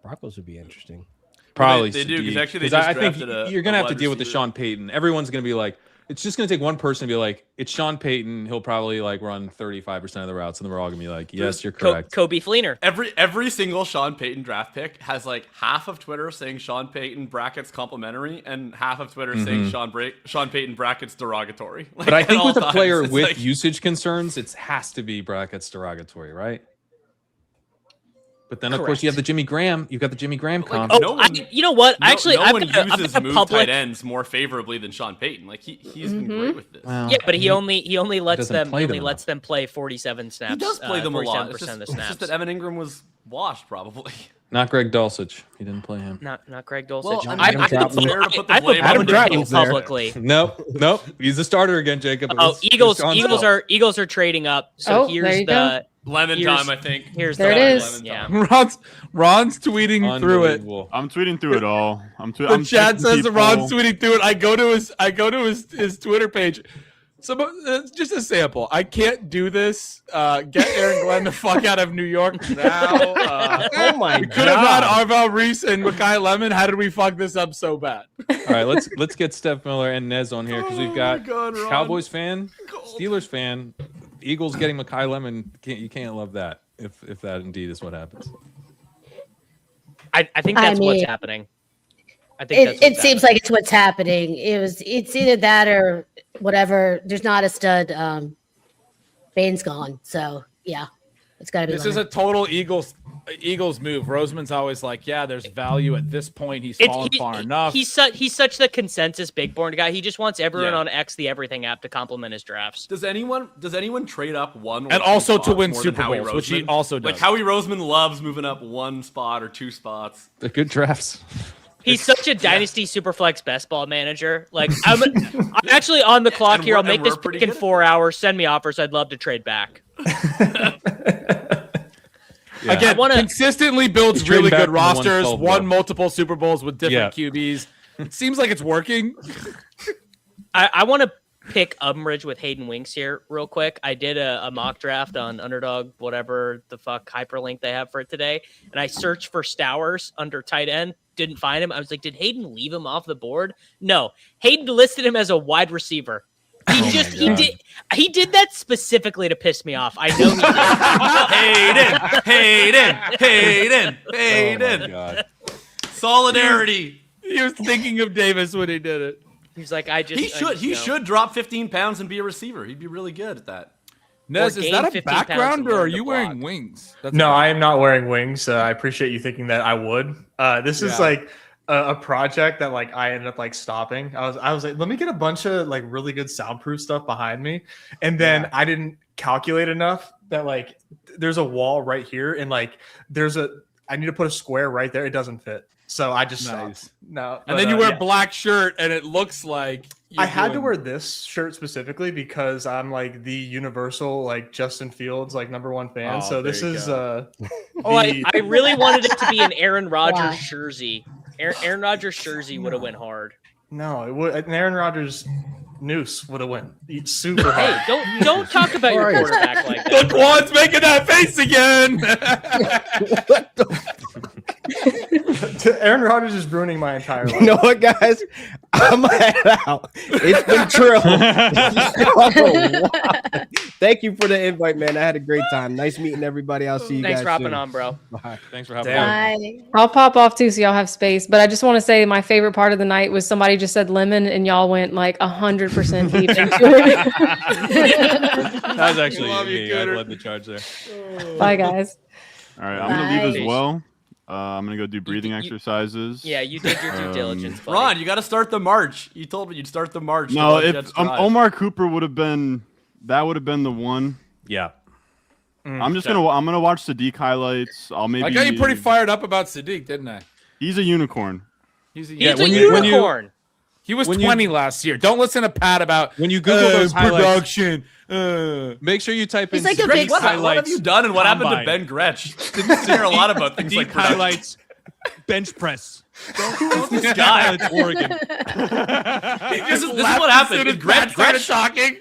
Broncos would be interesting. Probably They do, 'cause Sadiq. actually they 'Cause just I think drafted you're gonna a have to wide deal with the receiver. Sean Payton. Everyone's gonna be like, it's just gonna take one person to be like, it's Sean Payton. He'll probably like run 35% of the routes, and we're all gonna be like, yes, you're correct. Kobe Fleener. Every single Sean Payton draft pick has like half of Twitter saying Sean Payton brackets complimentary and half of Twitter saying Sean Payton brackets derogatory. Like, But I at think all with a times, player it's with like- usage concerns, it has to be brackets derogatory, right? But then, of course, you have the Jimmy Graham. You've got the Jimmy Graham comp. no one- you know what? no, Actually, no I've one got uses a move public. tight ends more favorably than Sean Payton. Like he's been great with this. Well, Yeah, but he only lets doesn't them play them lets them play 47 snaps. He does play them a lot. 47% It's of the just snaps. that Evan Ingram was washed, probably. not Greg Dulcich. He didn't play him. Not Greg Dulcich. Well, I I think it's fair to put the blame put on Bradley Jones there. publicly. Nope. He's a starter again, Jacob. Oh, It's Eagles Sean's are trading up. So Oh, there here's you the Lemon Here's- time, I think. here's There the it lemon is. Yeah. Ron's tweeting through it. Unbelievable. I'm tweeting through it all. The chat says that Ron's tweeting through it. I go to his Twitter page. So just a sample. I can't do this. Get Aaron Glenn the fuck out of New York now. Oh my We could have had god! Arvel Reese and Mekhi Lemon. How did we fuck this up so bad? All right, let's get Steph Miller and Nez on here because we've got God, Ron. Cowboys fan, Steelers fan, Eagles getting Mekhi Lemon. You can't love that if that indeed is what happens. I think I that's what's mean, happening. I think that's It what's seems like it's what's happening. It's either that or whatever. There's not a stud. Bane's gone. So yeah. It's got to be. This is a total Eagles move. Roseman's always like, yeah, there's value at this point. He's fallen far enough. He's such the consensus big board guy. He just wants everyone on X the Everything app to compliment his drafts. Does anyone trade up one and also to win Super Bowls, which he also does. Like Howie Roseman loves moving up 1 spot or 2 spots. The good drafts. He's such a dynasty superflex best ball manager. Like I'm actually on the clock here. I'll make this pick in 4 hours. Send me offers. I'd love to trade back. Again, consistently builds really good rosters, won multiple Super Bowls with different QBs. It seems like it's working. I want to pick Umridge with Hayden Winks here real quick. I did a mock draft on Underdog, whatever the fuck hyperlink they have for it today, and I searched for Stowers under tight end. Didn't find him. I was like, did Hayden leave him off the board? No. Hayden listed him as a wide receiver. He did that specifically to piss me off. I know he did. Hayden. Oh my God. Solidarity. He was thinking of Davis when he did it. He's like, He should drop 15 pounds and be a receiver. He'd be really good at that. Nez, is that a background or are you wearing wings? No, I am not wearing wings. I appreciate you thinking that I would. This is like a project that like I ended up like stopping. I was like, let me get a bunch of like really good soundproof stuff behind me, and then I didn't calculate enough that like there's a wall right here, and like I need to put a square right there. It doesn't fit, so I just stopped. No, and then you wear a black shirt, and it looks like I had to wear this shirt specifically because I'm like the universal like Justin Fields like #1 fan. So this is I really wanted it to be an Aaron Rodgers jersey. Aaron Rodgers jersey would have went hard. No, it would. An Aaron Rodgers noose would have went super hard. Hey, don't talk about your quarterback like that. Look, Juan's making that face again. What the Aaron Rodgers is ruining my entire life. You know what, guys? I'm gonna head out. It's been Trill. Thank you for the invite, man. I had a great time. Nice meeting everybody. I'll see you guys. Thanks for hopping on, bro. Bye. Thanks for having me. I'll pop off too, so y'all have space. But I just want to say my favorite part of the night was somebody just said lemon, and y'all went like 100% deep into it. That was actually me. I led the charge there. Bye, guys. All right, I'm gonna leave as well. I'm gonna go do breathing exercises. Yeah, you did your due diligence, buddy. Ron, you got to start the march. You told me you'd start the march. No, if Omar Cooper would have been the one. Yeah. I'm gonna watch Sadiq highlights. I got you pretty fired up about Sadiq, didn't I? He's a unicorn. He's a unicorn. He was 20 last year. Don't listen to Pat about when you Google those production. Make sure you type in like Gretch highlights. What have you done, and what happened to Ben Gretch? Didn't hear a lot about things like highlights, bench press. Who's this guy? It's Oregon. This is what happened. Gretch shocking.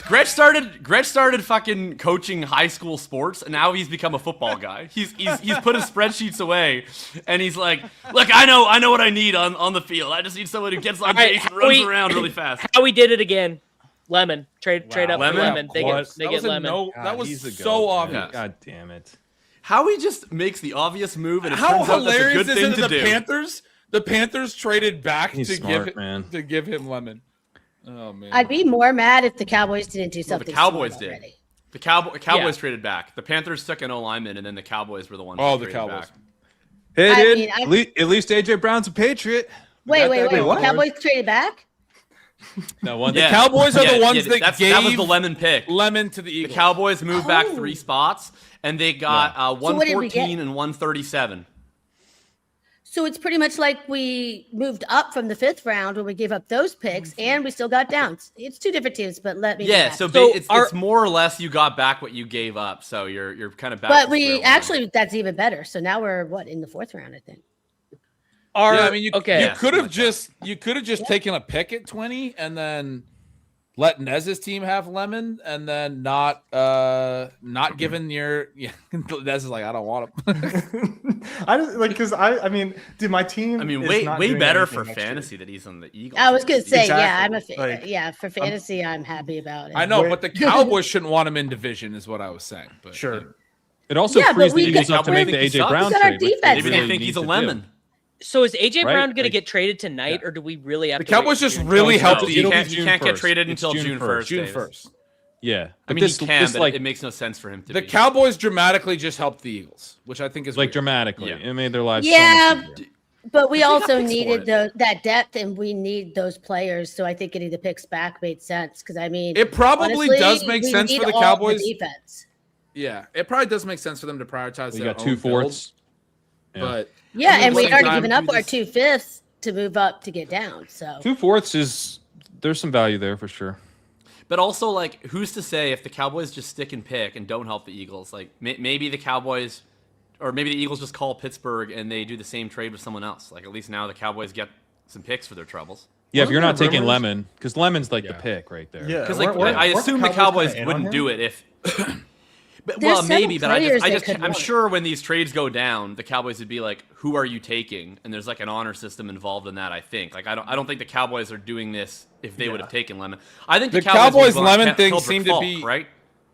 Gretch started fucking coaching high school sports, and now he's become a football guy. He's put his spreadsheets away, and he's like, "Look, I know what I need on the field. I just need someone who gets on base and runs around really fast." How we did it again. Lemon. Trade up for Lemon. They get Lemon. That was so obvious. God damn it. Howie just makes the obvious move, and it how turns out that's a good hilarious thing is it to the do. Panthers? The Panthers traded back to give him Lemon. Oh man. I'd be more mad if the Cowboys didn't do something. The Cowboys smart did. already. The Cowboys traded back. The Panthers took an O-lineman, and then the Cowboys were the ones. Oh, the Cowboys. Back. Hey, at least AJ Brown's a Patriot. Wait. The Cowboys traded back? No, the Cowboys are the ones that gave that was the Lemon pick. Lemon to the Eagles. The Cowboys moved back 3 spots, and they got 114 and 137. So it's pretty much like we moved up from the 5th round when we gave up those picks, and we still got down. It's 2 different teams, but let me. Yeah, it's more or less you got back what you gave up, so you're kind of back. But that's even better. So now we're in the 4th round, I think. You could have just taken a pick at 20 and then let Nez's team have Lemon, and then not given your Nez is like, I don't want him. I just like because I mean, dude, my team. I mean, way better for fantasy that he's on the Eagles. I was gonna say, exactly. for fantasy, I'm happy about it. I know, but the Cowboys shouldn't want him in division, is what I was saying. But sure, it also frees the Eagles up to make the AJ Brown trade. Maybe they think he's a lemon. So is AJ Brown going to get traded tonight, or do we really have the to? Cowboys just really help the Eagles. You can't get traded until June 1st. June 1st. Yeah, I mean, he can, but it makes no sense for him to. The Cowboys dramatically just helped the Eagles, which I think is like weird. dramatically. Yeah. It made their lives. Yeah, so much easier. but we also needed that depth, and we need those players. So I think getting the picks back made sense because I mean, it probably honestly, does make sense for the Cowboys. The defense. Yeah, it probably does make sense for them to prioritize. We their got own 2/4. builds, Yeah. But Yeah, and we same already time, given up we our just- 2/5 to move up to get down. So 2/4 is there's some value there for sure. But also, like, who's to say if the Cowboys just stick and pick and don't help the Eagles? Like, maybe the Cowboys, or maybe the Eagles just call Pittsburgh and they do the same trade with someone else. Like, at least now the Cowboys get some picks for their troubles. Yeah, if you're not taking Lemon, because Lemon's like the pick right there. Yeah, Because like I assume the Cowboys wouldn't do it if. But, There's well, maybe, but players that could I'm work. sure when these trades go down, the Cowboys would be like, "Who are you taking?" And there's like an honor system involved in that. I think. Like, I don't think the Cowboys are doing this if they would have taken Lemon. I think the Cowboys Lemon thing Keldrick seemed Falk, to be right.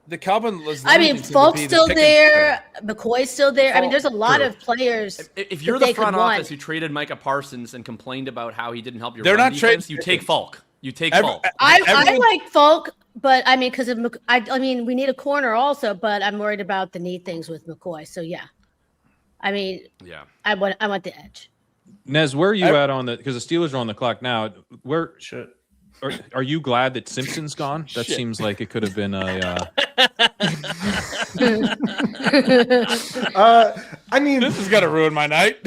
The Cowboys. I mean, Falk's still there, McCoy's still there. I mean, there's a lot of players. If you're that the they front could want. office who traded Micah Parsons and complained about how he didn't help your They're run not defense, trading- you take Falk. You take Every- Falk. I like Falk, but I mean, because of I mean, we need a corner also, but I'm worried about the need things with McCoy. So yeah, I mean, Yeah. I want the edge. Nez, where are you at on the? Because the Steelers are on the clock now. Where Shit. are you glad that Simpson's gone? That seems like it could have been a. I mean, This is gonna ruin my night.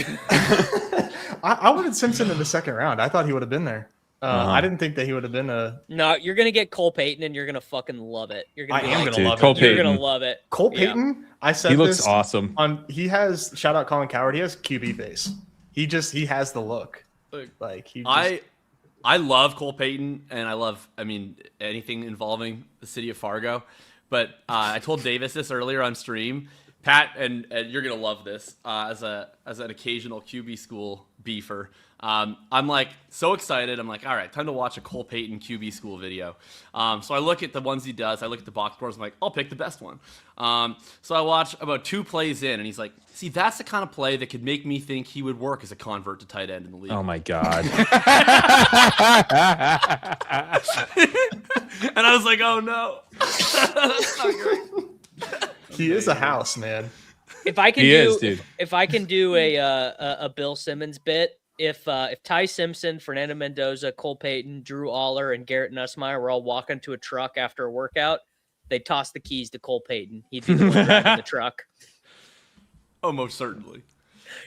I wanted Simpson in the second round. I thought he would have been there. I didn't think that he would have been a. No, you're gonna get Cole Payton, and you're gonna fucking love it. You're gonna. I be am like, gonna love Cole it. You're Payton. gonna love it. Cole Yeah. Payton. I said He looks this awesome. He has shout out Colin Coward. He has QB face. He has the look. Like he. Just, I love Cole Payton, and I mean anything involving the city of Fargo. But I told Davis this earlier on stream, Pat, and you're gonna love this as an occasional QB school beefer. I'm like so excited. I'm like, all right, time to watch a Cole Payton QB school video. So I look at the ones he does. I look at the box scores. I'm like, I'll pick the best one. So I watch about 2 plays in, and he's like, see, that's the kind of play that could make me think he would work as a convert to tight end in the league. Oh my god! And I was like, oh no. That's not great. he is a house man. If I can He do, is, dude. if I can do a Bill Simmons bit, if Ty Simpson, Fernando Mendoza, Cole Payton, Drew Aller, and Garrett Nussmeier were all walking to a truck after a workout, they'd toss the keys to Cole Payton. He'd be the one driving the truck. Oh, most certainly.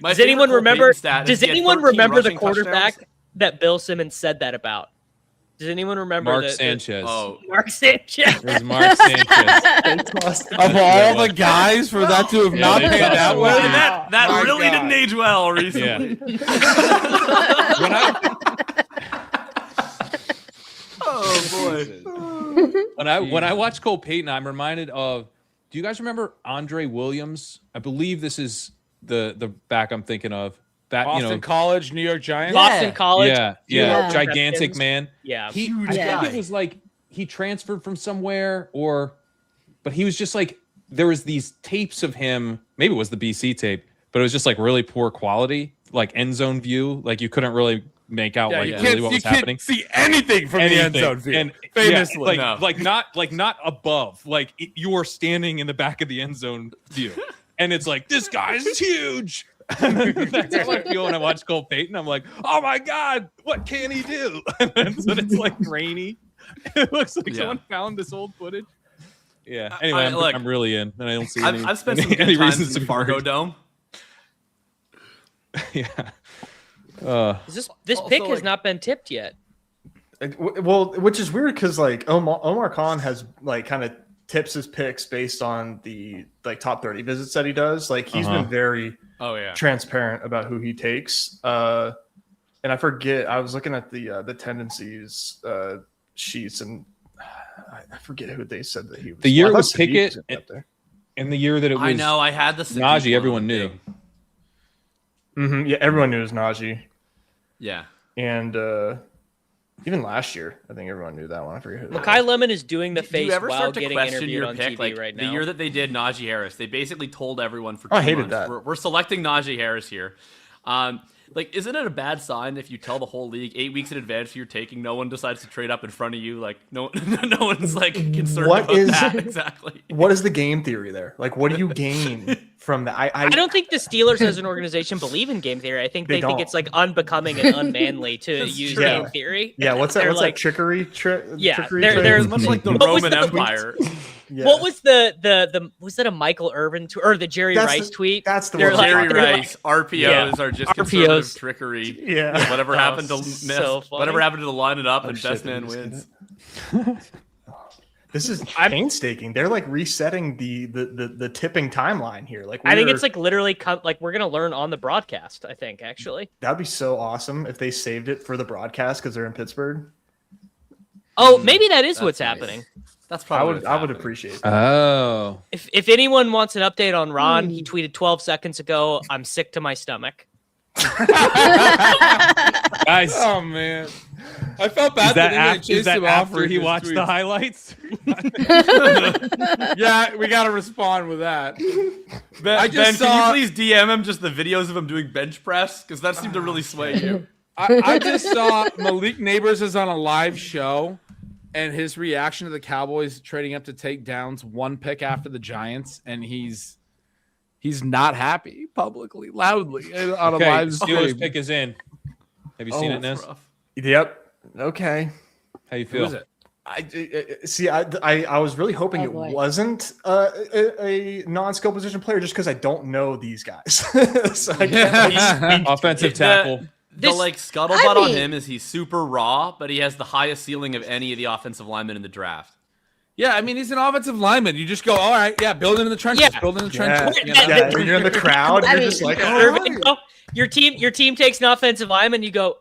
Does anyone remember? Does he had anyone 13 remember the rushing quarterback touchdowns? that Bill Simmons said that about? Does anyone remember? Mark Sanchez. Oh, Mark Sanchez. It was Mark Sanchez. Of all the guys for that to have not they panned tossed out him. well, that My really God. didn't age well recently. Oh boy. When I watch Cole Payton, I'm reminded of. Do you guys remember Andre Williams? I believe this is the back I'm thinking of. That Boston College, New York Giants. Boston College. yeah, Yeah. gigantic Redskins. man. Yeah. I Yeah. think it was like he transferred from somewhere, but he was just like there was these tapes of him. Maybe it was the BC tape, but it was just like really poor quality, like end zone view. Like you couldn't really make out like really what was happening. See anything from the end zone view. And Famously, like not above. Like you are standing in the back of the end zone view, and it's like this guy is huge. That's how I feel when I watch Cole Payton. I'm like, oh my god, what can he do? And it's like grainy. It looks like someone found this old footage. Yeah. Anyway, I'm really in, and I don't see I've spent some any good times reasons in to Fargo worry. Dome. Yeah. This pick has not been tipped yet. Well, which is weird because like Omar Khan has like kind of tips his picks based on the like top 30 visits that he does. Like he's been very transparent about who he takes. And I forget, I was looking at the tendencies sheets, and I forget who they said that he was. The year I it thought was Sadiq Pickett, was up there. and the year that it was I know. I had the Najee, everyone knew. Yeah, everyone knew it was Najee. Yeah. And even last year, I think everyone knew that one. I forget who. Makai Lemon is doing the Do face you ever while start to getting question interviewed your on pick? TV Like right now. the year that they did Najee Harris, they basically told everyone for 2 I hated months, that. We're selecting Najee Harris here. Like, isn't it a bad sign if you tell the whole league 8 weeks in advance who you're taking, no one decides to trade up in front of you? Like, no one's like concerned about that. Exactly. What is the game theory there? Like, what do you gain from that? I don't think the Steelers as an organization believe in game theory. I think they think it's like unbecoming and unmanly to use game theory. Yeah, what's that? What's that trickery? They're much like the Roman Empire. Yeah. What was the was that a Michael Irvin or the Jerry Rice tweet? That's the one. Jerry Rice. RPOs are just conservative trickery. Yeah. Whatever happened to whatever happened to line it up and best man wins. This is painstaking. They're like resetting the tipping timeline here. Like I think it's like literally like we're gonna learn on the broadcast. I think actually that'd be so awesome if they saved it for the broadcast because they're in Pittsburgh. Oh, maybe that is what's happening. That's probably I would appreciate that. Oh. If anyone wants an update on Ron, he tweeted 12 seconds ago, "I'm sick to my stomach." Guys. Oh man. I felt bad is that after he watched the highlights? Yeah, we got to respond with that. Ben, can you please DM him just the videos of him doing bench press? Because that seemed to really sway you. I just saw Malik Neighbors is on a live show, and his reaction to the Cowboys trading up to take downs one pick after the Giants, and he's not happy publicly, loudly on a live stream. Steelers pick is in. Have you seen it, Nez? Yep. Okay. How you feel? Who is it? I was really hoping it wasn't a non-skill position player just because I don't know these guys. So offensive tackle. The scuttlebutt on him is he's super raw, but he has the highest ceiling of any of the offensive linemen in the draft. Yeah, I mean, he's an offensive lineman. You just go, all right, build him in the trenches. Yeah. Build him in the trenches. Yeah. When you're in the crowd, you're just like, your team takes an offensive lineman, you go,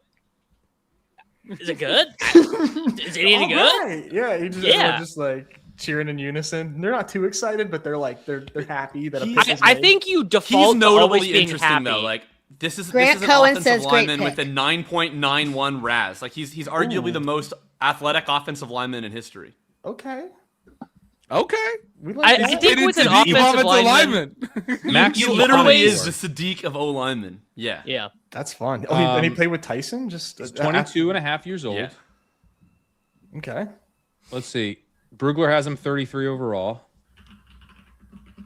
is it good? Is it any good? Right. Yeah, everyone just like cheering in unison. They're not too excited, but they're like they're happy that a pick is I made. think you default he's to always notably being interesting happy. though. Like this is Grant an Cohen offensive says great lineman with a pick. 9.91 RAS. Like he's arguably the most athletic offensive lineman in history. Okay. I think with an offensive lineman, Max he literally is the Sadiq of O linemen. Yeah. That's fun. And he played with Tyson. Just 22 and a half years old. Yeah. Okay. Let's see. Brugler has him 33 overall.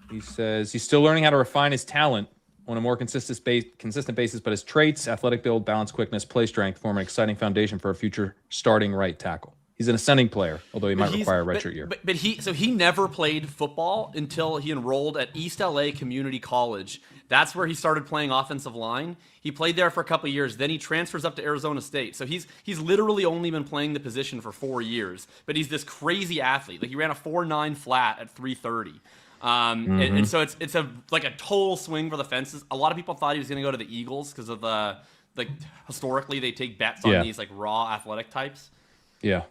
He says he's still learning how to refine his talent on a more consistent basis, but his traits, athletic build, balance, quickness, play strength form an exciting foundation for a future starting right tackle. He's an ascending player, although he might require a redshirt year. But he never played football until he enrolled at East LA Community College. That's where he started playing offensive line. He played there for a couple of years. Then he transfers up to Arizona State. So he's literally only been playing the position for 4 years. But he's this crazy athlete. Like he ran a 4.9 flat at 330. And so it's a total swing for the fences. A lot of people thought he was going to go to the Eagles because of historically they take bets on these like raw athletic types. Yeah.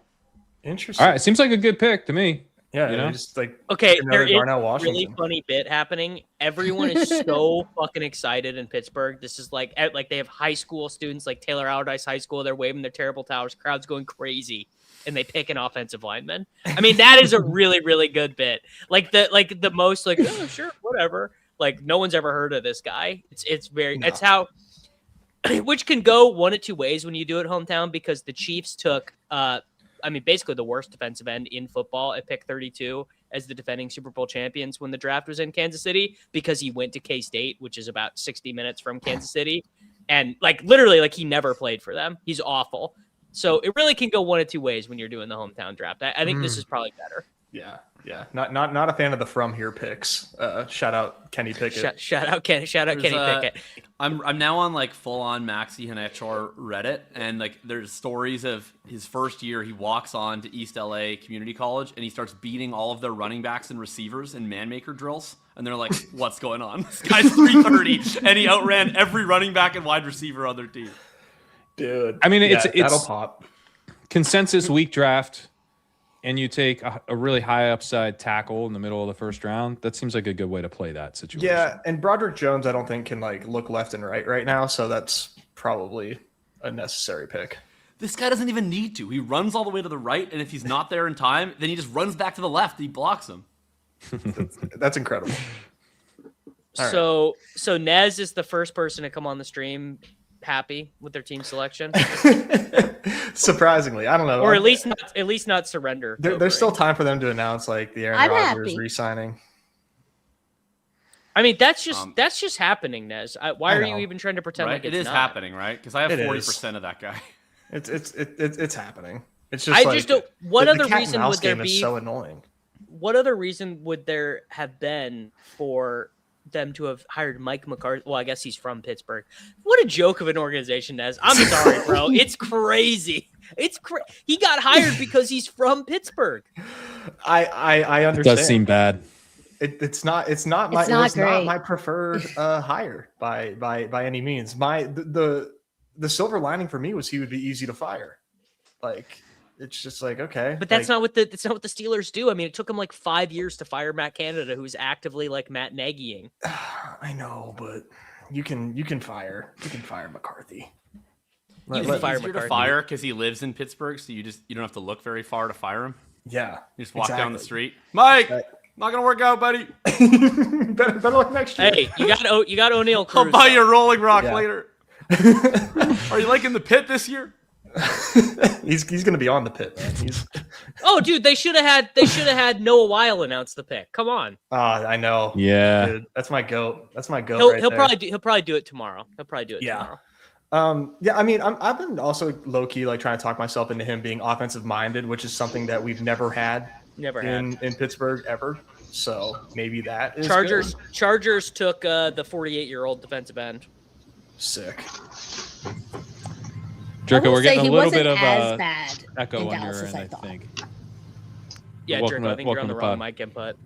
Interesting. All right, seems like a good pick to me. Yeah, just like okay. There is Carnell, a really funny bit happening. Everyone is so fucking excited in Pittsburgh. This is like they have high school students like Taylor Allardyce High School. They're waving their terrible towers. Crowd's going crazy, and they pick an offensive lineman. I mean, that is a really, really good bit. Like the most like, oh sure, whatever. Like no one's ever heard of this guy. It's how, which can go one of two ways when you do it hometown because the Chiefs took basically the worst defensive end in football at pick 32 as the defending Super Bowl champions when the draft was in Kansas City because he went to K-State, which is about 60 minutes from Kansas City. And literally he never played for them. He's awful. So it really can go one of two ways when you're doing the hometown draft. I think this is probably better. Yeah. Not a fan of the from here picks. Shout out Kenny Pickett. Shout out Kenny Pickett. I'm now on full on Maxi Hanechar Reddit, and there's stories of his first year. He walks on to East LA Community College and he starts beating all of their running backs and receivers in man maker drills. And they're like, "What's going on? This guy's 330, and he outran every running back and wide receiver on their team." Dude, I mean, that'll it's pop. Consensus week draft. And you take a really high upside tackle in the middle of the first round. That seems like a good way to play that situation. Yeah, and Broderick Jones, I don't think can look left and right now. So that's probably a necessary pick. This guy doesn't even need to. He runs all the way to the right, and if he's not there in time, then he just runs back to the left. And he blocks him. That's incredible. So Nez is the first person to come on the stream happy with their team selection? Surprisingly, I don't know. Or at least not surrender. There's still time for them to announce like the Aaron Rodgers re-signing. I mean, that's just happening, Nez. Why are you even trying to pretend like it it's is not happening, right? Because I have 40% of that guy. It's happening. It's just just don't. What other reason would there be? So annoying. What other reason would there have been for them to have hired Mike McCarthy? Well, I guess he's from Pittsburgh. What a joke of an organization, Nez. I'm sorry, bro. It's crazy. He got hired because he's from Pittsburgh. I understand. It does seem bad. It's not my preferred hire by any means. The silver lining for me was he would be easy to fire. Like it's just like okay, but that's not what the Steelers do. I mean, it took them like 5 years to fire Matt Canada, who's actively like Matt Nagying. I know, but you can fire McCarthy. He's easier to fire because he lives in Pittsburgh, so you don't have to look very far to fire him. Yeah, you just walk down the street, Mike. Not gonna work out, buddy. better luck next year. Hey, you got O'Neal Cruz. I'll buy you a Rolling Rock later. Are you liking the pit this year? he's gonna be on the pit, man. Oh, dude, they should have had Noah Weil announce the pick. Come on. I know. Yeah, dude, that's my goat. That's my goat. He'll probably do it tomorrow. Tomorrow. I mean, I've been also low key like trying to talk myself into him being offensive minded, which is something that we've never had. In Pittsburgh ever. So maybe that is good. Chargers took the 48-year-old defensive end. Sick. Jerko, we're getting a little bit of bad echo on your end, I think. Yeah, Jerko, I think you're on the wrong mic input.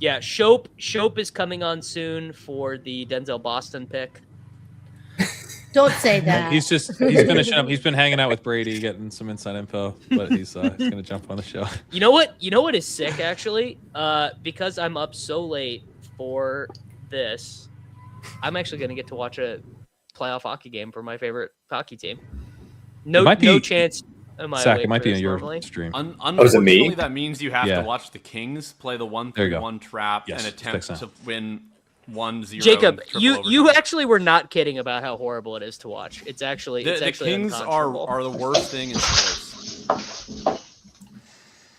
Yeah, Schoppe is coming on soon for the Denzel Boston pick. Don't say that. He's finishing up. He's been hanging out with Brady, getting some inside info, but he's gonna jump on the show. You know what is sick actually? Because I'm up so late for this, I'm actually gonna get to watch a playoff hockey game for my favorite hockey team. No chance. Zach, it might be on your stream. Unfortunately, that means you have to watch the Kings play the 1-3-1 trap and attempt to win 1-0. Jacob, you actually were not kidding about how horrible it is to watch. It's actually the Kings are the worst thing in sports.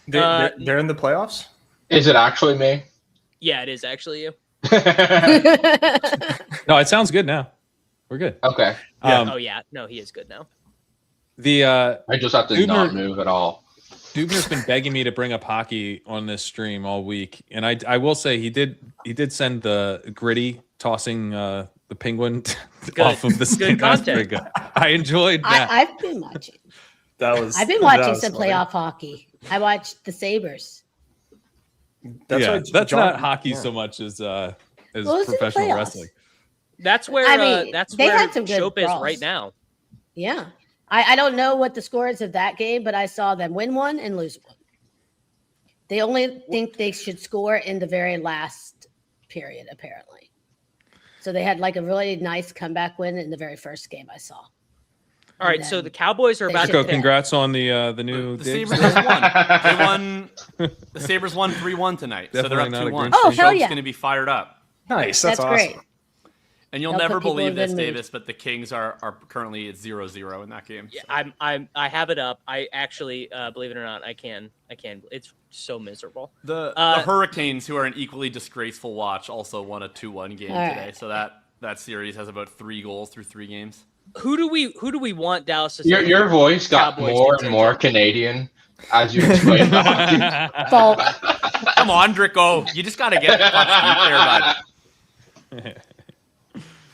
They're in the playoffs? Is it actually me? Yeah, it is actually you. No, it sounds good now. We're good. Okay. No, he is good now. I just have to not move at all. Dubner's been begging me to bring up hockey on this stream all week, and I will say he did send the Gritty tossing the penguin off of the stick. That's pretty good. I enjoyed that. I've been watching. I've been watching some playoff hockey. I watched the Sabres. That's not hockey so much as professional wrestling. That's where Schoppe is right now. Yeah. I don't know what the score is of that game, but I saw them win one and lose one. They only think they should score in the very last period, apparently. So they had like a really nice comeback win in the very first game I saw. All right, so the Cowboys are about to pick. Congrats on the new. The Sabres just won. They won. The Sabres won 3-1 tonight, so they're up 2-1. Oh, hell yeah! Going to be fired up. Nice, that's awesome. Great. And you'll never believe this, Davis, but the Kings are currently at 0-0 in that game. Yeah, I have it up. I actually, believe it or not, I can. It's so miserable. The Hurricanes, who are an equally disgraceful watch, also won a 2-1 game today. So that series has about 3 goals through 3 games. Who do we want Dallas to? Your voice got Cowboys more and more Canadian as you explained the hockey. Come on, Drico. You just got to get there, bud.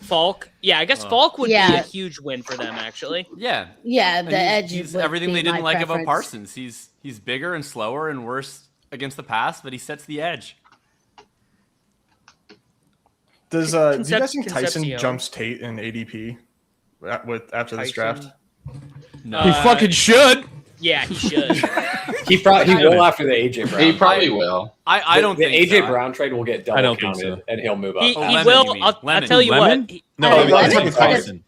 Falk. Yeah, I guess Falk would be a huge win for them, actually. Yeah. Yeah, the edge He's would everything be they didn't my like about preference. Parsons. He's bigger and slower and worse against the pass, but he sets the edge. Do you guys think Tyson jumps Tate in ADP after this draft? No. He fucking should. Yeah, he should. He will after the AJ Brown. He probably will. I don't think the AJ so. Brown trade will get double counted, and he'll move up. He will. I'll tell you what. Tyson.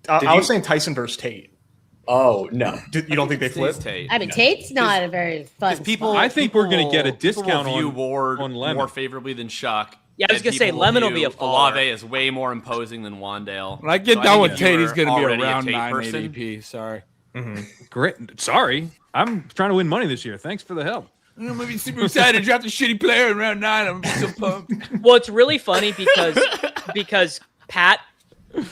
I was saying Tyson versus Tate. Oh no! You don't think they flip? I mean, Tate's not a very fun. People, I think we're going to get a discount on Ward Lemon more favorably than Shuck. Yeah, I was going to say Lemon will be a faller. Olave is way more imposing than Wandale. When I get done with Tate, he's going to be around 9 ADP. Sorry. Great. Sorry. I'm trying to win money this year. Thanks for the help. I'm going to be super excited to draft a shitty player in round 9. I'm so pumped. Well, it's really funny because Pat,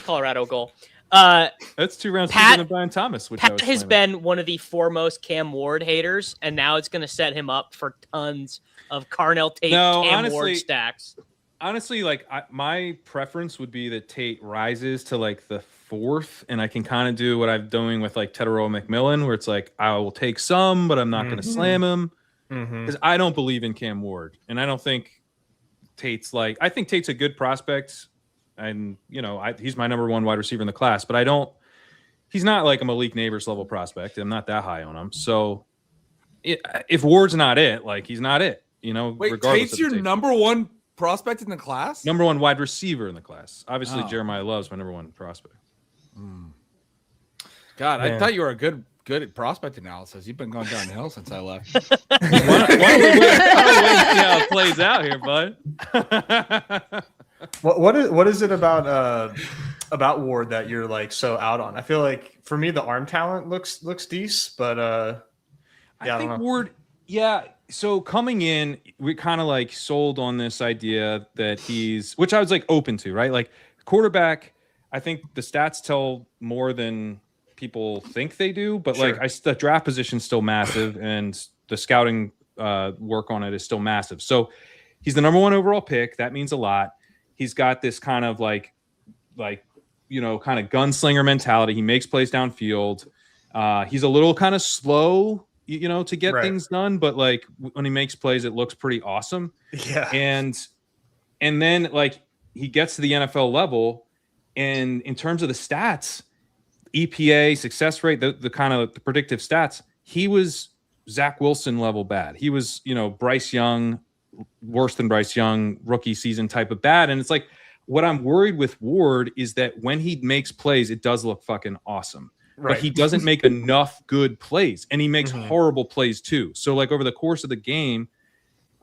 Colorado goal. That's 2 rounds than Brian Thomas. Which Pat has been one of the foremost Cam Ward haters, and now it's going to set him up for tons of Carnell Tate Cam Ward stacks. Honestly, like my preference would be that Tate rises to like the 4th, and I can kind of do what I'm doing with like Tedero McMillan, where it's like I will take some, but I'm not going to slam him because I don't believe in Cam Ward, and I don't think Tate's like. I think Tate's a good prospect, and he's my number 1 wide receiver in the class, but I don't. He's not like a Malik Neighbors level prospect. I'm not that high on him. So if Ward's not it, like he's not it. Wait, Tate's your number 1 prospect in the class? Number 1 wide receiver in the class. Obviously, Jeremiyah Love's my number 1 prospect. God, I thought you were good at prospect analysis. You've been going downhill since I left. Why don't we see how it plays out here, bud? What is it about Ward that you're like so out on? I feel like for me the arm talent looks decent, but I think Ward. Yeah. So coming in, we kind of like sold on this idea that which I was like open to, right? Like quarterback, I think the stats tell more than people think they do, but like the draft position's still massive and the scouting work on it is still massive. So he's the number 1 overall pick. That means a lot. He's got this kind of kind of gunslinger mentality. He makes plays downfield. He's a little kind of slow, to get things done, but like when he makes plays, it looks pretty awesome. Yeah. And then like he gets to the NFL level, and in terms of the stats, EPA, success rate, the kind of the predictive stats, he was Zach Wilson level bad. He was, Bryce Young, worse than Bryce Young, rookie season type of bad. And it's like, what I'm worried with Ward is that when he makes plays, it does look fucking awesome. Right. But he doesn't make enough good plays, and he makes horrible plays too. So like over the course of the game,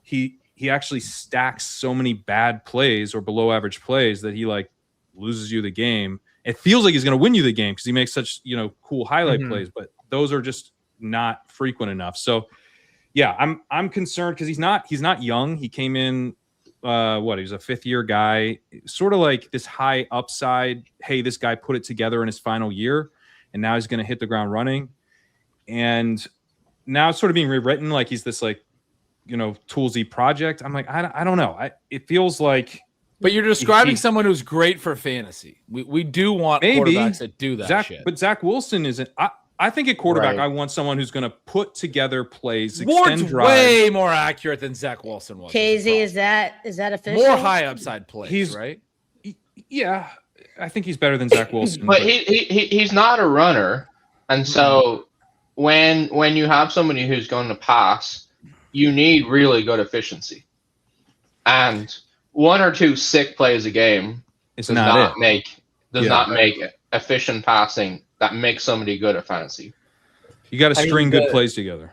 he actually stacks so many bad plays or below average plays that he like loses you the game. It feels like he's going to win you the game because he makes such cool highlight plays, but those are just not frequent enough. So yeah, I'm concerned because he's not young. He came in he was a 5th-year guy, sort of like this high upside. Hey, this guy put it together in his final year, and now he's going to hit the ground running. And now it's sort of being rewritten like he's this like, toolsy project. I'm like, I don't know. It feels like. But you're describing someone who's great for fantasy. We do want quarterbacks that do that shit. But Zach Wilson isn't. I think at quarterback, I want someone who's going to put together plays, Ward's extend drives. Way more accurate than Zach Wilson was. KZ, is that official? More high upside plays, right? Yeah, I think he's better than Zach Wilson. But he's not a runner, and so when you have somebody who's going to pass, you need really good efficiency, and 1 or 2 sick plays a game does not make efficient passing that makes somebody good at fantasy. You got to string good plays together.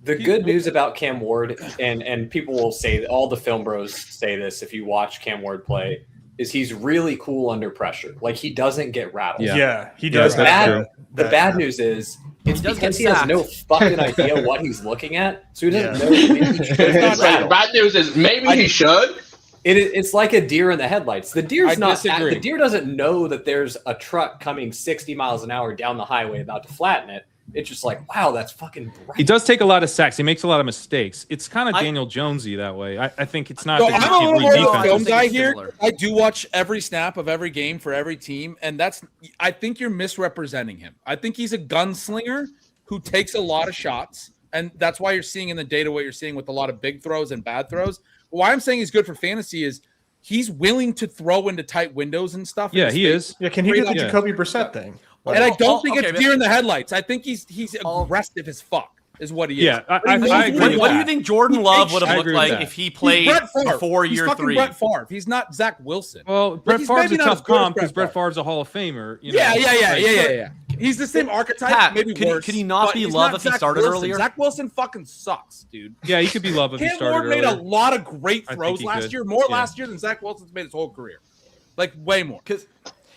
The good news about Cam Ward, and people will say, all the film bros say this if you watch Cam Ward play, is he's really cool under pressure. Like he doesn't get rattled. Yeah, he does. The bad news is it's because he has no fucking idea what he's looking at, so he doesn't know. The bad news is maybe he should. It's like a deer in the headlights. The deer doesn't know that there's a truck coming 60 miles an hour down the highway about to flatten it. It's just like, wow, that's fucking bright. He does take a lot of sacks. He makes a lot of mistakes. It's kind of Daniel Jonesy that way. I think it's not. So I'm a little more of a film guy here. I do watch every snap of every game for every team, and I think you're misrepresenting him. I think he's a gunslinger who takes a lot of shots, and that's why you're seeing in the data what you're seeing with a lot of big throws and bad throws. Why I'm saying he's good for fantasy is he's willing to throw into tight windows and stuff. Yeah, he is. Yeah, can he do the Jacoby Brissett thing? And I don't think it's deer in the headlights. I think he's aggressive as fuck, is what he is. Yeah, I agree. What do you think Jordan Love would have looked like if he played before year 3? He's fucking Brett Favre. He's not Zach Wilson. Well, Brett Favre's a tough comp because Brett Favre's a Hall of Famer. Yeah. he's the same archetype, Pat, maybe worse. Could he not be Love if he started earlier? Zach Wilson fucking sucks, dude. Yeah, he could be Love if he started Cam Ward earlier. made a lot of great throws last could. year, last year than Zach Wilson's made his whole career. Like, way more. Because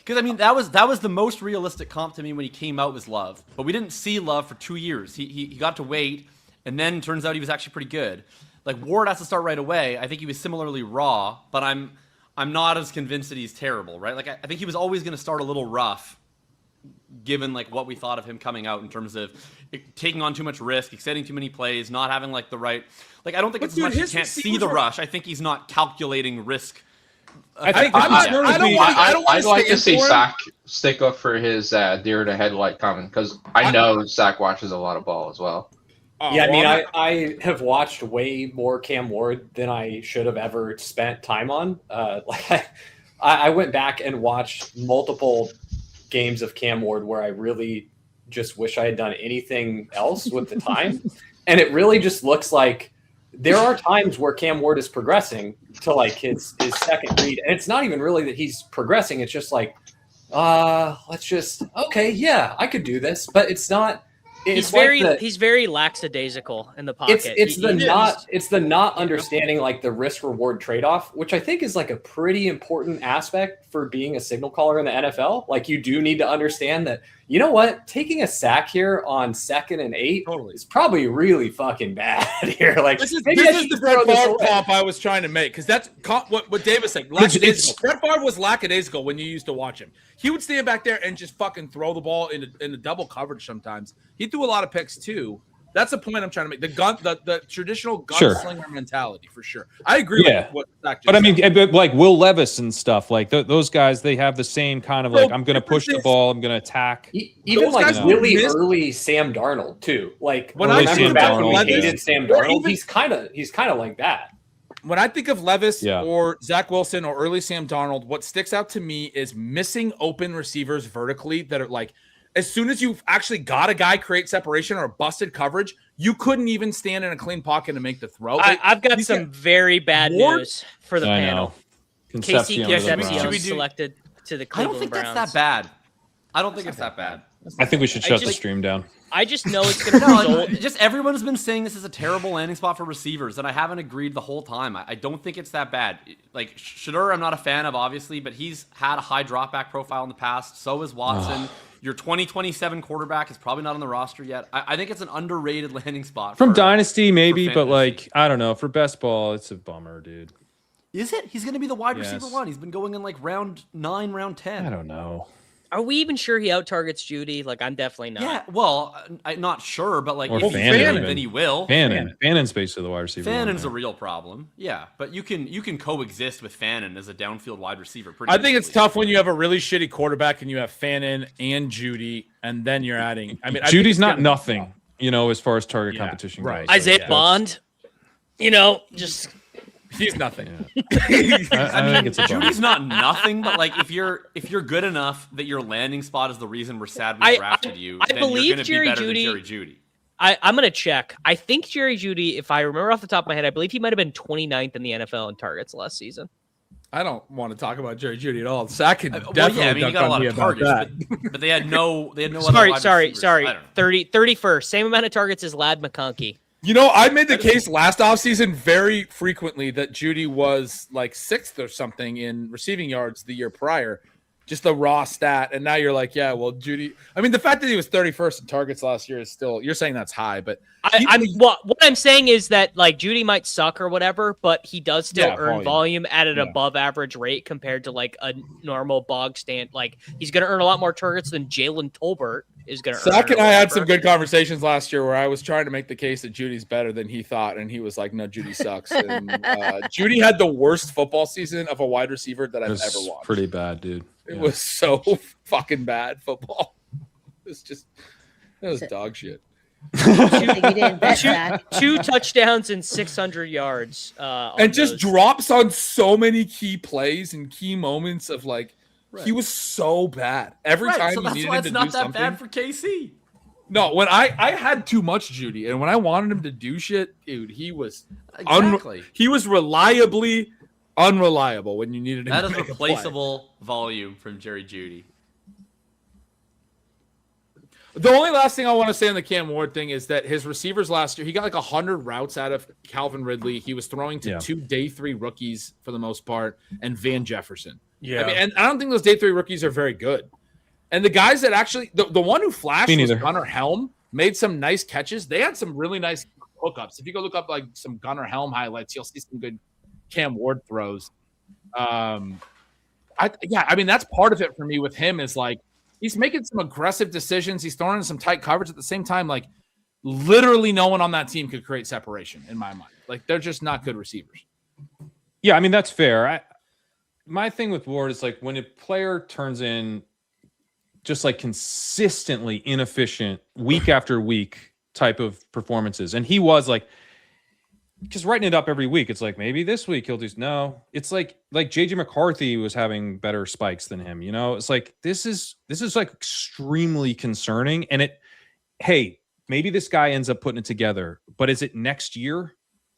I mean, that was the most realistic comp to me when he came out was Love. But we didn't see Love for 2 years. He got to wait, and then turns out he was actually pretty good. Like, Ward has to start right away. I think he was similarly raw, but I'm not as convinced that he's terrible, right? Like, I think he was always going to start a little rough, given like what we thought of him coming out in terms of taking on too much risk, extending too many plays, not having like the right. Like, I don't think it's as much he can't see the rush. I think he's not calculating risk. I'd like to see Zach stick up for his deer to headlight comment because I know Zach watches a lot of ball as well. Yeah, I mean, I have watched way more Cam Ward than I should have ever spent time on. I went back and watched multiple games of Cam Ward where I really just wish I had done anything else with the time. And it really just looks like there are times where Cam Ward is progressing to like his second read. And it's not even really that he's progressing. It's just like, let's just, okay, yeah, I could do this. But it's not. He's very lackadaisical in the pocket. It's the not understanding like the risk reward trade-off, which I think is like a pretty important aspect for being a signal caller in the NFL. Like, you do need to understand that, you know what, taking a sack here on 2nd and 8 is probably really fucking bad here. Like, this is the Brett Favre comp I was trying to make, because that's what Dave was saying. Brett Favre was lackadaisical when you used to watch him. He would stand back there and just fucking throw the ball in the double coverage sometimes. He threw a lot of picks too. That's the point I'm trying to make. The traditional gunslinger mentality for sure. I agree with what Zach just said. I mean, like Will Levis and stuff, like those guys, they have the same kind of like, I'm going to push the ball, I'm going to attack. Even like really early Sam Darnold too. Like, when I remember back when we hated Sam Darnold, he's kind of like that. When I think of Levis or Zach Wilson or early Sam Darnold, what sticks out to me is missing open receivers vertically that are like, as soon as you've actually got a guy create separation or busted coverage, you couldn't even stand in a clean pocket and make the throw. I've got some very bad news for the panel. Casey Concepcion selected to the Cleveland Browns. I don't think that's that bad. I don't think it's that bad. I think we should shut the stream down. I just know it's going to result. Just everyone has been saying this is a terrible landing spot for receivers, and I haven't agreed the whole time. I don't think it's that bad. Like, Shedeur, I'm not a fan of, obviously, but he's had a high dropback profile in the past. So is Watson. Your 2027 quarterback is probably not on the roster yet. I think it's an underrated landing spot. From Dynasty, maybe, but like, I don't know. For best ball, it's a bummer, dude. Is it? He's going to be the wide receiver one. He's been going in like round 9, round 10. I don't know. Are we even sure he out-targets Judy? Like, I'm definitely not. Yeah, well, I'm not sure, but like, or if Fannin, then he will. Fannon's basically the wide receiver. Fannon's a real problem. Yeah, but you can coexist with Fannin as a downfield wide receiver. I think it's tough when you have a really shitty quarterback and you have Fannin and Judy, and then you're adding. I mean, Judy's not nothing, as far as target competition goes. Isaiah Bond, just. He's nothing. I mean, Judy's not nothing, but like if you're good enough that your landing spot is the reason we're sad we drafted you, then believe you're going to be better Judy, than Jerry Judy. I'm going to check. I think Jerry Judy, if I remember off the top of my head, I believe he might have been 29th in the NFL in targets last season. I don't want to talk about Jerry Judy at all. Zach can definitely he got a lot of targets, but they had no sorry. 31st. Same amount of targets as Ladd McConkey. I made the case last offseason very frequently that Judy was like 6th or something in receiving yards the year prior. Just the raw stat. And now you're like, yeah, well, Judy. I mean, the fact that he was 31st in targets last year is still, you're saying that's high, but what I'm saying is that like Judy might suck or whatever, but he does still earn volume at an above average rate compared to like a normal bog stand. Like, he's going to earn a lot more targets than Jalen Tolbert is going to earn. Zach and I had some good conversations last year where I was trying to make the case that Judy's better than he thought, and he was like, no, Judy sucks. And Judy had the worst football season of a wide receiver that I've ever watched. Pretty bad, dude. It was so fucking bad football. It was dog shit. 2 touchdowns and 600 yards. And just drops on so many key plays and key moments of like, he was so bad. Every time you needed him to do something. That's why it's not that bad for KC. No, when I had too much Judy, and when I wanted him to do shit, dude, he was he was reliably unreliable when you needed him. That is replaceable volume from Jerry Judy. The only last thing I want to say on the Cam Ward thing is that his receivers last year, he got like 100 routes out of Calvin Ridley. He was throwing to 2 day 3 rookies for the most part, and Van Jefferson. Yeah. I mean, and I don't think those day 3 rookies are very good. And the guys that actually, the one who flashed was Gunnar Helm, made some nice catches. They had some really nice hookups. If you go look up like some Gunnar Helm highlights, you'll see some good Cam Ward throws. I mean, that's part of it for me with him is like, he's making some aggressive decisions. He's throwing in some tight coverage at the same time. Like, literally no one on that team could create separation in my mind. Like, they're just not good receivers. Yeah, I mean, that's fair. My thing with Ward is like when a player turns in just like consistently inefficient week after week type of performances. And he was like, just writing it up every week. It's like, maybe this week he'll do. No, it's like JJ McCarthy was having better spikes than him. You know, it's like, this is like extremely concerning. And hey, maybe this guy ends up putting it together, but is it next year?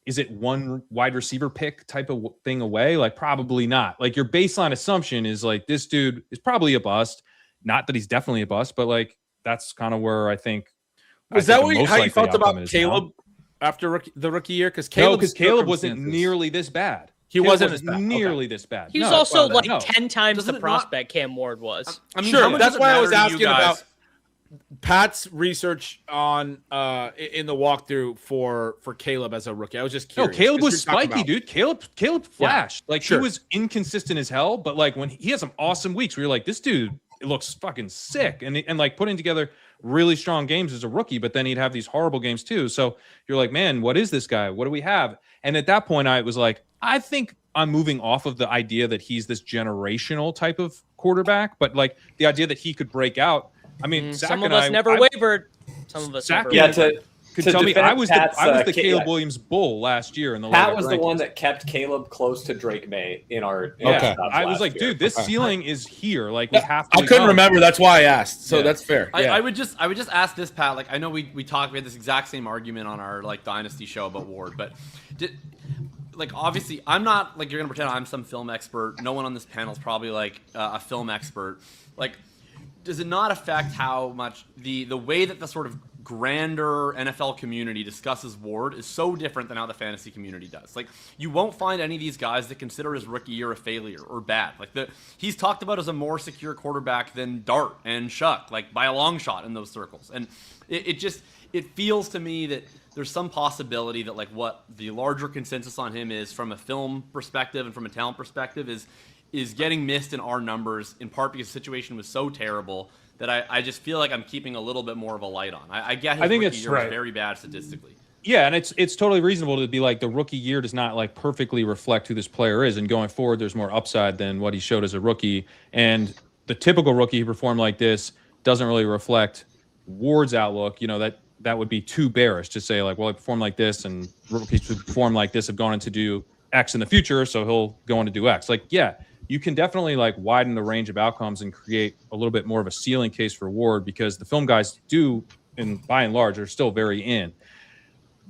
Is it one wide receiver pick type of thing away? Like, probably not. Like, your baseline assumption is like, this dude is probably a bust. Not that he's definitely a bust, but like, that's kind of where I think. Was that how you felt about Caleb after the rookie year? Because Caleb wasn't nearly this bad. He wasn't nearly this bad. He was also 10 times the prospect Cam Ward was. I mean, sure, that's why I was asking about Pat's research on in the walkthrough for Caleb as a rookie. I was just curious. No, Caleb was spiky, dude. Caleb flashed. Like, he was inconsistent as hell, but like when he had some awesome weeks where you're like, this dude, it looks fucking sick, and like putting together really strong games as a rookie, but then he'd have these horrible games too. So you're like, man, what is this guy? What do we have? And at that point, I was like, I think I'm moving off of the idea that he's this generational type of quarterback, but like the idea that he could break out. I mean, some of us never wavered. Some of us never wavered. Could tell me I was the Caleb Williams bull last year in the Pat was the one that kept Caleb close to Drake May in our I was like, dude, this ceiling is here. Like, we have to. I couldn't remember. That's why I asked. So that's fair. I would just ask this, Pat. Like, I know we had this exact same argument on our like Dynasty show about Ward, but obviously I'm not like, you're gonna pretend I'm some film expert. No one on this panel is probably like a film expert. Like, does it not affect how much the way that the sort of grander NFL community discusses Ward is so different than how the fantasy community does? Like, you won't find any of these guys that consider his rookie year a failure or bad. Like, he's talked about as a more secure quarterback than Dart and Shuck, like by a long shot in those circles. And it feels to me that there's some possibility that like what the larger consensus on him is from a film perspective and from a talent perspective is getting missed in our numbers, in part because the situation was so terrible that I just feel like I'm keeping a little bit more of a light on. I get his rookie year was very bad statistically. Yeah, and it's totally reasonable to be like, the rookie year does not like perfectly reflect who this player is, and going forward there's more upside than what he showed as a rookie. And the typical rookie who performed like this doesn't really reflect Ward's outlook. You know, that would be too bearish to say like, well, he performed like this, and rookies who perform like this have gone on to do X in the future, so he'll go on to do X. Like, yeah, you can definitely like widen the range of outcomes and create a little bit more of a ceiling case for Ward, because the film guys do, and by and large, are still very in.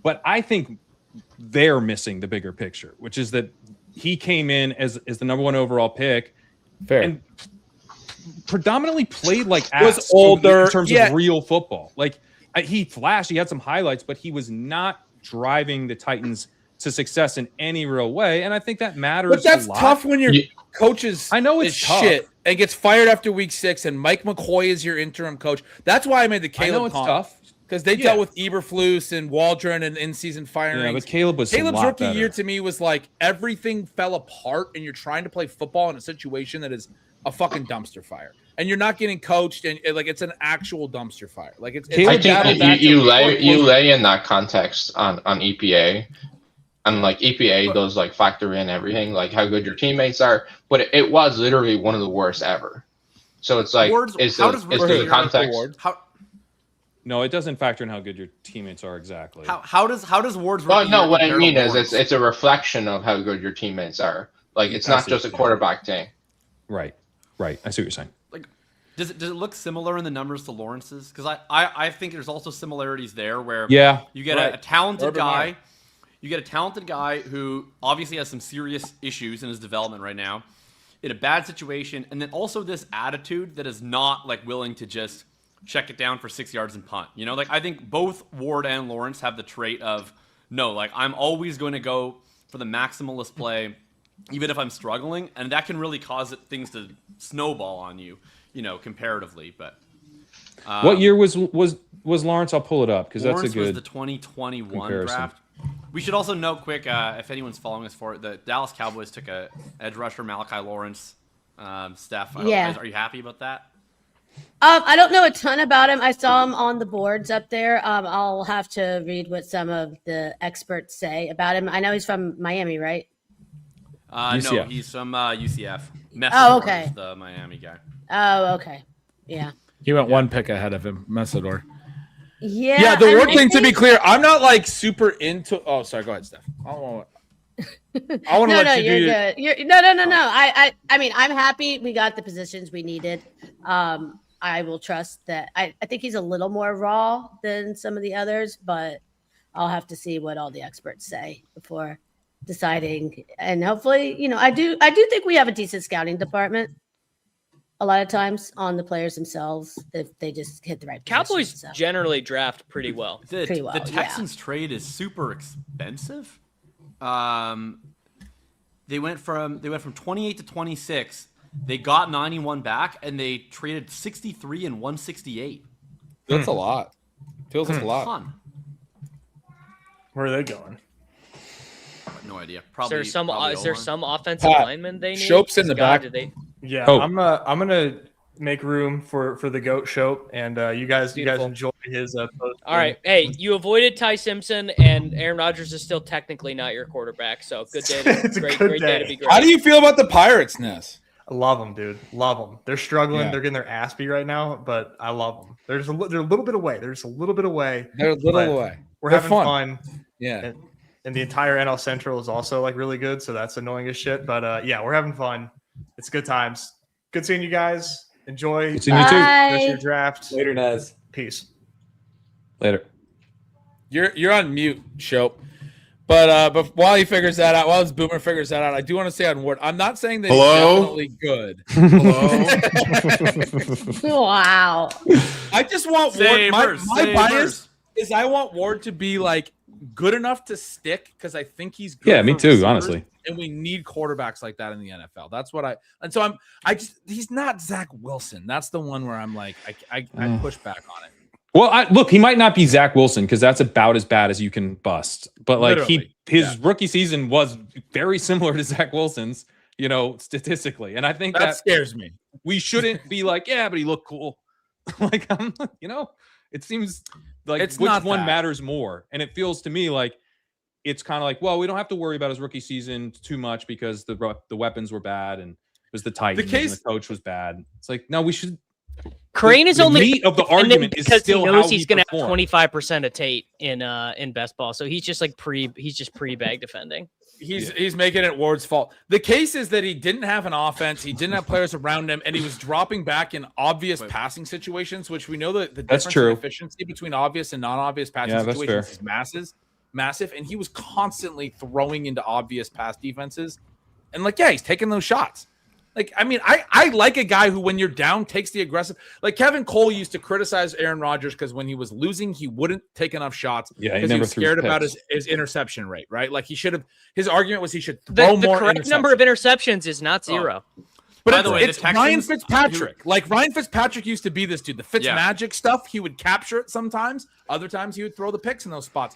But I think they're missing the bigger picture, which is that he came in as the number 1 overall pick, and predominantly played like ass was older in terms of real football. Like, he flashed, he had some highlights, but he was not driving the Titans to success in any real way, and I think that matters. But that's a lot. tough when your coaches it's shit and gets fired after week 6, and Mike McCoy is your interim coach. That's why I made the Caleb. I know it's tough because they dealt with Eberflus and Waldron and in-season firings. Yeah, but Caleb's rookie year to me was like everything fell apart, and you're trying to play football in a situation that is a fucking dumpster fire, and you're not getting coached, and like it's an actual dumpster fire. Like it's I think you lay in that context on EPA. And like EPA does like factor in everything, like how good your teammates are, but it was literally one of the worst ever. So it's like, is the context? No, it doesn't factor in how good your teammates are exactly. How does Ward's? Well, no, what I mean is it's a reflection of how good your teammates are. Like, it's not just a quarterback thing. Right. I see what you're saying. Like, does it look similar in the numbers to Lawrence's? Because I think there's also similarities there where you get a talented guy. You get a talented guy who obviously has some serious issues in his development right now, in a bad situation, and then also this attitude that is not like willing to just check it down for 6 yards and punt. You know, like I think both Ward and Lawrence have the trait of no, like I'm always going to go for the maximalist play, even if I'm struggling, and that can really cause things to snowball on you, you know, comparatively. But what year was Lawrence? I'll pull it up because that's a good. Lawrence was the 2021 comparison. draft. We should also note quick, if anyone's following us for it, the Dallas Cowboys took a edge rusher, Malachi Lawrence. Steph, are you happy about that? I don't know a ton about him. I saw him on the boards up there. I'll have to read what some of the experts say about him. I know he's from Miami, right? No, he's from UCF. Oh, okay. Is the Miami guy. Oh, okay. Yeah. He went one pick ahead of him, Messidor. Yeah. Yeah, the Ward thing, to be clear, I'm not like super into. Oh, sorry. Go ahead, Steph. I want to let you do good. No. I mean, I'm happy we got the positions we needed. I will trust that. I think he's a little more raw than some of the others, but I'll have to see what all the experts say before deciding. And hopefully, you know, I do think we have a decent scouting department. A lot of times on the players themselves, if they just hit the right. Cowboys generally draft pretty well. The Texans trade is super expensive. They went from 28 to 26. They got 91 back, and they traded 63 and 168. That's a lot. Feels like a lot. Where are they going? No idea. Probably. Is there some offensive lineman they need? Schopp's in the back. Yeah, I'm gonna make room for the GOAT Schoppe, and you guys enjoy his post. All right, hey, you avoided Ty Simpson, and Aaron Rodgers is still technically not your quarterback. So good day. Great day to be great. How do you feel about the Pirates, Ness? I love them, dude. Love them. They're struggling. Yeah. They're getting their ass beat right now, but I love them. They're a little bit away. They're just a little bit away. They're a little away. We're having fun. Yeah. And the entire NL Central is also like really good, so that's annoying as shit. But yeah, we're having fun. It's good times. Good seeing you guys. Enjoy. Good seeing you too. Rest of your draft. Later, Nez. Peace. Later. You're on mute, Schoppe. But while he figures that out, while his boomer figures that out, I do want to say on Ward, I'm not saying that he's definitely good. Hello? Wow. I just want Ward. My bias is I want Ward to be like good enough to stick because I think he's good. Yeah, me too, honestly. And we need quarterbacks like that in the NFL. That's what he's not Zach Wilson. That's the one where I'm like, I push back on it. Well, look, he might not be Zach Wilson because that's about as bad as you can bust. But like his rookie season was very similar to Zach Wilson's, you know, statistically. And I think that scares me. We shouldn't be like, yeah, but he looked cool. Like, you know, it seems like which one matters more. And it feels to me like it's kind of like, well, we don't have to worry about his rookie season too much because the weapons were bad and it was the Titans and the coach was bad. It's like, no, we should. Crane is only meat of the argument is because still he knows how he's going to have 25% of Tate in best ball, so he's just like pre-bag defending. He's making it Ward's fault. The case is that he didn't have an offense, he didn't have players around him, and he was dropping back in obvious passing situations, which we know that the difference in efficiency between obvious and non-obvious passing situations is massive, and he was constantly throwing into obvious pass defenses, and he's taking those shots. Like, I mean, I like a guy who, when you're down, takes the aggressive. Like, Kevin Cole used to criticize Aaron Rodgers because when he was losing, he wouldn't take enough shots because he was scared about his interception rate, right? Like, he should have – his argument was he should throw more. The correct number of interceptions is not zero. But by the way, it's Ryan Fitzpatrick. Like, Ryan Fitzpatrick used to be this dude. The Fitzmagic stuff, he would capture it sometimes. Other times, he would throw the picks in those spots.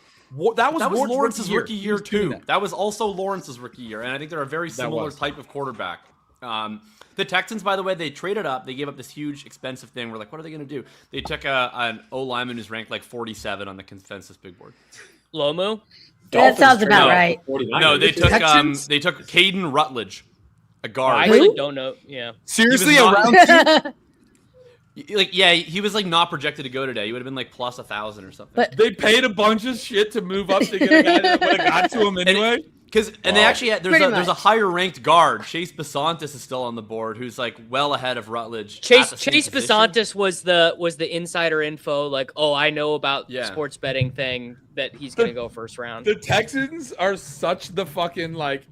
That was Lawrence's rookie year too. That was also Lawrence's rookie year, and I think they're a very similar type of quarterback. The Texans, by the way, they traded up. They gave up this huge, expensive thing. We're like, what are they going to do? They took an O lineman who's ranked like 47 on the consensus big board. Lomu? That sounds about right. No, they took Caden Rutledge, a guard. I really don't know. Yeah, seriously, around two. He was like not projected to go today. He would have been like plus 1,000 or something. But they paid a bunch of shit to move up to get a guy that would have got to him anyway. They actually had, there's a higher ranked guard. Chase Besantis is still on the board, who's like well ahead of Rutledge. Chase Besantis was the insider info. Like, oh, I know about sports betting thing that he's gonna go first round. The Texans are such the fucking like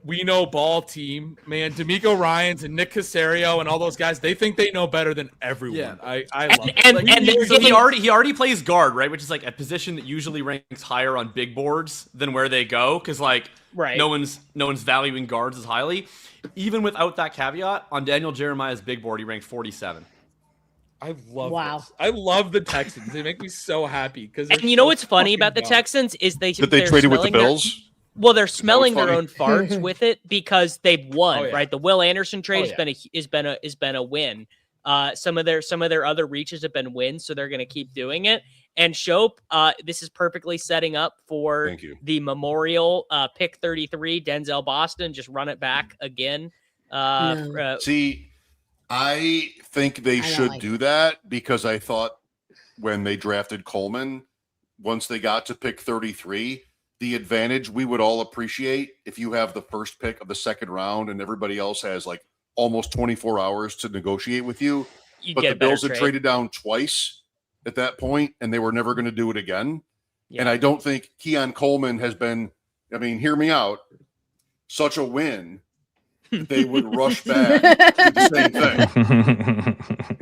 we know ball team, man. D'Amico Ryans and Nick Caserio and all those guys, they think they know better than everyone. Yeah. I love it. And so he already plays guard, right? Which is like a position that usually ranks higher on big boards than where they go, because like no one's valuing guards as highly. Even without that caveat, on Daniel Jeremiah's big board, he ranked 47. I love this. I love the Texans. They make me so happy because. And you know what's funny about the Texans is they traded with the Bills. They're smelling their own farts with it because they've won, right? The Will Anderson trade has been a win. Some of their other reaches have been wins, so they're going to keep doing it. And Schoppe, this is perfectly setting up for the Memorial pick 33, Denzel Boston. Just run it back again. See, I think they should do that because I thought when they drafted Coleman, once they got to pick 33, the advantage we would all appreciate if you have the first pick of the second round and everybody else has like almost 24 hours to negotiate with you. But the Bills had traded down twice at that point and they were never going to do it again. Yeah. And I don't think Keon Coleman has been, I mean, hear me out, such a win that they would rush back to the same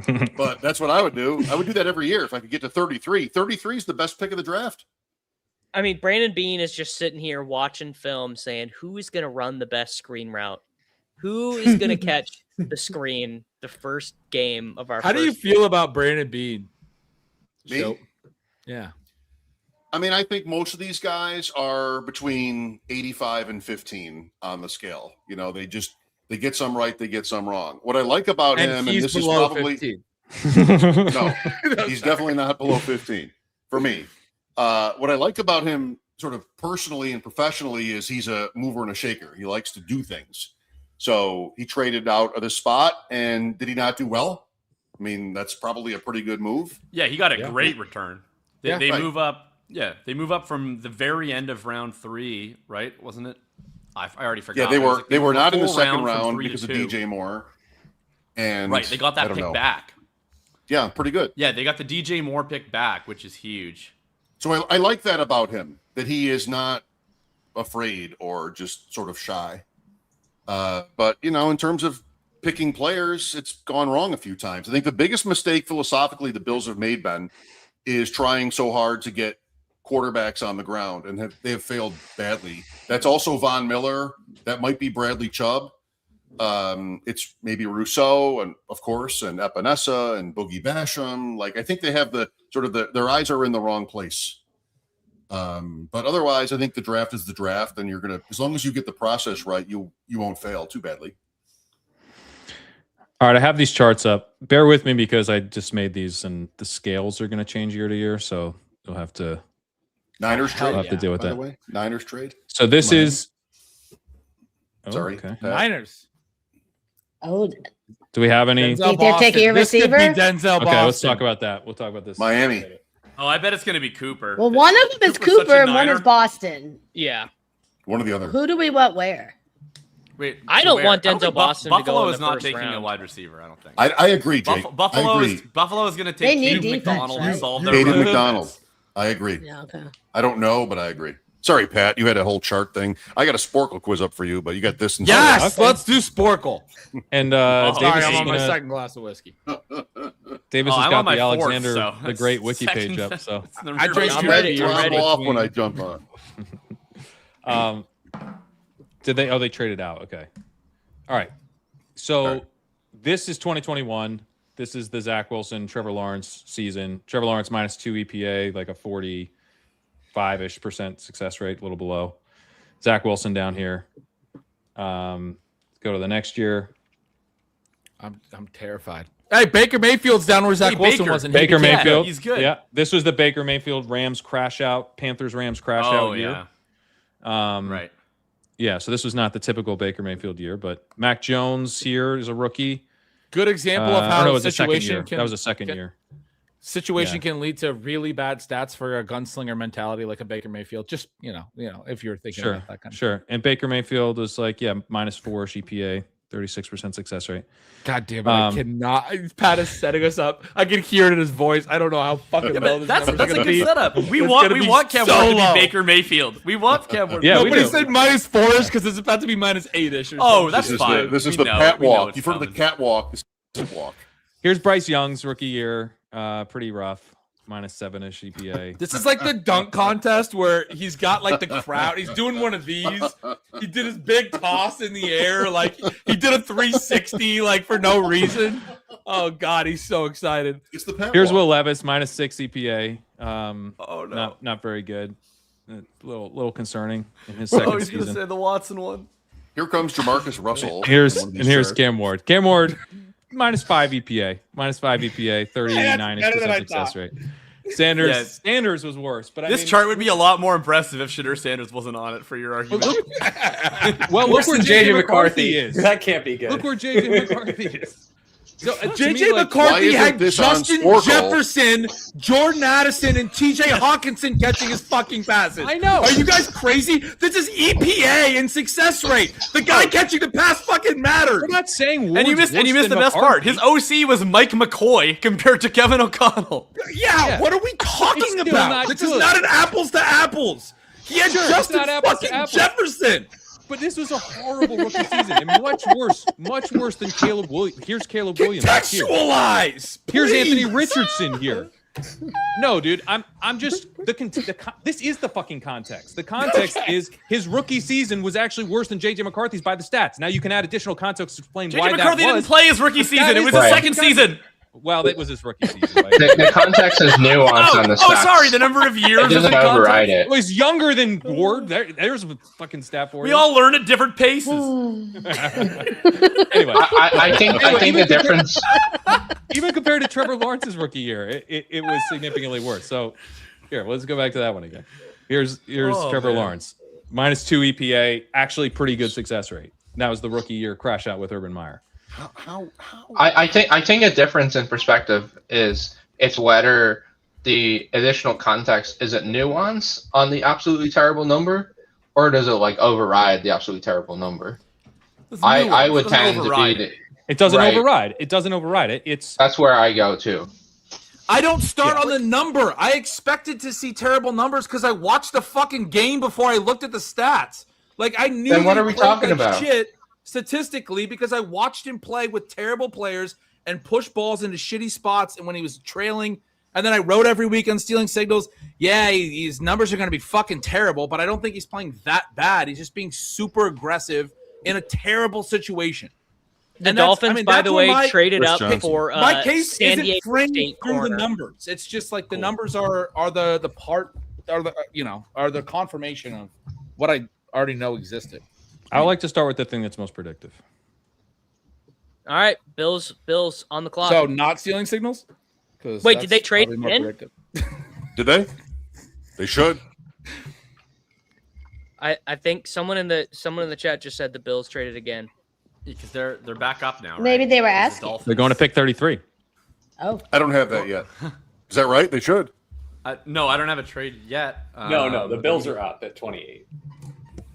thing. But that's what I would do. I would do that every year if I could get to 33. 33 is the best pick of the draft. I mean, Brandon Beane is just sitting here watching film saying, who is going to run the best screen route? Who is going to catch the screen the first game of our How do you feel about Brandon Beane? Me? Yeah. I mean, I think most of these guys are between 85 and 15 on the scale. You know, they get some right, they get some wrong. What I like about him, and this is probably 15. No, he's definitely not below 15 for me. What I like about him sort of personally and professionally is he's a mover and a shaker. He likes to do things. So he traded out of the spot, and did he not do well? I mean, that's probably a pretty good move. Yeah, he got a great return. They move up. Yeah, they move up from the very end of round 3, right? Wasn't it? I already forgot. Yeah, they were not in the second round because of DJ Moore. And they got that pick back. Yeah, pretty good. Yeah, they got the DJ Moore pick back, which is huge. So I like that about him, that he is not afraid or just sort of shy. But, you know, in terms of picking players, it's gone wrong a few times. I think the biggest mistake philosophically the Bills have made, Ben, is trying so hard to get quarterbacks on the ground, and they have failed badly. That's also Von Miller. That might be Bradley Chubb. It's maybe Rousseau, and of course, and Epinesa and Boogie Basham. Like, I think they have their eyes are in the wrong place. But otherwise, I think the draft is the draft, and you're gonna, as long as you get the process right, you won't fail too badly. All right, I have these charts up. Bear with me because I just made these, and the scales are going to change year to year, so you'll have to. Niners trade. Have to deal with by that. The way. Niners trade. So this is. Oh, Sorry, okay. Niners. Oh, do we have any? They're taking a receiver. Denzel Boston. Okay, let's talk about that. We'll talk about this. Miami. Oh, I bet it's going to be Cooper. Well, one of them is Cooper and one is Boston. Yeah. One or the other. Who do we want where? Wait, I don't want Denzel Boston to go Buffalo in is the not first taking round. a wide receiver, I don't think. I agree, Jake. Buffalo I agree. is going to They take need Aiden defense, McDonald right? to solve their Aiden run McDonald. defense. I agree. Yeah, okay. I don't know, but I agree. Sorry, Pat. You had a whole chart thing. I got a Sporkle quiz up for you, but you got this instead. Yes, Okay. let's do Sporkle. And Sorry, Davis I'm is on my gonna- second glass of whiskey. Davis I'm has on got my the fourth, Alexander so the that's Great wiki second- page up. So that's the I drink I'm straight ready. beer. I'm ready. off when I jump on. did they? Oh, they traded out. Okay. All right. So this is 2021. This is the Zach Wilson, Trevor Lawrence season. Trevor Lawrence -2 EPA, like a 45-ish% success rate, a little below. Zach Wilson down here. Go to the next year. I'm terrified. Hey, Baker Mayfield's down where Zach Wilson Baker. wasn't. Baker Yeah, Mayfield. he's good. Yeah. This was the Baker Mayfield Rams crash out, Panthers Rams crash out year. Right. Yeah, so this was not the typical Baker Mayfield year, but Mac Jones here is a rookie. Good example of I how don't know, it a was the second situation year. can That was the second year. Situation can lead to really bad stats for a gunslinger mentality like a Baker Mayfield. Just you know, if you're thinking Sure, about that kind of sure. And Baker Mayfield was like, -4 EPA 36% success rate. God damn it! I cannot. Pat is setting us up. I can hear it in his voice. I don't know how fucking low this That's number's a gonna good be. setup. We It's want gonna be Cam so Ward to low. be Baker Mayfield. We want Cam Ward. Yeah, Nobody we do. said -4ish because it's about to be -8ish. Oh, that's fine. This is We the know. cat We know walk. it's You've heard of the coming. catwalk. This is the walk. Here's Bryce Young's rookie year. Pretty rough. -7-ish EPA. This is like the dunk contest where he's got like the crowd. He's doing one of these. He did his big toss in the air, like he did a 360, like for no reason. Oh God, he's so excited. It's the Pat Here's walk. Will Levis, -6 EPA. Oh no. Not very good. A little concerning in his Oh, second he's gonna season. say the Watson one. Here comes Jamarcus Russell. Here's One of these here's shirts. Cam Ward. Cam Ward, -5 EPA. -5 EPA, 39% success rate. Sanders was worse, but This chart would be a lot more impressive if Shedeur Sanders wasn't on it for your argument. Well, Worse look where than JJ JJ McCarthy is. That can't be good. Look where JJ McCarthy is. So JJ why McCarthy isn't had this on Justin Sporkle? Jefferson, Jordan Addison, and TJ Hawkinson catching his fucking passes. I know. Are you guys crazy? This is EPA and success rate. The guy catching the pass fucking matters. We're not saying And you missed the best part. His OC was Mike McCoy compared to Kevin O'Connell. Yeah, what are we It's talking still about? not This good. is not an apples to apples. He had Sure, it's Justin not apples to fucking apples. Jefferson. But this was a horrible rookie season, and much worse than Caleb Williams. Here's Caleb Williams. Here. Contextualize. Here's please. Anthony Richardson here. No, dude, I'm just this is the fucking context. The context is his rookie season was actually worse than JJ McCarthy's by the stats. Now you can add additional context to explain why JJ McCarthy that was. didn't play his rookie season. It was is his the second fucking season. Well, that was his rookie season. Right? The context is nuanced on the stats. Sorry, the number of years. It doesn't isn't override context. it. Well, he's younger than Ward. There's a fucking stat for you. We all learn at different paces. Anyway, I think the difference. even compared to Trevor Lawrence's rookie year, it was significantly worse. So here, let's go back to that one again. Here's Trevor Lawrence, -2 EPA, actually pretty good success rate. That was the rookie year crash out with Urban Meyer. I think a difference in perspective is it's whether the additional context is it nuance on the absolutely terrible number, or does it like override the absolutely terrible number? I would tend to be. It doesn't right. override. It doesn't override it. That's where I go to. I don't start on the number. I expected to see terrible numbers because I watched the fucking game before I looked at the stats. Like I knew. Then what they are we played talking like about? Shit statistically because I watched him play with terrible players and push balls into shitty spots, and when he was trailing. And then I wrote every week on Stealing Signals, yeah, his numbers are going to be fucking terrible, but I don't think he's playing that bad. He's just being super aggressive in a terrible situation. The Dolphins, by the way, traded Chris up Johnson. for my case San isn't Diego framed State through corner. the numbers. It's just like the numbers are the part are the confirmation of what I already know existed. I like to start with the thing that's most predictive. All right, Bills on the clock. So not Stealing Signals? Wait, did they trade in? Did they? They should. I think someone in the chat just said the Bills traded again. Because they're back up now. Right? Maybe they were asking. They're going to pick 33. Oh, I don't have that yet. Is that right? They should. No, I don't have a trade yet. No, the Bills are up at 28.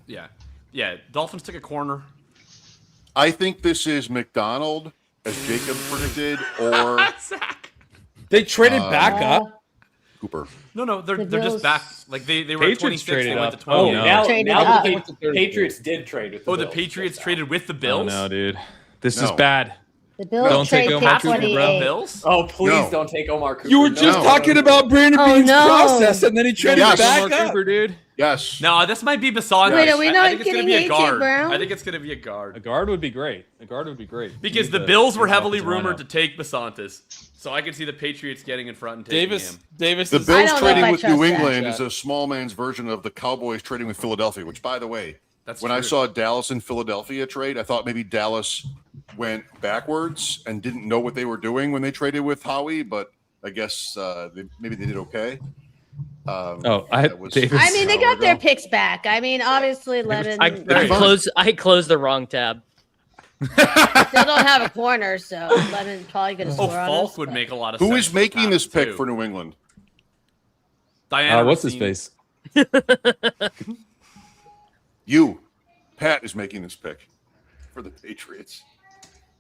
Yeah. Dolphins took a corner. I think this is McDonald, as Jacob predicted, or They traded back up. Cooper. No, they're Bills- just back. Like they were Patriots at 26. traded They went up. to 20. Oh, no. Now Traded the up. Patriots did trade with the Oh, Bills. the Patriots just traded with the Oh, Bills. no, dude. This No. is bad. the Bills Don't take trade Omar pick Cooper, bro. 28. Bills? Oh, please No. don't take Omar Cooper. You were just No. talking about Brandon Oh, Beane's no. process, and then he traded Yes. back Omar up. Cooper, dude. Yes. No, this might be Bassan. Wait, are we I not think it's going to getting be a AJ guard. Brown? I think it's going to be a A guard. guard would be great. Because the Bills were heavily rumored to take Basantis. So I could see the Patriots getting in front and taking him. Davis The is Bills don't know if trading I with trust New that. England is a small man's version of the Cowboys trading with Philadelphia, which, by the way, That's when I true. saw Dallas and Philadelphia trade, I thought maybe Dallas went backwards and didn't know what they were doing when they traded with Howie, but I guess maybe they did okay. That was- Davis. I mean, they an got hour their ago. picks back. I mean, obviously, Lemon I closed the wrong tab. still don't have a corner, so Lemon probably going to Oh, score on Falk us. would but- make a lot of Who sense. is making this pick too. for New England? Diana What's his Rossini. face? You. Pat is making this pick. for the Patriots.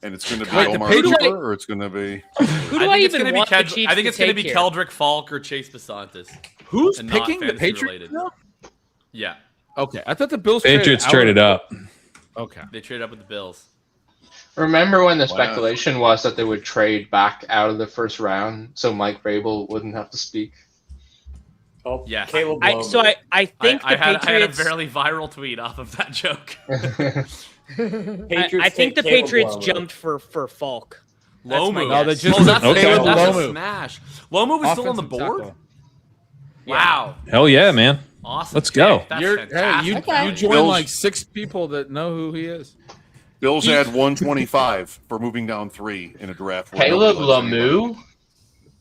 And it's going to be Omar Cooper, or it's going to be. Who do I even want the Chiefs I think it's going to be here? Keldrick Falk or Chase Basantis. Who's and picking not the Patriots? Yeah. Okay, I thought the Bills. Patriots traded up. Okay, they traded up with the Bills. Remember when the speculation was that they would trade back out of the first round so Mike Vrabel wouldn't have to speak? Oh, yeah. Caleb. I think I had a Patriots. fairly viral tweet off of that joke. I think the Patriots jumped for Falk. Lomu. No, they just that's okay. that's Lomu. a smash. Lomu was still on the board. Tackle. Wow. Hell yeah, man. Awesome. Let's go. That's Hey, fantastic. you join Bills- like 6 people that know who he is. Bills had 125 for moving down 3 in a draft. Caleb Lemieux?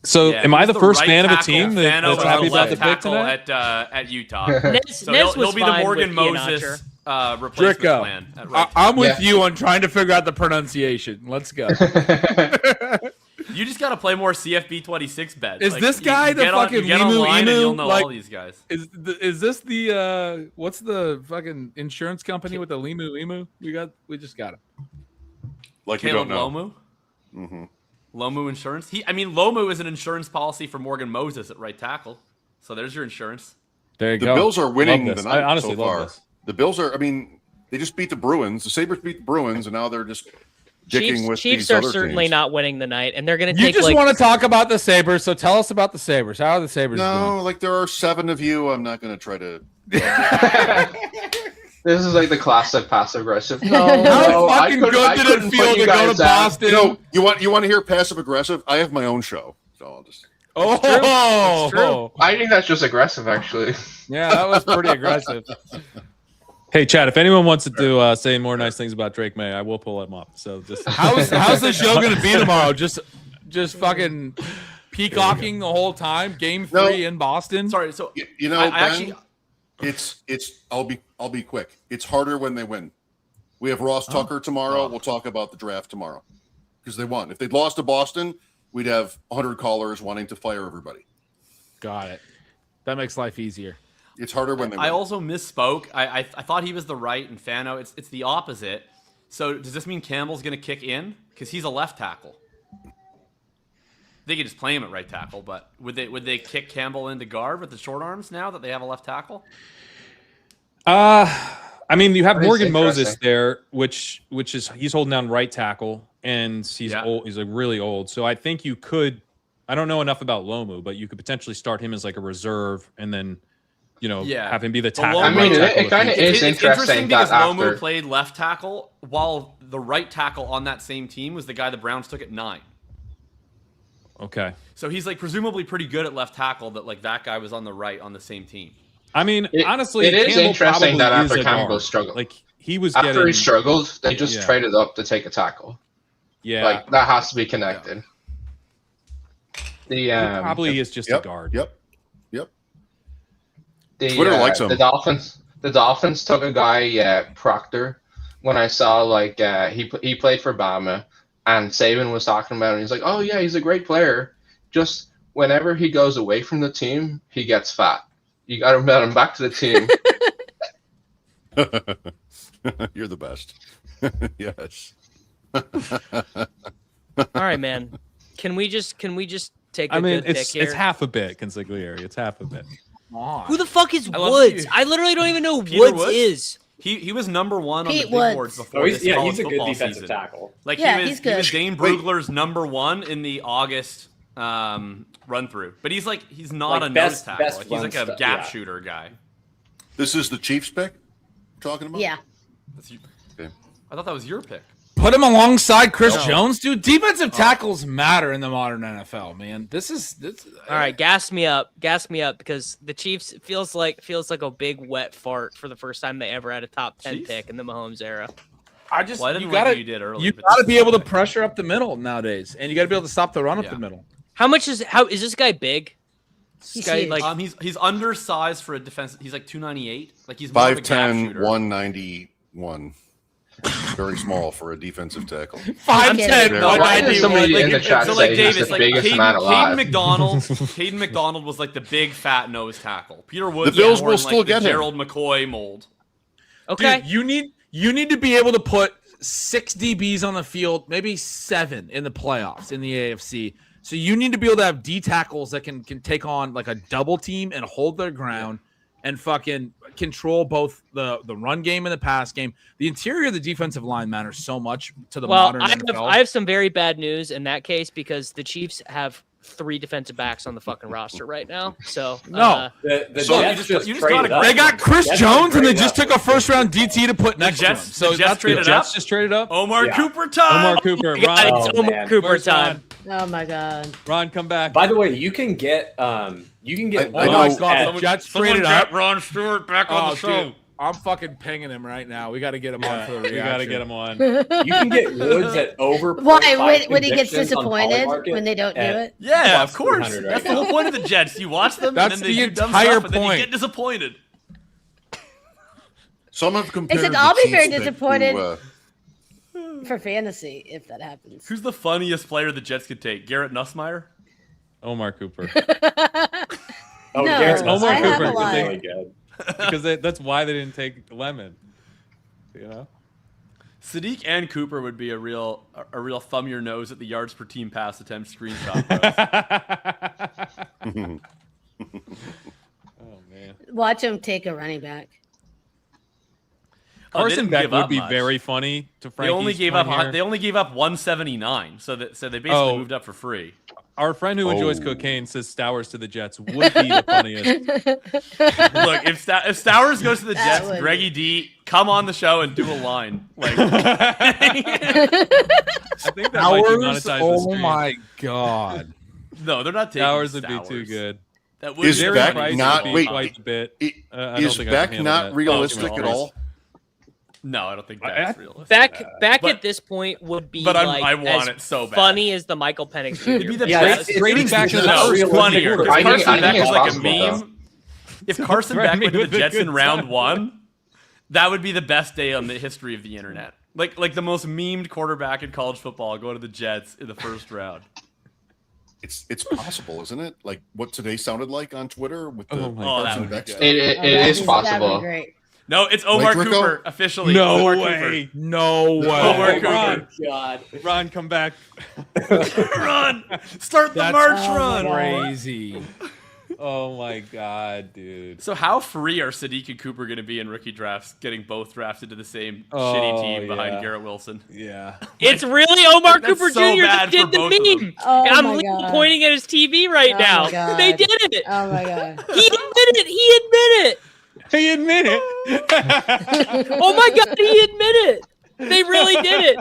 So, Yeah, am I he's the the first right fan of a tackle. team that's Fano was happy the about the left pick tackle tonight? at Utah. Nez So he'll was be the fine Morgan with Moses replacement Dricko, plan. At right. I'm with you on trying to figure out the pronunciation. Let's go. You just got to play more CFB 26 bets. Is this guy you the get on- fucking you get Limu online and Inu? you'll know Like, all these guys. Is this the what's the fucking insurance company with the Limu? We just got him. Like you Caleb don't know. Lomu? Mm-hmm. Lomu Insurance? Lomu is an insurance policy for Morgan Moses at right tackle. So there's your insurance. There you The go. Bills are winning Love the this. night I honestly so love far. this. The Bills are. I mean, they just beat the Bruins. The Sabres beat the Bruins, and now they're just dicking with Chiefs these are other certainly teams. not winning the night, and they're going to You take just like. want to talk about the Sabres, so tell us about the Sabres. How are the Sabres No, doing? like there are 7 of you. I'm not going to try to. This is like the classic passive aggressive. How fucking good did it feel to go to Boston? You want to hear passive aggressive? I have my own show, so I'll just. Oh, It's true. I think that's just aggressive, actually. Yeah, that was pretty aggressive. Hey, Chad, if anyone wants to do say more nice things about Drake May, I will pull him up. So just How's the show going to be tomorrow? Just fucking peacocking the whole time. Game 3 in Boston. Sorry, so You know, I Ben, actually it's. I'll be quick. It's harder when they win. We have Ross Tucker tomorrow. We'll talk about the draft tomorrow because they won. If they'd lost to Boston, we'd have 100 callers wanting to fire everybody. Got it. That makes life easier. It's harder when they win. I also misspoke. I thought he was the right and Fano. It's the opposite. So does this mean Campbell's going to kick in because he's a left tackle? They could just play him at right tackle, but would they kick Campbell into guard with the short arms now that they have a left tackle? I mean, you have That is Morgan Moses interesting. there, which is he's holding down right tackle, and he's old. He's like really old. So I think you could. I don't know enough about Lomu, but you could potentially start him as like a reserve, and then have him be the tackle. I mean, it kind of is It's interesting because that Lomu after. played left tackle while the right tackle on that same team was the guy the Browns took at 9. Okay. So he's like presumably pretty good at left tackle. That guy was on the right on the same team. I mean, honestly, it is Campbell interesting that probably is after a Campbell guard. struggled, like he was after getting. he struggled, they just Yeah. traded up to take a tackle. Yeah, Like that has to be connected. The he probably is just a guard. Yep. The, Twitter likes him. The Dolphins took a guy, Proctor. When I saw he played for Bama, and Saban was talking about him. He's like, "Oh yeah, he's a great player. Just whenever he goes away from the team, he gets fat. You got to get him back to the team." You're the best. Yes. All right, man. Can we just take a I mean, good pick it's here? half a bit, Consigliere. It's half a bit. Who the fuck is I love Woods? you. I literally don't even know who Peter Woods is. He was number 1 on Pete the big Woods. boards before Oh, this he's college a good football defensive season. tackle. Like Yeah, he he's was good. Dane Brugler's number 1 in the August run through. But he's not Like a best- nose tackle. best Like, he's like a run gap yeah. shooter guy. This is the Chiefs pick we're talking about? Yeah. Okay. I thought that was your pick. Put him alongside Chris No. Jones, dude. Defensive tackles matter in the modern NFL, man. This. All right, gas me up because the Chiefs feels like a big wet fart for the first time they ever had a top 10 Chiefs? pick in the Mahomes era. I just Well, I didn't you like gotta what you did earlier. you but gotta this be is able to okay. pressure up the middle nowadays, and you gotta be able to stop the run up Yeah. the middle. How is this guy big? This He's guy huge. like He's undersized for a defense. He's like 298. Like he's more of a gap 5'10", shooter. 191. Very small for a defensive tackle. 5'10", No, why does somebody in the chat So say like he's Davis, the like biggest man alive? Caden McDonald was like the big fat nose tackle. Peter Woods, The Bills more will in, still like, the get him. Gerald McCoy mold. okay. Dude, you need to be able to put 6 DBs on the field, maybe 7 in the playoffs in the AFC. So you need to be able to have D tackles that can take on like a double team and hold their ground and fucking control both the run game and the pass game. The interior of the defensive line matters so much to the modern NFL. I have some very bad news in that case because the Chiefs have 3 defensive backs on the fucking roster right now. So they got Chris Jones and they just took a first-round DT to put next to him. So the Jets just traded up. Omar Cooper time. Omar Cooper. Ron. It's Omar Cooper time. Oh my God. Ron, come back. By the way, you can get Jets traded up. Ron Stewart back on the show. Dude, I'm fucking pinging him right now. We got to get him on for the reaction. We got to get him on. You can get Woods at over. Why? When he gets disappointed when they don't do it? Yeah, of course. That's the whole point of the Jets. You watch them, That's and then they the do dumb entire stuff, and then you point. get disappointed. Some have compared. Except the I'll be Chiefs very to, disappointed for fantasy if that happens. Who's the funniest player the Jets could take? Garrett Nussmeier? Omar Cooper. Oh, No, Garrett Omar I have Cooper. a lot. really good. Because that's why they didn't take Lemon. You know? Sadiq and Cooper would be a real thumb your nose at the yards per team pass attempt screenshot. Oh man. Watch him take a running back. Carson Beck would be very funny to Frankie's They only gave up. here. They only gave up 179. So they basically moved up for free. Our friend who enjoys cocaine says Stowers to the Jets would be the funniest. Look, if Stowers goes to the Jets, Greggy D, come on the show and do a line. Like, I think that might be monetized. Oh my God! No, they're not taking Stowers would be too good. That would Is be Beck Price not? would be Wait, quite a bit. is Beck not realistic at all? No, I don't think that's realistic. Beck at this point would be I want it so bad. funny as the Michael Penix Jr. It'd be the best. Trading back to the first funnier. If I think Carson Beck it's was like a possible, meme, if Carson Beck went to the Jets in round 1, that would be the best day on the history of the internet. Like the most memed quarterback in college football go to the Jets in the first round. It's possible, isn't it? Like what today sounded like on Twitter with the that Carson would be Beck good. stuff. It is possible. Great. No, it's Omar Rico? Cooper officially. No Omar way. Cooper. No way! Omar Cooper. Ron. God. Ron, come back. Run! Start the march run! Crazy. Oh my God, dude. So how free are Sadiq and Cooper going to be in rookie drafts, getting both drafted to the same shitty team behind Garrett Wilson? Yeah. It's really Omar That's Cooper so Jr. bad that did for the both of them. meme. Oh And I'm my literally God. pointing at his TV right Oh now. my God. They did it. Oh my God. He admitted it. He admitted. Oh my God, he admitted. They really did it.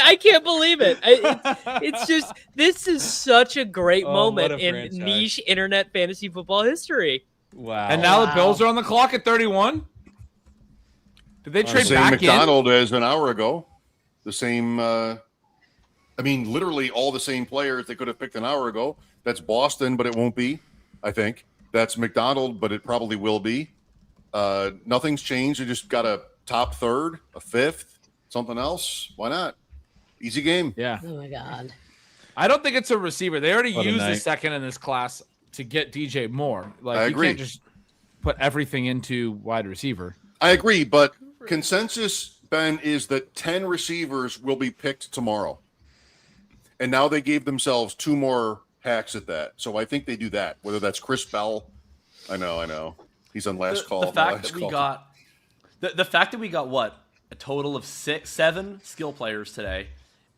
I can't believe it. It's just, this is such a great moment what a in franchise. niche internet fantasy football history. Wow. And now the Bills are on the clock at 31. Did they trade Same back McDonald as an hour ago. The same. I mean, literally all the same players they could have picked an hour ago. That's Boston, but it won't be. I think that's McDonald, but it probably will be. Nothing's changed. They just got a top third, a fifth, something else. Why not? Easy game. Yeah. Oh my God. I don't think it's a receiver. They already What a used the night. second in this class to get DJ Moore. Like I you agree. can't just put everything into wide receiver. I agree, but consensus, Ben, is that 10 receivers will be picked tomorrow. And now they gave themselves 2 more hacks at that. So I think they do that, whether that's Chris Bell. I know. He's on last call. The fact that we got the fact that we got what, a total of 7 skill players today.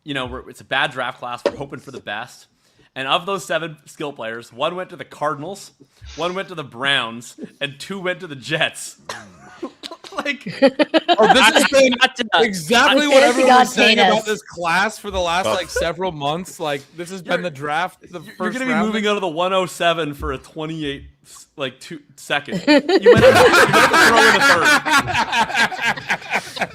You know, it's a bad draft class. We're hoping for the best. And of those 7 skill players, 1 went to the Cardinals, 1 went to the Browns, and 2 went to the Jets. Like, this has been exactly what everyone was saying about this class for the last like several months. Like this has been the draft. The first you're going to be round. moving out of the 107 for a 28 2 second. You went to throw in a third.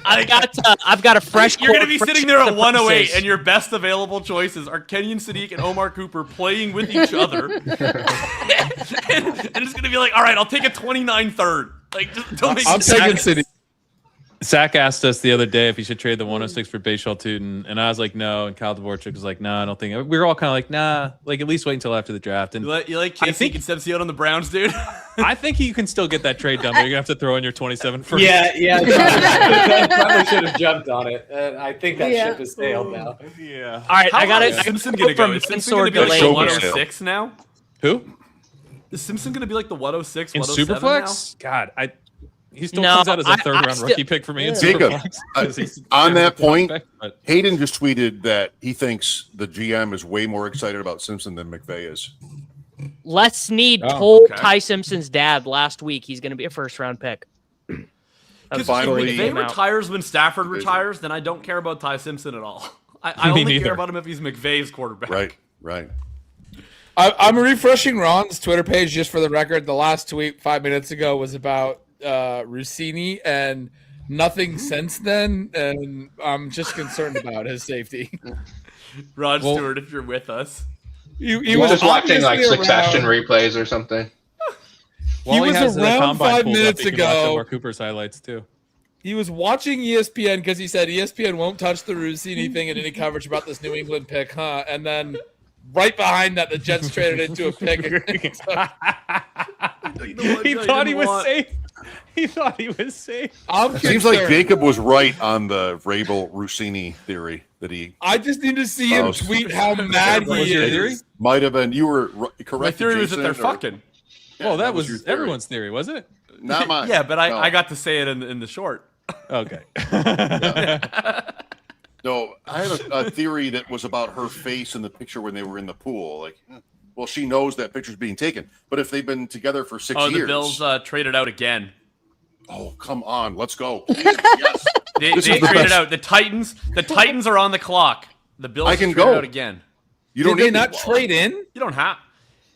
I've got a fresh. You're going to be sitting there at 108, and your best available choices are Kenyon Sadiq and Omar Cooper playing with each other, and it's going to be like, all right, I'll take a 29 third. Like, just don't make I'm taking City. Zach asked us the other day if he should trade the 106 for Bashal Tootin, and I was like, no. And Kyle Dvorak was like, no, I don't think. We were all kind of like, nah. Like, at least wait until after the draft. And you like Casey Concepcion on the Browns, dude? I think you can still get that trade done, but you're gonna have to throw in your 27 first. Yeah. Probably should have jumped on it. I think that ship has sailed now. Yeah. All right, I got it. Simpson gonna go? Is Simpson gonna be like the 106 now? Who? Is Simpson gonna be like the 106, In 107 Superflex? God, he still No, comes out as a third round still- rookie pick for me in Jacob, Superflex. on that point, but Hayden just tweeted that he thinks the GM is way more excited about Simpson than McVay is. Les Snead Oh, told okay. Ty Simpson's dad last week he's going to be a first-round pick. Because if Finally- McVay retires when Stafford retires, then I don't care about Ty Simpson at all. I Me only neither. care about him if he's McVay's quarterback. Right. I'm refreshing Ron's Twitter page just for the record. The last tweet 5 minutes ago was about Rossini, and nothing since then. And I'm just concerned about his safety. Ron Stewart, if you're with us. He was just watching like obviously Succession around- replays or something. Wally was has the around combine 5 pulled up. minutes He can watch ago. Omar Cooper's highlights too. He was watching ESPN because he said ESPN won't touch the Rossini thing in any coverage about this New England pick, huh? And then right behind that, the Jets traded into a pick. He thought he was safe. He thought he was safe. Seems like Jacob was right on the Rabel Rossini theory that he. I just need to see him tweet how mad What was he your is. theory? Might have been. You were correct. My theory was that they're Jason, or- fucking. Yeah, Well, that your was theory. everyone's theory, was it? Not mine. Yeah, but No. I got to say it in the short. Okay. No, I had a theory that was about her face in the picture when they were in the pool. Like, well, she knows that picture's being taken. But if they've been together for 6 years, The Bills traded out again. oh, come on, let's go. Yes. They This is the traded best. out. The Titans are on the clock. The Bills I can traded go. out again. You don't Did they need not me. trade in? You don't have.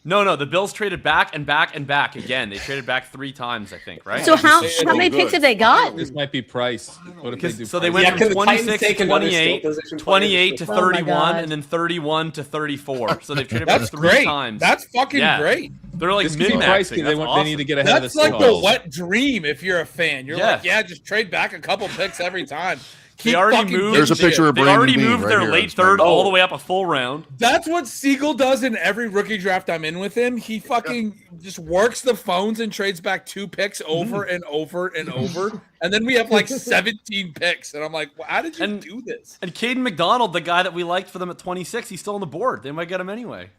No, the Bills traded back and back and back again. They traded back 3 times, I think, right? So how so many good. picks have they got? This might be Price. What if they do? So they Price? went Yeah, from 'cause the Titans 26 take to another 28, skill position 28 to player. Oh my 31, God. and then 31 to 34. So they've traded back That's 3 great. times. That's fucking Yeah. great. They're like This could be min-maxing. Price. They, That's want, awesome. they need to get ahead of That's the like the Seahawks. wet dream if you're a fan. You're Yeah. like, yeah, just trade back a couple picks every time. They Keep already fucking moved. There's a getting picture shit. of They Brandon already Bean moved right their here. late It's third my- all the way up a full round. That's what Siegel does in every rookie draft I'm in with him. He fucking just works the phones and trades back 2 picks over and over and over. And then we have like 17 picks. And I'm like, well, how did you do this? And Caden McDonald, the guy that we liked for them at 26, he's still on the board. They might get him anyway.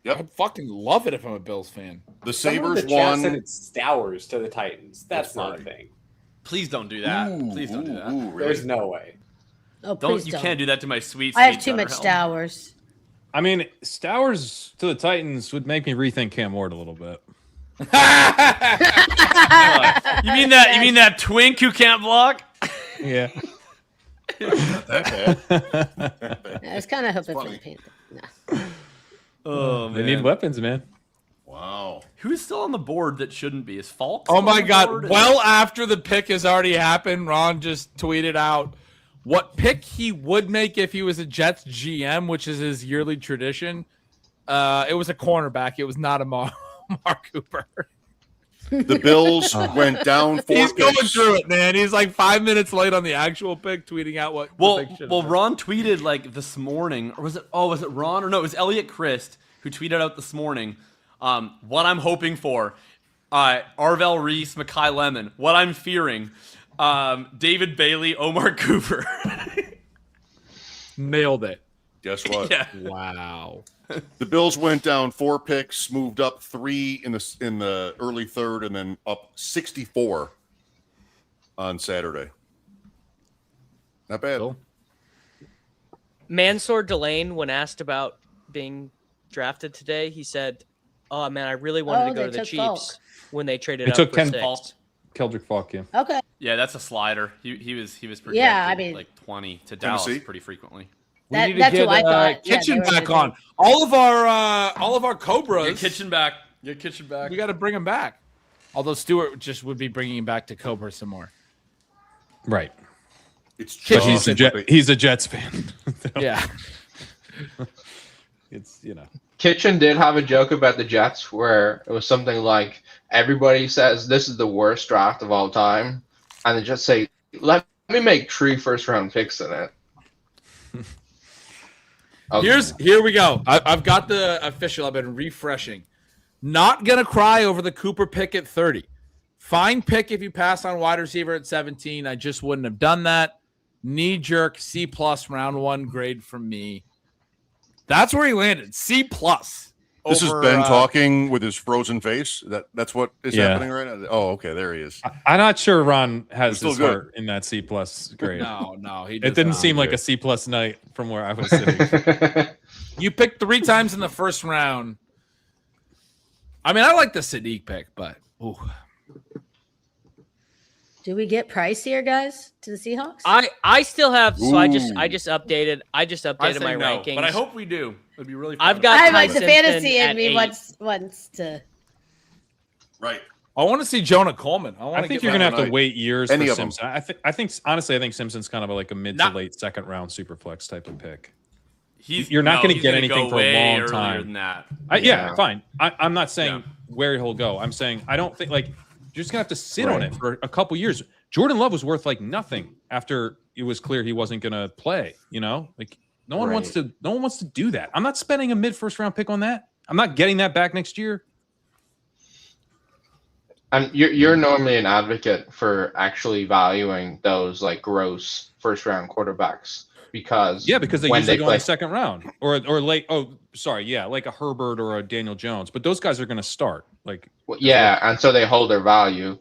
I'd fucking love it if I'm a Bills fan. The Someone in Sabres the chat said won. it's Stowers to the Titans. That's not a thing. Please don't do that. Please don't do that. Really? There's no way. Oh, Don't please you don't. can't do that to my sweet. I have sweet too much Gunnar Helm. Stowers. I mean, Stowers to the Titans would make me rethink Cam Ward a little bit. You mean that? You mean that twink who can't block? Yeah. That bad. I was kind of hoping for the Panthers. Nah. Oh, They need weapons, man. Wow. Who's still on the board that shouldn't be? Is Falk? Oh still my on the God. board? Well, after the pick has already happened, Ron just tweeted out what pick he would make if he was a Jets GM, which is his yearly tradition. It was a cornerback. It was not a Mark Cooper. The Bills went down 4 He's going picks. through it, man. He's like 5 minutes late on the actual pick, tweeting out what. the pick should have been. Ron tweeted like this morning, or was it? Oh, was it Ron or no? It was Elliot Christ who tweeted out this morning. What I'm hoping for, Arvell Reese, Mekhi Lemon. What I'm fearing, David Bailey, Omar Cooper. Nailed it. Guess what? Yeah. Wow. The Bills went down 4 picks, moved up 3 in the early third, and then up 64 on Saturday. Not bad. Mansour Delane, when asked about being drafted today, he said, "Oh man, I really wanted to go to the Chiefs Falk. when they traded They up took for Ken 6." Falk. Keldrick Falk, yeah. Okay. Yeah, that's a slider. He was projected Yeah, I mean- like 20 to Dallas Tennessee? pretty frequently. We That- need to that's get who I thought. Yeah, Kitchen they were back gonna on. All of our Cobras. Get Kitchen back. Get Kitchen back. We got to bring him back. Although Stewart just would be bringing him back to Cobra some more. Right. It's But just he's a Jets fan. So Yeah. it's, you know. Kitchen did have a joke about the Jets where it was something like everybody says this is the worst draft of all time, and just say, let me make 3 first-round picks in it. Okay. Here we go. I've got the official. I've been refreshing. Not going to cry over the Cooper pick at 30. Fine pick if you pass on wide receiver at 17. I just wouldn't have done that. Knee jerk, C+ round 1 grade from me. That's where he landed. C+. This is Ben talking with his frozen face. That's what is happening right now. Oh, okay, there he is. I'm not sure Ron has his heart in that C+ grade. No, it didn't seem like a C+ night from where I was sitting. You picked 3 times in the first round. I mean, I like the Sadiq pick, but ooh. Do we get Price here, guys, to the Seahawks? I still have. So I just updated. I just updated my no, rankings. but I hope we do. It'd be really fun. I've got. I Ty like the Simpson fantasy in at me 8. wants to. Right. I want to see Jonah Coleman. I think you're gonna have to wait years Any for of them. Simpson. I think honestly, I think Simpson's kind of like a mid to late second round super flex type of pick. You're not going to get anything for a long time. Than that. Yeah, fine. I'm not saying where he'll go. I'm saying I don't think you're just gonna have to sit on it for a couple years. Jordan Love was worth like nothing after it was clear he wasn't gonna play. No one wants to do that. I'm not spending a mid first round pick on that. I'm not getting that back next year. And you're normally an advocate for actually valuing those like gross first round quarterbacks because they usually go in the second round or late. Oh, sorry, like a Herbert or a Daniel Jones, but those guys are going to start and so they hold their value.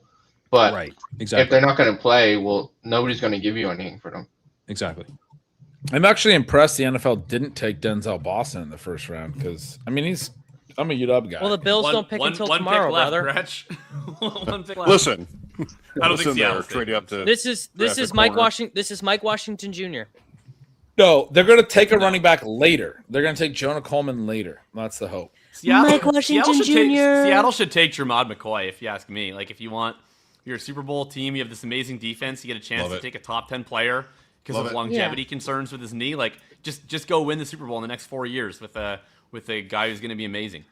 But right, exactly. If they're not going to play, well, nobody's going to give you anything for them. Exactly. I'm actually impressed the NFL didn't take Denzel Boston in the first round because I'm a UW guy. Well, the Bills don't pick until tomorrow, brother. Gretch. One pick left. Listen, I don't think Seattle's trading up to. This is Mike Washington. This is Mike Washington Jr. No, they're going to take a running back later. They're going to take Jonah Coleman later. That's the hope. Mike Washington Jr. Seattle should take Jermod McCoy, if you ask me. Like, if you want your Super Bowl team, you have this amazing defense, you get a chance to take a top 10 player because of longevity concerns with his knee. Like, just go win the Super Bowl in the next 4 years with a guy who's going to be amazing.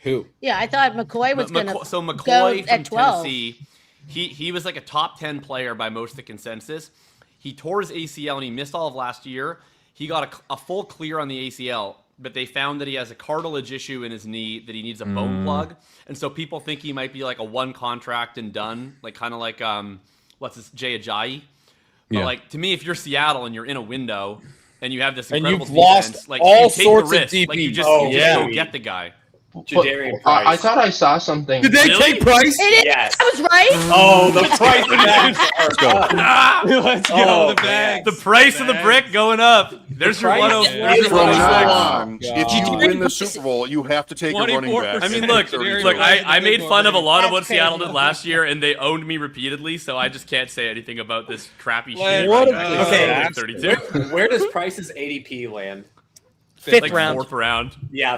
Who? Yeah, I thought McCoy was going to So McCoy go from at 12. Tennessee, he was like a top 10 player by most of the consensus. He tore his ACL and he missed all of last year. He got a full clear on the ACL, but they found that he has a cartilage issue in his knee that he needs a bone plug. And so people think he might be like a one contract and done, like kind of like Jay Ajayi. But like to me, if you're Seattle and you're in a window and you have this incredible and you've lost defense, like all you take sorts the risk. of DBs. Like you just go get the guy. Jadarian Price. I thought I saw something. Did they take Price? Yes. I was right. Oh, the price of that. Let's go. Let's go. The bag. The price of the brick going up. There's your 106. From now on, if you win the Super Bowl, you have to take a running back. I mean, look. I made fun of a lot of what Seattle did last year, and they owned me repeatedly. So I just can't say anything about this crappy shit. Okay, 32. Where does Price's ADP land? Fifth round. Fourth round. Yeah,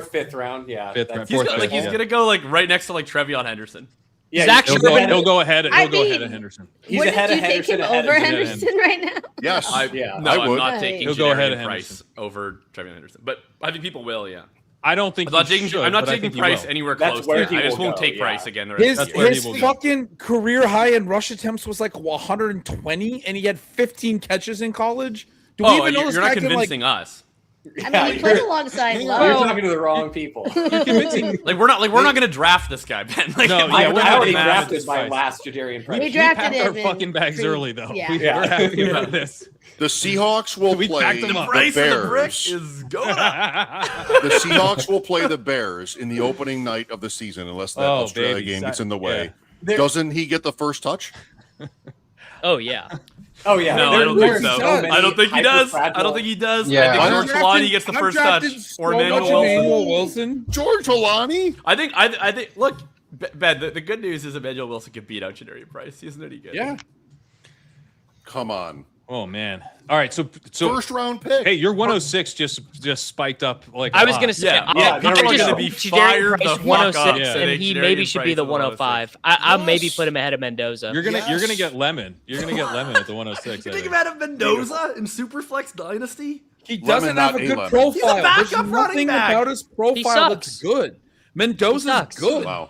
fifth round. Yeah, Fifth round. He's gonna go like right next to like Trevion Henderson. Yeah, he'll go ahead of Henderson. He's ahead of Henderson. Take him over Henderson right now? Yes. I'm not taking He'll go ahead of Price over Trevion Henderson, but I think people will. Yeah. I don't think I'm not taking Price anywhere close. I just won't take Price again. His fucking career high in rush attempts was like 120, and he had 15 catches in college. Do we even know this you're guy not can, convincing us. I mean, he played alongside Love. You're talking to the wrong people. Like we're not gonna draft this guy, Ben. Like, I already drafted my last Jadarian Price. We drafted him. Our fucking bags early though. Yeah. We're happy about this. The Seahawks will play the price of the brick Bears. is going up. The Seahawks will play the Bears in the opening night of the season, unless that Australia game gets in the way. Yeah. Doesn't he get the first touch? Oh yeah. Oh yeah. No, I don't think so. I don't think he does. I don't think he does. Yeah. I think George Kalani gets the first touch. Or Emmanuel Wilson. George Kalani? I think. Look, Ben. The good news is Emmanuel Wilson can beat out Jadarian Price. He isn't any good. Yeah. Come on. Oh man! All right, so first round pick. Hey, your 106 just spiked up like. I was gonna say, people are gonna be fired the fuck 106, up. and he maybe should be the 105. I'll maybe put him ahead of Mendoza. You're gonna get Lemon. You're gonna get Lemon at the 106. You think him ahead of Mendoza in Superflex Dynasty? He doesn't have a good profile. He's a backup There's running nothing back. about his profile that's good. Mendoza's good. Wow.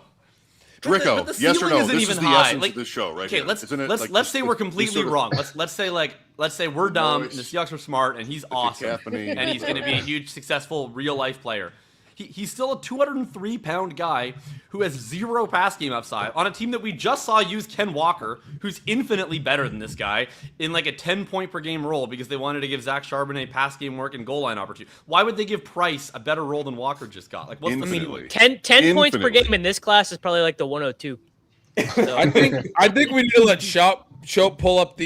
Rico, the yes or no? isn't This even is the high. essence Like, of this show, right? Okay, here. let's Isn't it, let's like, let's this- say we're this completely sort of- wrong. Let's say we're dumb and the Boys. Seahawks are smart and he's awesome caffeine. and he's going to be a huge successful real life player. He's still a 203-pound guy who has zero pass game upside on a team that we just saw use Ken Walker, who's infinitely better than this guy, in like a 10-point-per-game role because they wanted to give Zach Charbonnet pass game work and goal line opportunity. Why would they give Price a better role than Walker just got? Like, what's Infinitely. the 10 points per game in this class is probably like the 102. So. I think we need to let Schoppe pull up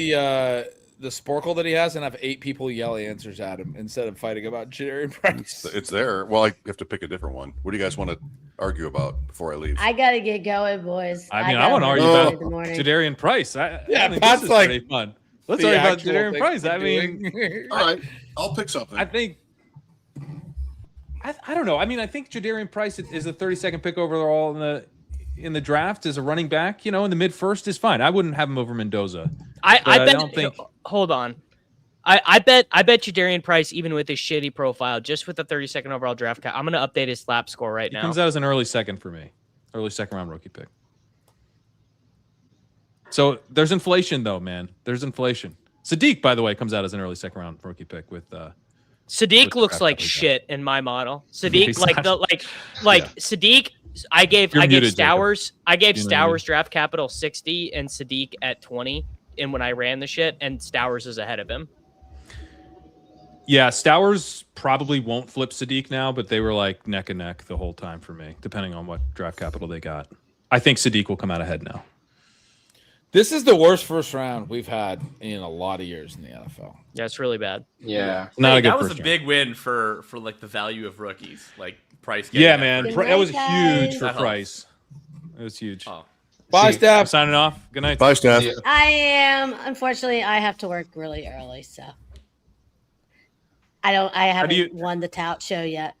the Sporkle that he has and have 8 people yell answers at him instead of fighting about Jerry Price. It's there. Well, I have to pick a different one. What do you guys want to argue about before I leave? I gotta get going, boys. I want to argue about Jadarian Price. I think Pat's this is like pretty fun. Let's argue about Jadarian Price. I mean, all right, I'll pick something. I think. I don't know. I mean, I think Jadarian Price is the 32nd pick overall in the draft as a running back. In the mid first is fine. I wouldn't have him over Mendoza. I bet. don't think. Hold on. I bet Jadarian Price, even with his shitty profile, just with the 32nd overall draft cut, I'm going to update his slap score right now. He comes out as an early second for me. Early second round rookie pick. So there's inflation though, man. There's inflation. Sadiq, by the way, comes out as an early second round rookie pick with Sadiq looks like shit in my model. Sadiq Sadiq I gave Stowers Stowers draft capital 60 and Sadiq at 20 and when I ran the shit and Stowers is ahead of him. Yeah, Stowers probably won't flip Sadiq now, but they were like neck and neck the whole time for me, depending on what draft capital they got. I think Sadiq will come out ahead now. This is the worst first round we've had in a lot of years in the NFL. Yeah, it's really bad. Yeah. Not a good that was first a round. big win for like the value of rookies, like Price. Yeah, man. Good That was night, huge guys. for That Price. It was huge. Oh. Bye, I'm Steph. signing off. Good night. Bye, Steph. I am. Unfortunately, I have to work really early, so I haven't won the tout show yet.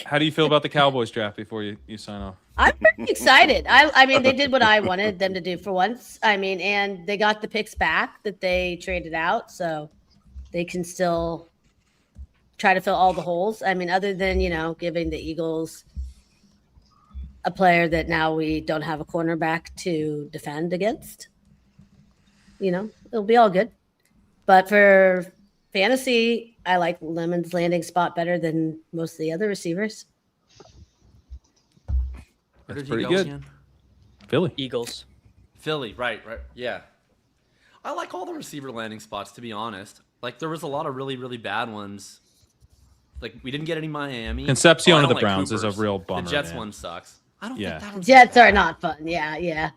How do you feel about the Cowboys draft before you sign off? I'm pretty excited. I mean, they did what I wanted them to do for once. I mean, and they got the picks back that they traded out, so they can still try to fill all the holes. I mean, other than, giving the Eagles a player that now we don't have a cornerback to defend against. It'll be all good. But for fantasy, I like Lemon's landing spot better than most of the other receivers. Where did pretty he go good. again? Philly. Eagles. Philly, right. Yeah. I like all the receiver landing spots, to be honest. Like, there was a lot of really, really bad ones. Like, we didn't get any Miami. Concepcion I of don't the like Browns is a Coopers. real bummer. The Jets man. one sucks. I don't Yeah. think that one's Jets bad. are not fun. Yeah.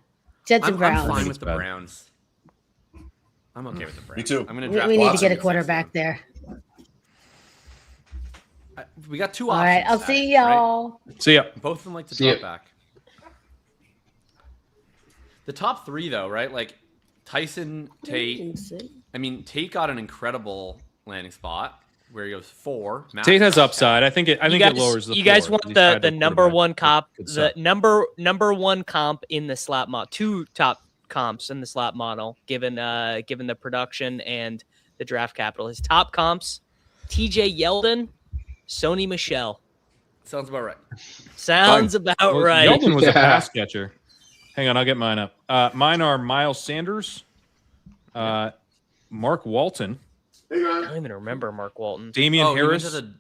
Jets and I'm Browns. fine with the bad. Browns. I'm okay with the Browns. Me too. I'm gonna We draft need to Watson get a in the quarterback sixth there. round. We got 2 All options. right. I'll see y'all. See ya. Both of them like to See ya. drop back. The top 3, though, right? Like Tyson, Tate. I mean, Tate got an incredible landing spot where he goes 4. Tate has upside. I think it lowers the You guys floor. want He's tied the to number quarterback. one comp, Good the stuff. number one comp in the slot model, 2 top comps in the slot model, given the production and the draft capital. His top comps: T.J. Yeldon, Sony Michel. Sounds about right. Sounds about Well, right. Yeldon was a Yeah. pass catcher. Hang on, I'll get mine up. Mine are Miles Sanders, Mark Walton, I don't even remember Mark Walton. Damian Oh, he went Harris, to the-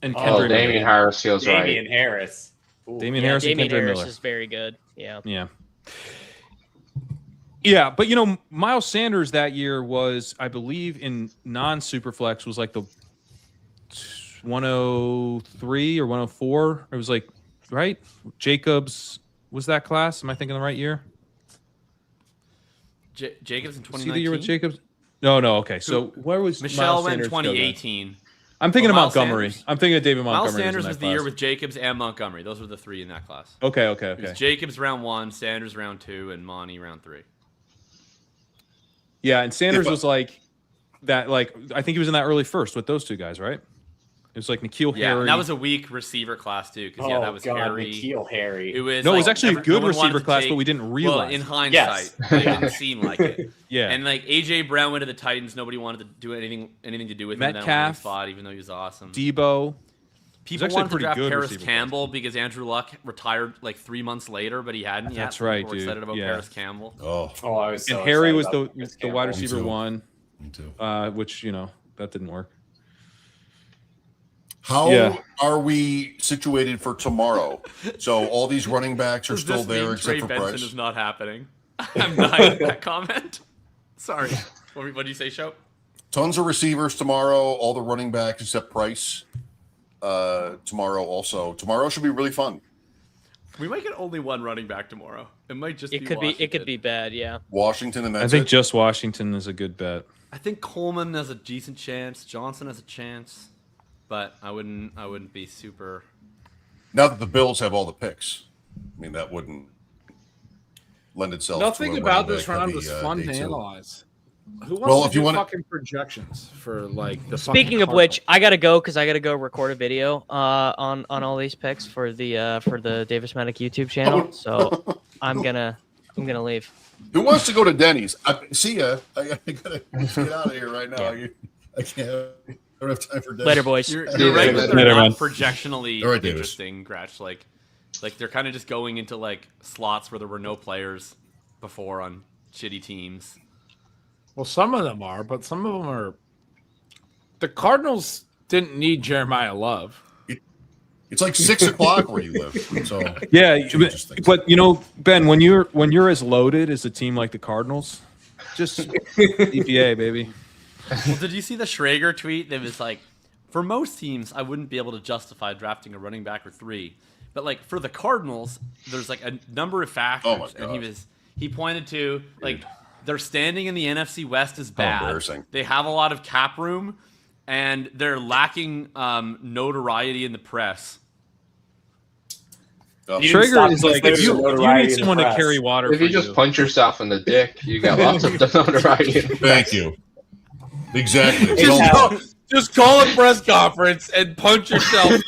and Oh, Kendrick Damian Miller. Harris feels Damian right. Harris. Ooh. Damian Yeah, Harris and Damian Kendrick Harris Miller. is very good. Yeah. Yeah, but Miles Sanders that year was, I believe, in non-superflex was like the 103 or 104. It was like, right? Jacobs was that class. Am I thinking the right year? Jacobs in See the year 2019. with Jacobs? No. Okay, so where was Michelle Miles went in Sanders go then? 2018. I'm thinking of Miles Montgomery. Sanders? I'm thinking of David Montgomery. Miles Sanders in was that the year class. with Jacobs and Montgomery. Those were the 3 in that class. Okay. It was Jacobs round 1, Sanders round 2, and Monty round 3. Yeah, and Sanders was like that. Like I think he was in that early first with those 2 guys, right? It was like N'Keal Yeah, Harry. and that was a weak receiver class too, because that was Harry. N'Keal Harry. It was No, it was like, actually a no good one wanted receiver to class, take- but we didn't Well, realize. in hindsight, Yes. it didn't seem like it. Yeah. And like AJ Brown went to the Titans, nobody wanted to do anything to do with him in that Metcalf, spot, even though he was awesome. Debo. People wanted to draft Paris Campbell because Andrew Luck retired like 3 months later, but he hadn't yet. That's right, We're dude. excited about Paris Campbell. I was so and Harry was excited the wide receiver one. Me too. Which that didn't work. How are we situated for tomorrow? So all these running backs are still there except for Benson Price. is not happening. I'm denying that comment. Sorry. What did you say, Show? Tons of receivers tomorrow. All the running backs except Price. Tomorrow also. Tomorrow should be really fun. We might get only one running back tomorrow. It might just be It could be bad, yeah. Washington and that's I think it? just Washington is a good bet. I think Coleman has a decent chance. Johnson has a chance, but I wouldn't be super. Now that the Bills have all the picks, I mean that wouldn't lend itself. Nothing to a about running this back round heavy, was fun day to two. analyze. Who wants Well, to if you do want fucking projections for like the Speaking of which, I gotta go because I gotta go record a video on all these picks for the Davis Medic YouTube channel. So I'm gonna leave. Who wants to go to Denny's? See ya. I gotta get out of here right now. I can't. I don't have time for Denny's. Later, boys. You're right, but they're not projectionally All right, Davis. interesting, Gretch. Like they're kind of just going into like slots where there were no players before on shitty teams. Well, some of them are, but some of them are. The Cardinals didn't need Jeremiah Love. It's like 6 o'clock where you live. So Yeah, but Ben, when you're as loaded as a team like the Cardinals, just EPA, baby. Well, did you see the Schrager tweet that was like, for most teams, I wouldn't be able to justify drafting a running back or 3, but like for the Cardinals, there's like a number of factors, and he pointed to like their standing in the NFC West is bad. Embarrassing. They have a lot of cap room, and they're lacking notoriety in the press. Schrager is like you need someone to carry water. If you just punch yourself in the dick, you got lots of notoriety. Thank you. Exactly. Just call a press conference and punch yourself.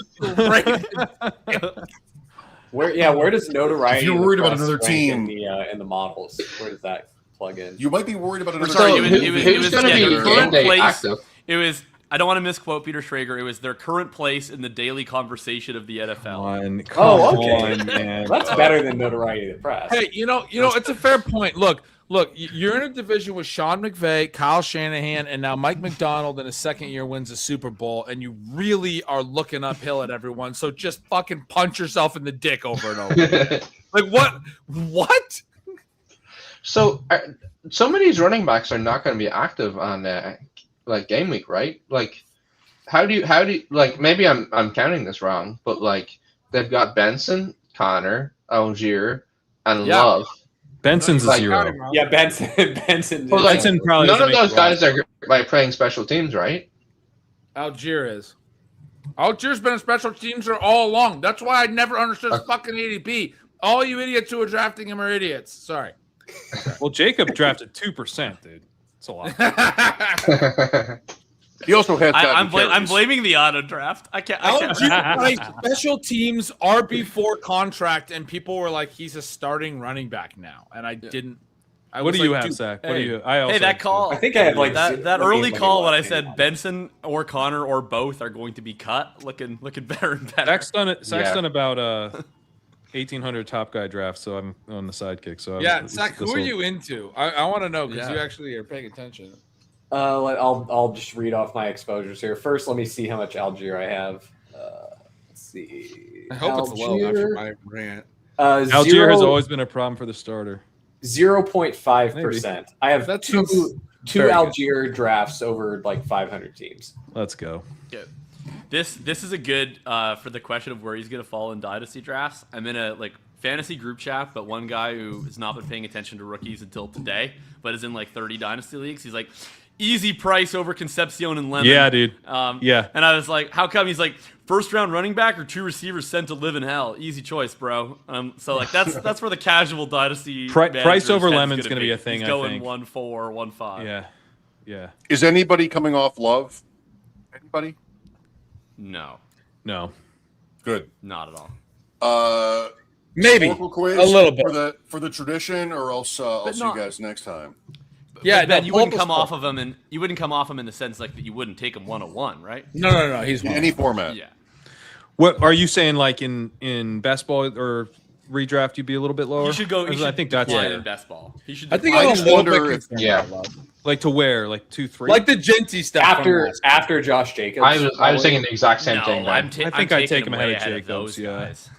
Where does notoriety? If you're worried about another rank team in the models, where does that plug in? You might be worried about another Sorry, team. who's going to be game day active? It was. I don't want to misquote Peter Schrager. It was their current place in the daily conversation of the NFL. Come okay. on, man. That's better than notoriety in the press. Hey, it's a fair point. Look, you're in a division with Sean McVay, Kyle Shanahan, and now Mike McDonald in his second year wins a Super Bowl, and you really are looking uphill at everyone. So just fucking punch yourself in the dick over and over. Like what? What? So some of these running backs are not going to be active on like game week, right? Like, how do you like? Maybe I'm counting this wrong, but like they've got Benson, Connor, Algier, and Love. Benson's a 0. Yeah, Benson. Well, like, Benson probably none of doesn't those make guys are like playing special teams, right? Algier is. Algier's been a special teamser all along. That's why I never understood fucking ADP. All you idiots who are drafting him are idiots. Sorry. Well, Jacob drafted 2%, dude. It's a lot. He also has. I'm blaming the auto draft. I can't. Special teams RB4 contract, and people were like, "He's a starting running back now," and I didn't. What do you have, Zach? What do you? Hey, that call. I think I have like that early call when I said Benson or Connor or both are going to be cut, looking better and better. Zach's done about 1,800 top guy drafts, so I'm on the sidekick. So Zach, who are you into? I want to know because you actually are paying attention. I'll just read off my exposures here. First, let me see how much Algier I have. Let's see. I hope it's low after my rant. Algier has always been a problem for the starter. 0.5%. I have two Algier drafts over like 500 teams. Let's go. Good. This is a good for the question of where he's going to fall in dynasty drafts. I'm in a fantasy group chat, but one guy who has not been paying attention to rookies until today, but is in 30 dynasty leagues. He's like, easy price over Concepcion and Lemon. Yeah, dude. Yeah. And I was like, how come? He's like, first round running back or 2 receivers sent to live in hell. Easy choice, bro. So that's where the casual dynasty price over Lemon's going to be a thing. He's going 1.4, 1.5. Yeah. Is anybody coming off Love? Anybody? No. Good. Not at all. Maybe a little bit for the tradition, or else I'll see you guys next time. Yeah, Ben, you wouldn't come off of him, and you wouldn't come off him in the sense that you wouldn't take him 101, right? No. He's in any format. Yeah. What are you saying? Like in best ball or redraft, you'd be a little bit lower. You should go. I think that's in best ball. He should. I think I I'm a just little wonder bit if- concerned yeah. about Love. like to where, like 2-3, Like the Genty stuff. After Josh Jacobs. I was thinking the exact same thing. I'm Ben. I think I'd take him ahead of Jacobs. Yeah. Guys.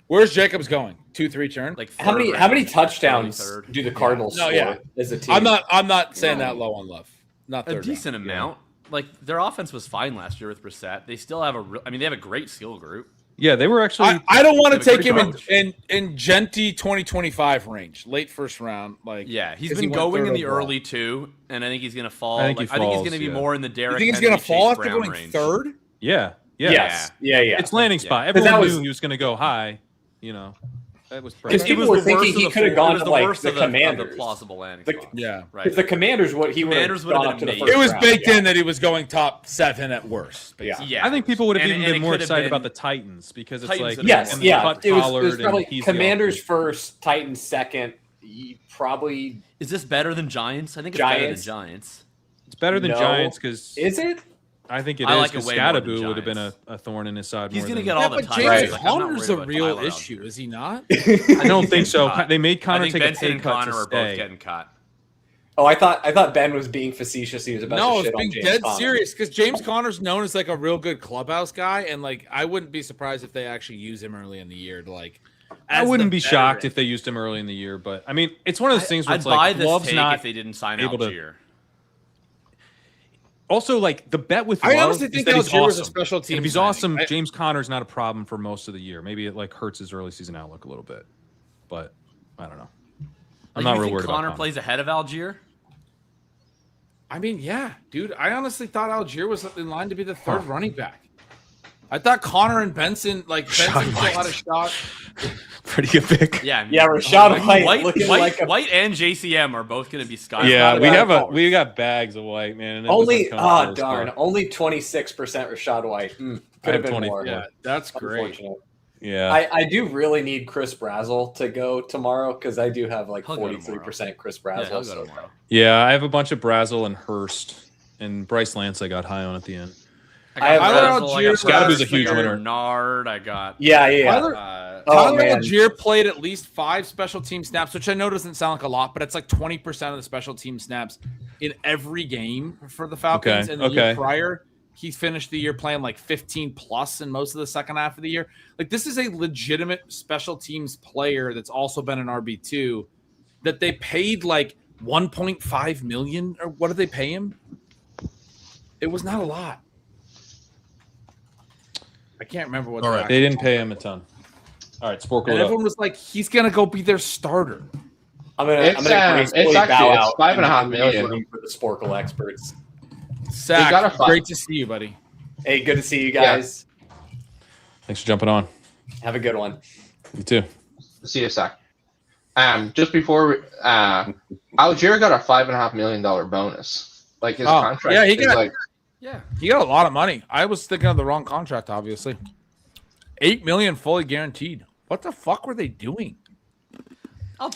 Where's Jacobs going? 2-3 turn. Like How many range, touchdowns early third. do the Cardinals No, score yeah. as a team? I'm not saying that low on Love. Not A third decent round. amount. Like their offense was fine last year with Brissett. They still have they have a great skill group. Yeah, they were actually. I don't want to They have a take him great in Genty 2025 range, late first round. Like Yeah, he's 'cause been he went going in third the overall. early two, and I think he's gonna fall. I think he I think he's falls, gonna be yeah. more in the You Derrick. think he's Henry, gonna fall Chase after Brown going range. third? Yeah. Yes. Yeah. It's landing spot. Because Everyone that was- knew he was going to go high. You know, that was Because It people was were the thinking worst he of the could have four- gone it was to the like worst the of the Commanders. plausible landing The- spot. Yeah. Right. Because the Commanders, he would Commanders have would've gone been up to the amazing. first It was round, baked yeah. in that he was going top 7 at worst. Yeah. Yeah, I think people would have And- even and been it more could have excited been- about the Titans because it's Titans like would have Yes, And yeah. cut It was Pollard and probably he's the Commanders opposite. first, Titans second. Probably Is this better than Giants? I think it's better than Giants. Giants. It's better than No. Giants because is it? I think it I is like it because way more than Scatterboo would have been Giants. a thorn in his side. He's more gonna than- get all the but time. James Like, I'm not Conner's worried a about real Tyler issue, Algier. is he not? I don't think so. They made I Connor think take Benson a pay and cut Connor to are stay. both getting cut. Oh, I thought Ben was being facetious. He was about No, to I was shit on being James dead Conner. serious because James Conner's known as like a real good clubhouse guy, and like I wouldn't be surprised if they actually use him early in the year to like. I as wouldn't the be shocked veteran. if they used him early in the year, but I mean, it's one of those things where I'd it's buy like this Love's take not if they didn't sign able to- Algier. Also, like the bet with I Love honestly is think that he's Algier was a awesome. special And team. if he's signing. awesome, I- James Conner's not a problem for most of the year. Maybe it like hurts his early season outlook a little bit, but I don't know. I'm Like, not you real think worried Connor about plays ahead of Algier. I mean, yeah, dude. I honestly thought Algier was in line to be the third running back. I thought Connor and Benson, Benson still had a shot. Pretty good pick. Yeah, Yeah, Rashad White looking like a- White and JCM are both going to be sky. Yeah, not we got bags of White, man. And it Only doesn't come first, darn, but- only 26% Rashad White. I Could have have been 24. more. Yeah, that's great. Unfortunate. Yeah, I do really need Chris Brazzell to go tomorrow because I do have like He'll go 43% Chris Yeah, Brazzell. he'll go so tomorrow. yeah. I have a bunch of Brazel and Hurst and Bryce Lance. I got high on at the end. I have Tyler Brazzell, Algier. Scottaboo's a huge winner. Bernard, I got. yeah. Tyler, Oh, Tyler man. Algier played at least 5 special team snaps, which I know doesn't sound like a lot, but it's like 20% of the special team snaps in every game for the Falcons. Okay, And the year okay. prior, he finished the year playing like 15 plus in most of the second half of the year. Like, this is a legitimate special teams player that's also been an RB2 that they paid like 1.5 million, or what did they pay him? It was not a lot. I can't remember what. All the right. actual- They didn't pay him a ton. All right, Sporkle And it up. everyone was like, he's gonna go be their starter. I'm gonna It's gracefully actually bow it's out 5.5 and million. room for the Sporkle experts. Zach, got a fight. great to see you, buddy. Hey, good to see you guys. Thanks for jumping on. Have a good one. You too. See you, Zach. Just before Algier got a $5.5 million bonus. Like his Oh, contract. yeah, he is got- like Yeah. He got a lot of money. I was thinking of the wrong contract, obviously. $8 million fully guaranteed. What the fuck were they doing?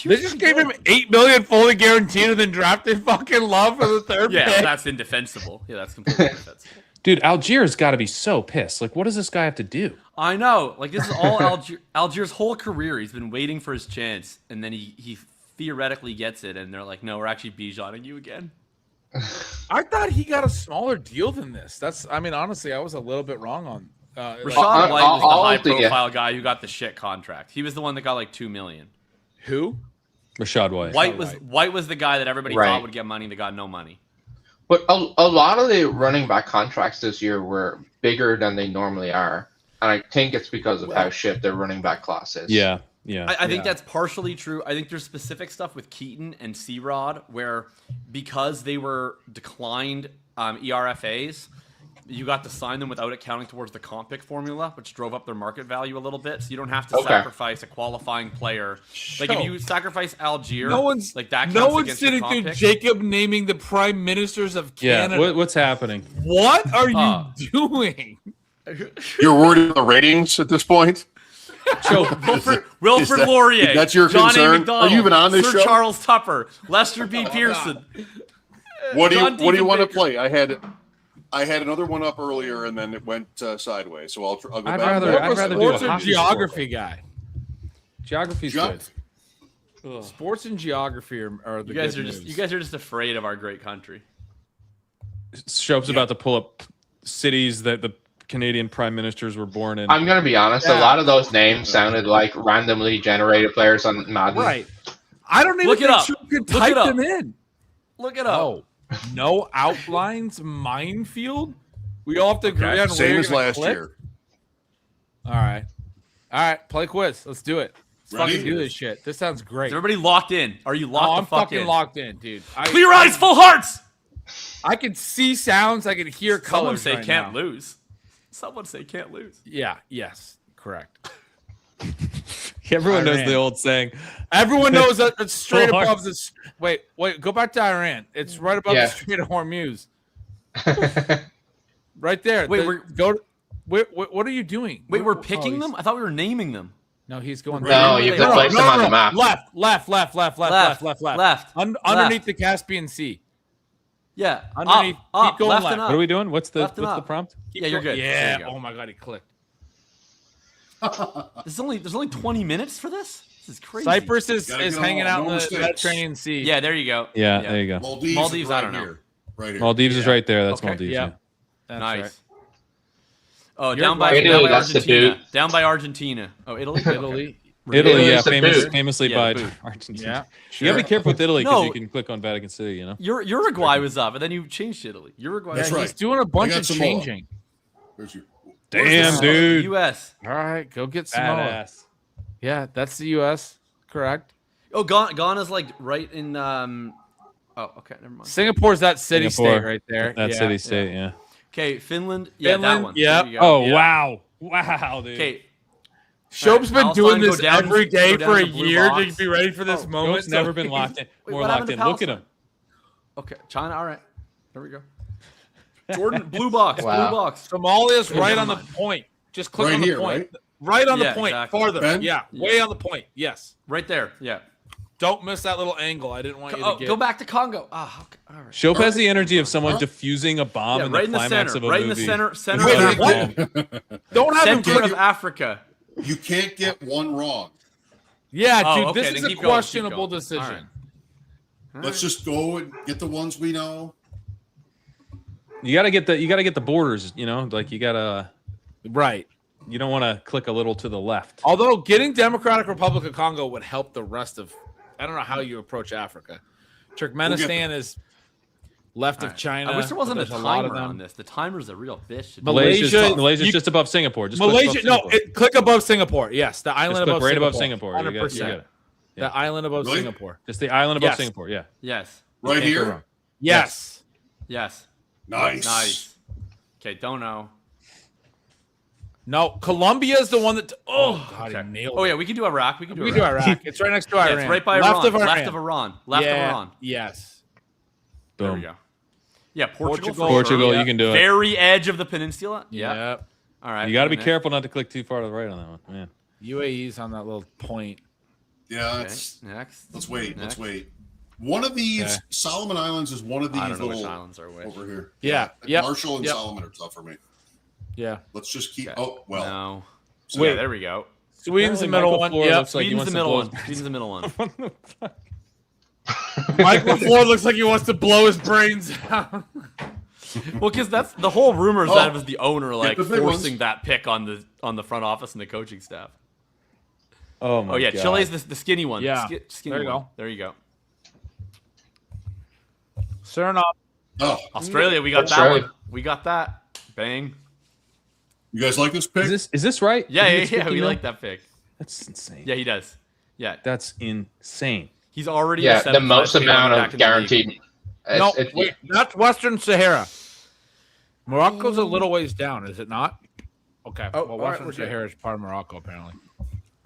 They just gave him $8 million fully guaranteed and then drafted fucking Love for the third Yeah, pick. that's indefensible. Yeah, that's completely indefensible. Dude, Algier's got to be so pissed. Like, what does this guy have to do? I know. Like, this is all Algier's whole career. He's been waiting for his chance, and then he theoretically gets it, and they're like, no, we're actually Bijaning you again. I thought he got a smaller deal than this. Honestly, I was a little bit wrong on. Rashad I'll- White was the I'll high-profile guy who got the shit contract. He was the one that got like $2 million. Who? Rashad White. White was the guy that everybody Right. thought would get money that got no money. But a lot of the running back contracts this year were bigger than they normally are. And I think it's because of how shit their running back class is. Yeah. I think that's partially true. I think there's specific stuff with Keaton and C-Rod where because they were declined ERFAs, you got to sign them without it counting towards the comp pick formula, which drove up their market value a little bit. So you don't have to sacrifice a qualifying player. Like if you sacrifice Algier, like that counts no one's against your sitting comp through pick. Jacob naming the prime ministers of Yeah. Canada. What's happening? What are you doing? You're worried about the ratings at this point? Wilfred Laurier. That's your Johnny concern? McDonald, Are you even on this Sir show? Charles Tupper, Lester B. Pearson. What do John you want to Diefenbaker. play? I had I had another one up earlier, and then it went sideways. So I'll go back. I'd rather do a hockey geography guy. Geography's good. Sports and geography are the you guys good are news. just you guys are just afraid of our great country. Shope's about to pull up cities that the Canadian prime ministers were born in. I'm gonna be honest. A lot of those names sounded like randomly generated players on Madden. Right. I don't even Look it think up. you can Look type it up. them in. Look it up. Oh, no outlines minefield. We all have to agree on where Same you're as gonna last click? year. All right. Play quiz. Let's do it. Let's Ready? fucking do this shit. This sounds great. Is everybody locked in? Are you locked Oh, the I'm fuck fucking in? locked in, dude. Clear eyes, full hearts. I can see sounds. I can hear Someone colors. say right can't now. lose. Someone say can't lose. Yeah. Yes. Correct. Everyone knows Iran. the old saying. Everyone knows that it's straight Full above hearts. this. Wait. Go back to Iran. It's right above the Strait of Hormuz. Right there. Wait, what are you doing? Wait, we're picking them? I thought we were naming them. No, he's going. No, you have to place them on the map. Left. Underneath the Caspian Sea. Yeah. Underneath. Up, Keep going left left. and up. What are we doing? What's the Left and up. prompt? Yeah, you're good. Yeah. There you go. Oh my god, he clicked. There's only 20 minutes for this? This is crazy. Cyprus is Gotta get hanging on, out no in the mistakes. Mediterranean Sea. Yeah, there you go. Yeah, there you go. Maldives, is I right don't know. here. Right here. Maldives is right there. That's Okay. Maldives. Yeah. Yeah. That's Nice. right. Oh, You're down by, right. down by That's the Argentina. dude. Down by Argentina. Oh, Italy? Italy. Italy, yeah, It's the boot. famously Yeah, by the boot. Argentina. Yeah. You gotta be careful with Italy because No. you can click on Vatican City, you know? Uruguay was up, and then you changed to Italy. Uruguay. That's Yeah, right. he's doing a bunch got of Samoa. changing. Where's your? Damn, dude. U.S. All right, go get Samoa. Badass. Yeah, that's the U.S. Correct. Oh, Ghana's like right in. Oh, okay, never mind. Singapore's that city Singapore. state right there. That Yeah. city state, yeah. Okay, Finland. Yeah, that Finland, one. yep. There you go. Oh, Yeah. wow. Wow, dude. Okay. Shope's been Palestine, doing go this down- every day go down for a to the blue year box. to be ready for this moment. Joe's never been locked in. Wait, More what locked happened in. to Look at him. Okay, China. All right. There we go. Jordan, blue box. Wow. Blue box. Somalia's Okay, right never on the mind. point. Just click Right on the here, point. right? Right on Yeah, the point. exactly. Farther. Ben? Yeah, way on the point. Yes. Right there. Yeah. Don't miss that little angle. I didn't want you to Oh, get. go back to Congo. Ah, okay. All right. Shope has the energy of someone diffusing a bomb Yeah, in right the in the climax center. of a Right in movie. the center Wait, of wait, Africa. Don't have him Center click. of Africa. You can't get one wrong. Yeah, Oh, dude, okay, this then is a keep going, keep questionable going. decision. All right. Let's just go and get the ones we know. You gotta get the borders, you know, like you gotta Right. you don't want to click a little to the left. Although getting Democratic Republic of Congo would help the rest of. I don't know how you approach Africa. Turkmenistan is left All of right. China. I wish there wasn't a but there's lot of timer them. on this. The timer's a real bitch. Malaysia's you- just above Singapore. Just click Malaysia, above no, Singapore. click above Singapore. Yes, the island Just click above right Singapore. above Singapore. You got it. 100%. The island above Really? Singapore. Just the island above Yes. Singapore. Yeah. Yes. Right Can't go here. wrong. Yes. Yes. Nice. Nice. Okay, don't know. No, Colombia is the one that. Oh, God, he Okay. nailed Oh it. yeah, we can do Iraq. We can do We Iraq. do Iraq. It's right next to Yeah, Iran. it's right by left Iran. of Iran. Left of Iran. Left yeah, of Iran. Yes. There we Boom. go. Yeah, Portugal. for Portugal, sure. you can do it. Very edge of the peninsula. Yeah. Yep. All right. You got to be next. careful not to click too far to the right on that one, man. UAE's on that little point. Yeah, Okay, it's, next. let's wait. Next. Let's wait. One of these Okay. Solomon Islands is one of these I don't know which little islands are which. over here. Yeah. Yep. Marshall and Yep. Solomon are tough for me. Yeah. Let's just keep. Okay. Oh well. No. So Wait. Yeah, there we go. Sweden's the Apparently middle Michael one. Floor Yep. looks like he Sweden's the wants middle to blow one. Sweden's the middle one. Michael Ford looks like he wants to blow his brains out. Well, because that's the whole rumor is Oh. that it was the owner like the big forcing ones. that pick on the front office and the coaching staff. Oh my Oh yeah, God. Chile's the skinny one. Yeah. Skinny There you one. go. There you go. Suriname. Oh, Australia, we got that Australia. one. We got that. Bang. you guys like this pick? Is this right? Yeah, He yeah, gets yeah. 50 We mil? like that pick. That's insane. Yeah, he does. Yeah, That's insane. he's already Yeah, a the most 75K amount running back of in the league. guaranteed. No, It's- wait, that's Western Sahara. Morocco's a little ways down, is it not? Okay. Oh, well, all right, Western we're good. Sahara is part of Morocco, apparently.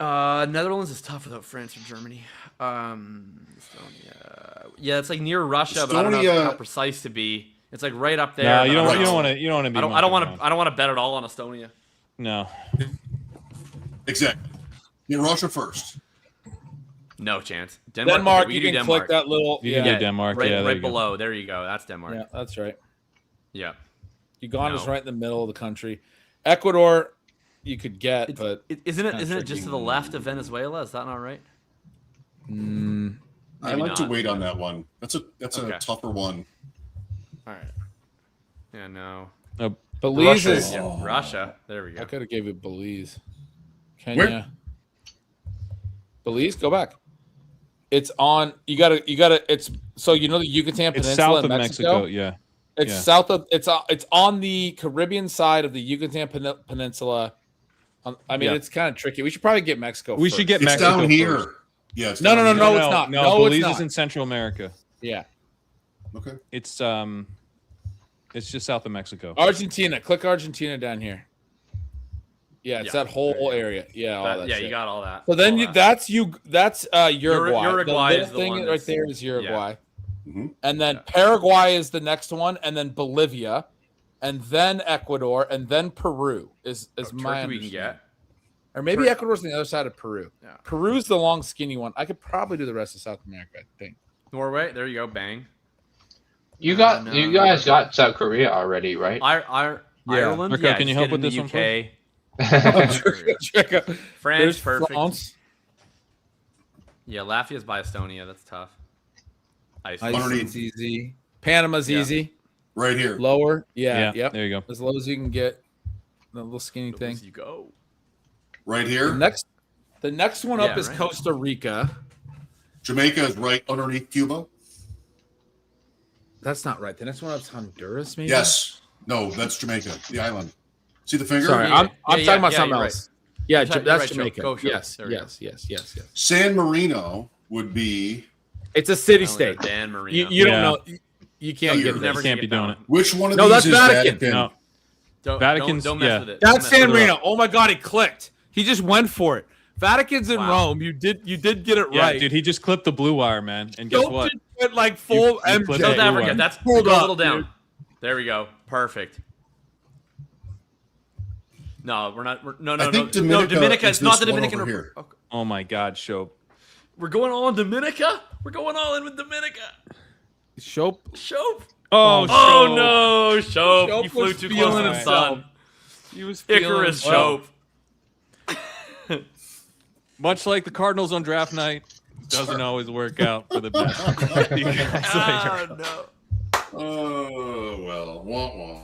Netherlands is tough without France or Germany. Estonia. Yeah, it's like near Russia, but I don't know Estonia- how precise to be. It's like right up there. No, but you I don't. You know. don't want to. You don't want to be. I don't monkeying want around. to. I don't want to bet it all on Estonia. No. Exactly. Get Russia first. No chance. Denmark, okay, we you do can Denmark. click that little. You can Yeah, do Denmark. Right, yeah, there right you go. below. There you go. That's Denmark. yeah, that's right. Yeah. Uganda is right in the middle of the country. Ecuador, you could get, but isn't it just to the left of Venezuela? Is that not right? I like to wait on that one. That's a tougher one. All right. Yeah, no. Belize Russia. is Russia. There we go. I could have gave you Belize. Kenya. Where? Belize, go back. It's on. You gotta. It's so you know the Yucatan Peninsula. It's south in of Mexico. Yeah. It's south of. It's on the Caribbean side of the Yucatan Peninsula. It's kind of tricky. We should probably get Mexico. We should get Mexico. It's down here. First. Yes. No, it's not. No, Belize is in Central America. Yeah. Okay. It's just south of Mexico. Argentina. Click Argentina down here. Yeah, it's that whole area. Yeah, all that. Yeah, shit. you got all that. So then that's Uruguay. Uruguay the is the thing one right there is Uruguay. Yeah. Mm-hmm. And then Paraguay is the next one, and then Bolivia, and then Ecuador, and then Peru is my Turkey we can get. Or maybe Ecuador's on the other side of Peru. Yeah. Peru's the long, skinny one. I could probably do the rest of South America, I think. Norway, there you go, bang. You guys got South Korea already, right? Ireland, Marco, can you help with this UK. one? France, perfect. France. Yeah, Latvia's by Estonia. That's tough. Iceland's easy. Panama's easy. Right here. Lower. Yeah. Yep. There you go. As low as you can get. The little skinny thing. You go. Right here. The next one up is Costa Rica. Jamaica is right underneath Cuba. That's not right. The next one up is Honduras, maybe? Yes. No, that's Jamaica, the island. See the finger? Sorry, I'm talking about something else. Right. Yeah, that's right, Jamaica. Go, yes. San Marino would be. It's a city-state. Dan Marino. You don't know. You can't get Never can't be doing it. Which one of these these is Vatican? No. Vatican's, don't mess with it. That's San Marino. Oh my God, he clicked. He just went for it. Vatican's in Rome. You did get it right. Dude, he just clipped the blue wire, man. And guess what? Went like full MJ. South Africa. That's pulled a little down. Dude. There we go. Perfect. No, we're not. No. Dominica. It's not the Dominican Republic. Okay. Oh my God, Schoppe. We're going all in Dominica. We're going all in with Dominica. Schoppe. Oh no, Schoppe. You flew too close to the sun. He was Icarus Schoppe. Much like the Cardinals on draft night, doesn't always work out for the best. Oh well, wah wah.